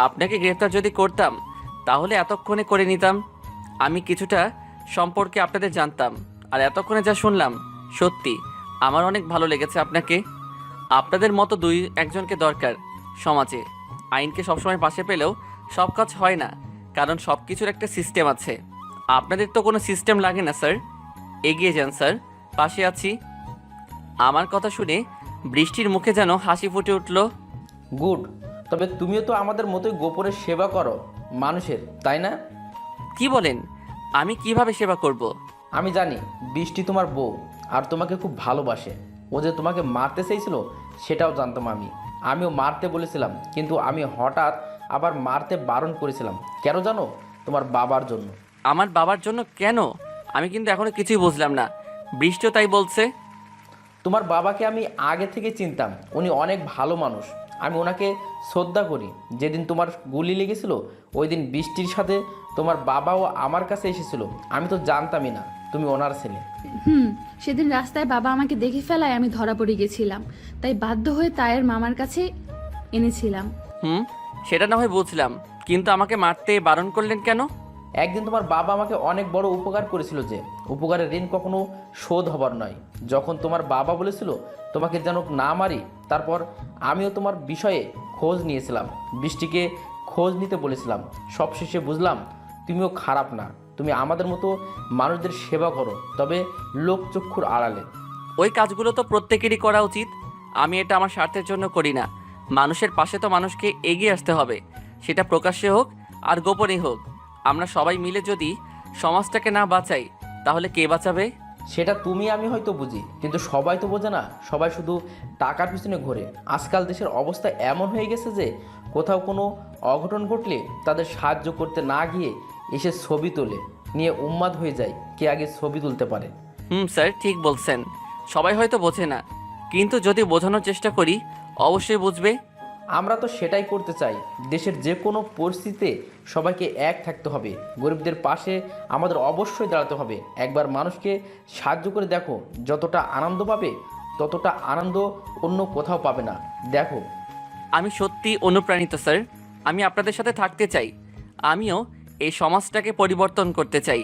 আপনাকে গ্রেফতার যদি করতাম তাহলে এতক্ষণে করে নিতাম। আমি কিছুটা সম্পর্কে আপনাদের জানতাম, আর এতক্ষণে যা শুনলাম সত্যি আমার অনেক ভালো লেগেছে আপনাকে। আপনাদের মতো দুই একজনকে দরকার সমাজে। আইনকে সবসময় পাশে পেলেও সব কাজ হয় না, কারণ সব কিছুর একটা সিস্টেম আছে। আপনাদের তো কোনো সিস্টেম লাগে না স্যার। এগিয়ে যান স্যার, পাশে আছি। আমার কথা শুনে বৃষ্টির মুখে যেন হাসি ফুটে উঠল। গুড, তবে তুমিও তো আমাদের মতোই গোপনে সেবা করো মানুষের, তাই না? কি বলেন? আমি কিভাবে সেবা করব? আমি জানি বৃষ্টি তোমার বউ, আর তোমাকে খুব ভালোবাসে। ও যে তোমাকে মারতে চাইছিল সেটাও জানতাম আমিও মারতে বলেছিলাম, কিন্তু আমি হঠাৎ আবার মারতে বারণ করেছিলাম। কেন জানো? তোমার বাবার জন্য। আমার বাবার জন্য কেন? আমি কিন্তু এখনো কিছুই বুঝলাম না। বৃষ্টিও তাই বলছে। তোমার বাবাকে আমি আগে থেকে চিনতাম, উনি অনেক ভালো মানুষ, আমি ওনাকে শ্রদ্ধা করি। যেদিন তোমার গুলি লেগেছিল ওই দিন বৃষ্টির সাথে তোমার বাবাও আমার কাছে এসেছিল, আমি তো জানতামই না তুমি ওনার ছেলে। সেদিন রাস্তায় বাবা আমাকে দেখে ফেলায় আমি ধরা পড়ে গেছিলাম, তাই বাধ্য হয়ে তায়ের মামার কাছে এনেছিলাম। সেটা না হয় বুঝলাম, কিন্তু আমাকে মারতে বারণ করলেন কেন? একদিন তোমার বাবা আমাকে অনেক বড় উপকার করেছিল, যে উপকারের ঋণ কখনো শোধ হবার নয়। যখন তোমার বাবা বলেছিল তোমাকে যেন না মারি, তারপর আমিও তোমার বিষয়ে খোঁজ নিয়েছিলাম, বৃষ্টিকে খোঁজ নিতে বলেছিলাম। সবশেষে বুঝলাম তুমিও খারাপ না, তুমি আমাদের মতো মানুষদের সেবা করো, তবে লোকচক্ষুর আড়ালে। ওই কাজগুলো তো প্রত্যেকেরই করা উচিত। আমি এটা আমার স্বার্থের জন্য করি না। মানুষের পাশে তো মানুষকে এগিয়ে আসতে হবে, সেটা প্রকাশ্যে হোক আর গোপনে হোক। আমরা সবাই মিলে যদি সমাজটাকে না বাঁচাই তাহলে কে বাঁচাবে? সেটা তুমি আমি হয়তো বুঝি, কিন্তু সবাই তো বোঝে না। সবাই শুধু টাকার পিছনে ঘোরে। আজকাল দেশের অবস্থা এমন হয়ে গেছে যে কোথাও কোনো অঘটন ঘটলে তাদের সাহায্য করতে না গিয়ে এসে ছবি তোলে, নিয়ে উন্মাদ হয়ে যায় কে আগে ছবি তুলতে পারে। স্যার ঠিক বলছেন, সবাই হয়তো বোঝে না, কিন্তু যদি বোঝানোর চেষ্টা করি অবশ্যই বুঝবে। আমরা তো সেটাই করতে চাই। দেশের যে কোনো পরিস্থিতিতে সবাইকে এক থাকতে হবে, গরিবদের পাশে আমাদের অবশ্যই দাঁড়াতে হবে। একবার মানুষকে সাহায্য করে দেখো, যতটা আনন্দ পাবে ততটা আনন্দ অন্য কোথাও পাবে না। দেখো, আমি সত্যি অনুপ্রাণিত স্যার। আমি আপনাদের সাথে থাকতে চাই। আমিও এই সমাজটাকে পরিবর্তন করতে চাই।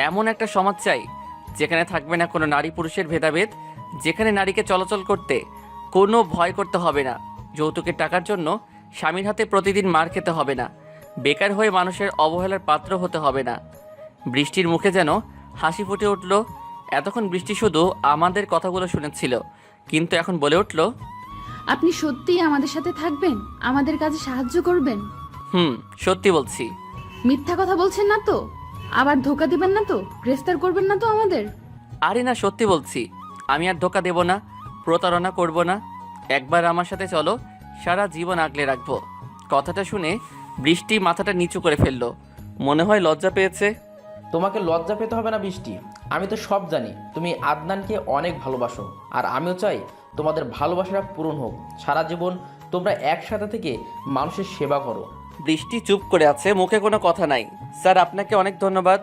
এমন একটা সমাজ চাই যেখানে থাকবে না কোনো নারী পুরুষের ভেদাভেদ, যেখানে নারীকে চলাচল করতে কোনো ভয় করতে হবে না, যৌতুকের টাকার জন্য স্বামীর হাতে প্রতিদিন মার খেতে হবে না, বেকার হয়ে মানুষের অবহেলার পাত্র হতে হবে না। বৃষ্টির মুখে যেন হাসি ফুটে উঠল। এতক্ষণ বৃষ্টি শুধু আমাদের কথাগুলো শুনেছিল, কিন্তু এখন বলে উঠল, আপনি সত্যিই আমাদের সাথে থাকবেন, আমাদের কাজে সাহায্য করবেন? সত্যি বলছি। মিথ্যা কথা বলছেন না তো? আবার ধোকা দিবেন না তো? গ্রেফতার করবেন না তো আমাদের? আরে না, সত্যি বলছি। আমি আর ধোকা দেব না, প্রতারণা করব না। একবার আমার সাথে চলো, সারা জীবন আগলে রাখবো। কথাটা শুনে বৃষ্টি মাথাটা নিচু করে ফেললো, মনে হয় লজ্জা পেয়েছে। তোমাকে লজ্জা পেতে হবে না বৃষ্টি। আমি তো সব জানি, তুমি আদনানকে অনেক ভালোবাসো, আর আমিও চাই তোমাদের ভালোবাসাটা পূরণ হোক। সারা জীবন তোমরা একসাথে থেকে মানুষের সেবা করো। বৃষ্টি চুপ করে আছে, মুখে কোনো কথা নাই। স্যার আপনাকে অনেক ধন্যবাদ।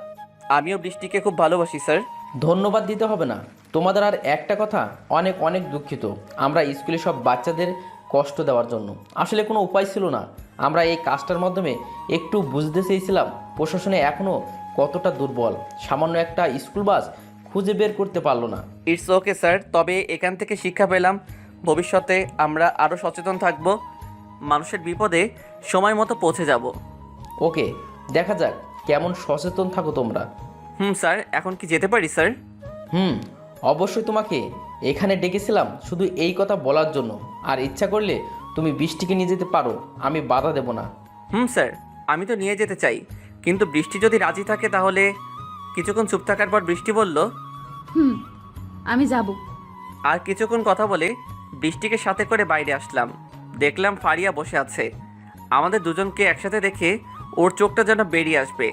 আমিও বৃষ্টিকে খুব ভালোবাসি স্যার। ধন্যবাদ দিতে হবে না। তোমাদের আর একটা কথা, অনেক অনেক দুঃখিত আমরা স্কুলে সব বাচ্চাদের কষ্ট দেওয়ার জন্য। আসলে কোনো উপায় ছিল না। আমরা এই কাজটার মাধ্যমে একটু বুঝতে চেয়েছিলাম প্রশাসনে এখনও কতটা দুর্বল। সামান্য একটা স্কুল বাস খুঁজে বের করতে পারলো না। ইটস ওকে স্যার, তবে এখান থেকে শিক্ষা পেলাম ভবিষ্যতে আমরা আরও সচেতন থাকব, মানুষের বিপদে সময় মতো পৌঁছে যাব। ওকে, দেখা যাক কেমন সচেতন থাকো তোমরা। স্যার, এখন কি যেতে পারি স্যার? অবশ্যই। তোমাকে এখানে ডেকেছিলাম শুধু এই কথা বলার জন্য, আর ইচ্ছা করলে তুমি বৃষ্টিকে নিয়ে যেতে পারো, আমি বাধা দেব না। স্যার, আমি তো নিয়ে যেতে চাই, কিন্তু বৃষ্টি যদি রাজি থাকে তাহলে। কিছুক্ষণ চুপ থাকার পর বৃষ্টি বলল, আমি যাব। আর কিছুক্ষণ কথা বলে বৃষ্টিকে সাথে করে বাইরে আসলাম। দেখলাম ফারিয়া বসে আছে। আমাদের দুজনকে একসাথে দেখে ওর চোখটা যেন বেরিয়ে আসবে,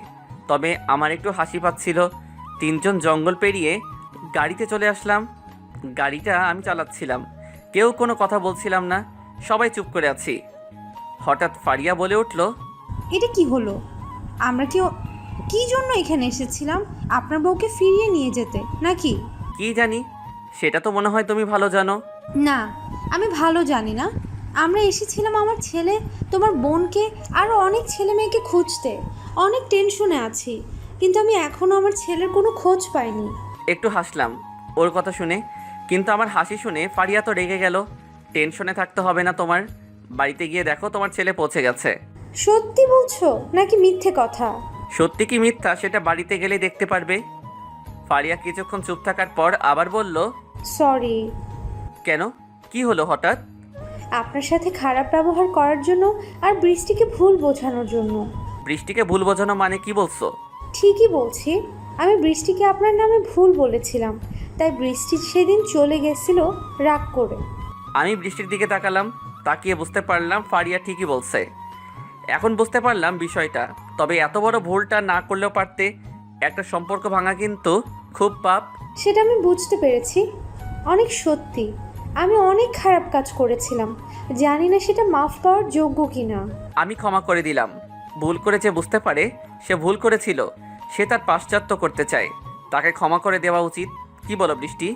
তবে আমার একটু হাসি পাচ্ছিল। তিনজন জঙ্গল পেরিয়ে গাড়িতে চলে আসলাম। গাড়িটা আমি চালাচ্ছিলাম, কেউ কোনো কথা বলছিলাম না, সবাই চুপ করে আছি। হঠাৎ ফারিয়া বলে উঠল, এটা কি হলো? আমরা কি জন্য এখানে এসেছিলাম? আপনার বউকে ফিরিয়ে নিয়ে যেতে নাকি? কি জানি, সেটা তো মনে হয় তুমি ভালো জানো। না, আমি ভালো জানি না। আমরা এসেছিলাম আমার ছেলে, তোমার বোনকে, আরও অনেক ছেলে মেয়েকে খুঁজতে। অনেক টেনশনে আছি, কিন্তু আমি এখনও আমার ছেলের কোনো খোঁজ পাইনি। একটু হাসলাম ওর কথা শুনে, কিন্তু আমার হাসি শুনে ফারিয়া তো রেগে গেল। টেনশনে থাকতে হবে না তোমার, বাড়িতে গিয়ে দেখো তোমার ছেলে পৌঁছে গেছে। সত্যি বলছো নাকি মিথ্যে কথা? সত্যি কি মিথ্যা সেটা বাড়িতে গেলে দেখতে পারবে। ফারিয়া কিছুক্ষণ চুপ থাকার পর আবার বলল, সরি। কেন, কি হলো হঠাৎ? আপনার সাথে খারাপ ব্যবহার করার জন্য আর বৃষ্টিকে ভুল বোঝানোর জন্য। বৃষ্টিকে ভুল বোঝানো মানে কি বলছো? ঠিকই বলছি, আমি বৃষ্টিকে আপনার নামে ভুল বলেছিলাম, তাই বৃষ্টি সেদিন চলে গেছিল রাগ করে। আমি বৃষ্টির দিকে তাকালাম, তাকিয়ে বুঝতে পারলাম ফারিয়া ঠিকই বলছে। এখন বুঝতে পারলাম বিষয়টা, তবে এত বড় ভুলটা না করলেও পারতে। একটা সম্পর্ক ভাঙা কিন্তু খুব পাপ। সেটা আমি বুঝতে পেরেছি, অনেক সত্যি। আমি অনেক খারাপ কাজ করেছিলাম, জানি না সেটা মাফ পাওয়ার যোগ্য কিনা। আমি ক্ষমা করে দিলাম। ভুল করে যে বুঝতে পারে সে ভুল করেছিল, সে তার পাশ্চাত্য করতে চায়, তাকে ক্ষমা করে দেওয়া উচিত। কি বলো বৃষ্টি?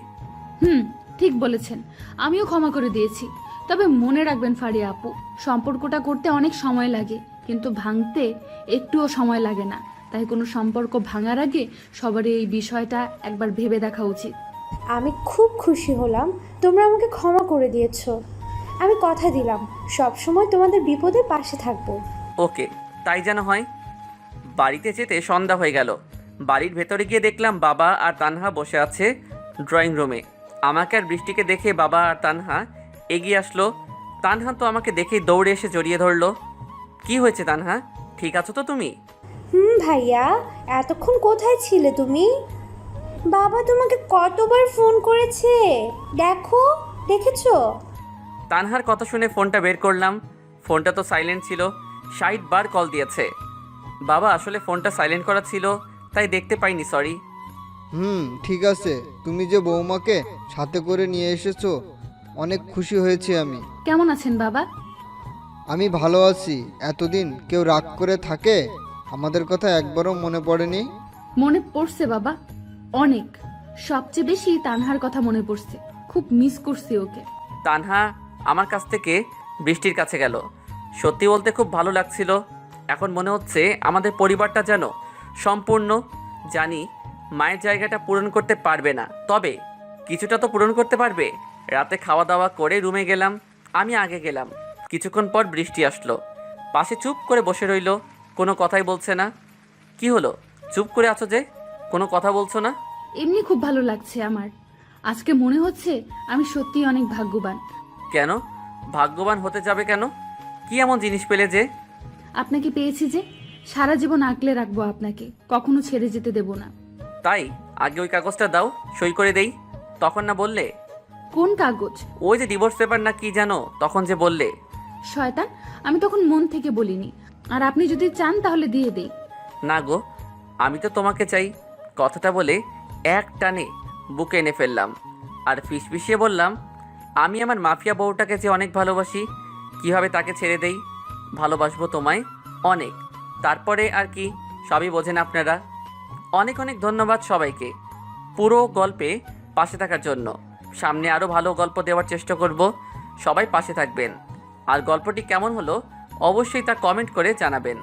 ঠিক বলেছেন, আমিও ক্ষমা করে দিয়েছি। তবে মনে রাখবেন ফারিয়া আপু, সম্পর্কটা করতে অনেক সময় লাগে, কিন্তু ভাঙতে একটুও সময় লাগে না। তাই কোনো সম্পর্ক ভাঙার আগে সবারই এই বিষয়টা একবার ভেবে দেখা উচিত। আমি খুব খুশি হলাম তোমরা আমাকে ক্ষমা করে দিয়েছো। আমি কথা দিলাম সব সময় তোমাদের বিপদে পাশে থাকবো। ওকে, তাই যেন হয়। বাড়িতে যেতে সন্ধ্যা হয়ে গেল। বাড়ির ভেতরে গিয়ে দেখলাম বাবা আর তানহা বসে আছে ড্রয়িং রুমে। আমাকে আর বৃষ্টিকে দেখে বাবা আর তানহা এগিয়ে আসলো। তানহা তো আমাকে দেখেই দৌড়ে এসে জড়িয়ে ধরলো। কি হয়েছে তানহা, ঠিক আছো তো তুমি? ভাইয়া, এতক্ষণ কোথায় ছিলে তুমি? বাবা তোমাকে কতবার ফোন করেছে, দেখেছো? তানহার কথা শুনে ফোনটা বের করলাম। ফোনটা তো সাইলেন্ট ছিল, 60 বার কল দিয়েছে। বাবা আসলে ফোনটা সাইলেন্ট করা ছিল, তাই দেখতে পাইনি, সরি। ঠিক আছে, তুমি যে বৌমাকে সাথে করে নিয়ে এসেছো অনেক খুশি হয়েছি আমি। কেমন আছেন বাবা? আমি ভালো আছি। এতদিন কেউ রাগ করে থাকে? আমাদের কথা একবারও মনে পড়েনি? মনে পড়ছে বাবা, অনেক। সবচেয়ে বেশি তানহার কথা মনে পড়ছে, খুব মিস করছি ওকে। তানহা আমার কাছ থেকে বৃষ্টির কাছে গেল। সত্যি বলতে খুব ভালো লাগছিল। এখন মনে হচ্ছে আমাদের পরিবারটা যেন সম্পূর্ণ। জানি মায়ের জায়গাটা পূরণ করতে পারবে না, তবে কিছুটা তো পূরণ করতে পারবে। রাতে খাওয়া দাওয়া করে রুমে গেলাম, আমি আগে গেলাম। কিছুক্ষণ পর বৃষ্টি আসলো, পাশে চুপ করে বসে রইল, কোনো কথাই বলছে না। কি হলো, চুপ করে আছো যে, কোনো কথা বলছো না? এমনি খুব ভালো লাগছে আমার। আজকে মনে হচ্ছে আমি সত্যিই অনেক ভাগ্যবান। কেন ভাগ্যবান হতে যাবে কেন? কি এমন জিনিস পেলে যে? আপনাকে পেয়েছি যে সারা জীবন আগলে রাখবো আপনাকে, কখনো ছেড়ে যেতে দেব না। তাই আগে ওই কাগজটা দাও, সই করে দেই। তখন না বললে? কোন কাগজ? ওই যে ডিভোর্স পেপার না কি জানো, তখন যে বললে। শয়তান, আমি তখন মন থেকে বলিনি। আর আপনি যদি চান তাহলে দিয়ে দেই। না গো, আমি তো তোমাকে চাই। কথাটা বলে এক টানে বুকে এনে ফেললাম আর ফিসফিসিয়ে বললাম, আমি আমার মাফিয়া বউটাকে যে অনেক ভালোবাসি, কিভাবে তাকে ছেড়ে দেই? ভালোবাসবো তোমায় অনেক। তারপরে আর কি, সবই বোঝেন আপনারা। অনেক অনেক ধন্যবাদ সবাইকে পুরো গল্পে পাশে থাকার জন্য। সামনে আরও ভালো গল্প দেওয়ার চেষ্টা করব, সবাই পাশে থাকবেন। আর গল্পটি কেমন হলো অবশ্যই তা কমেন্ট করে জানাবেন।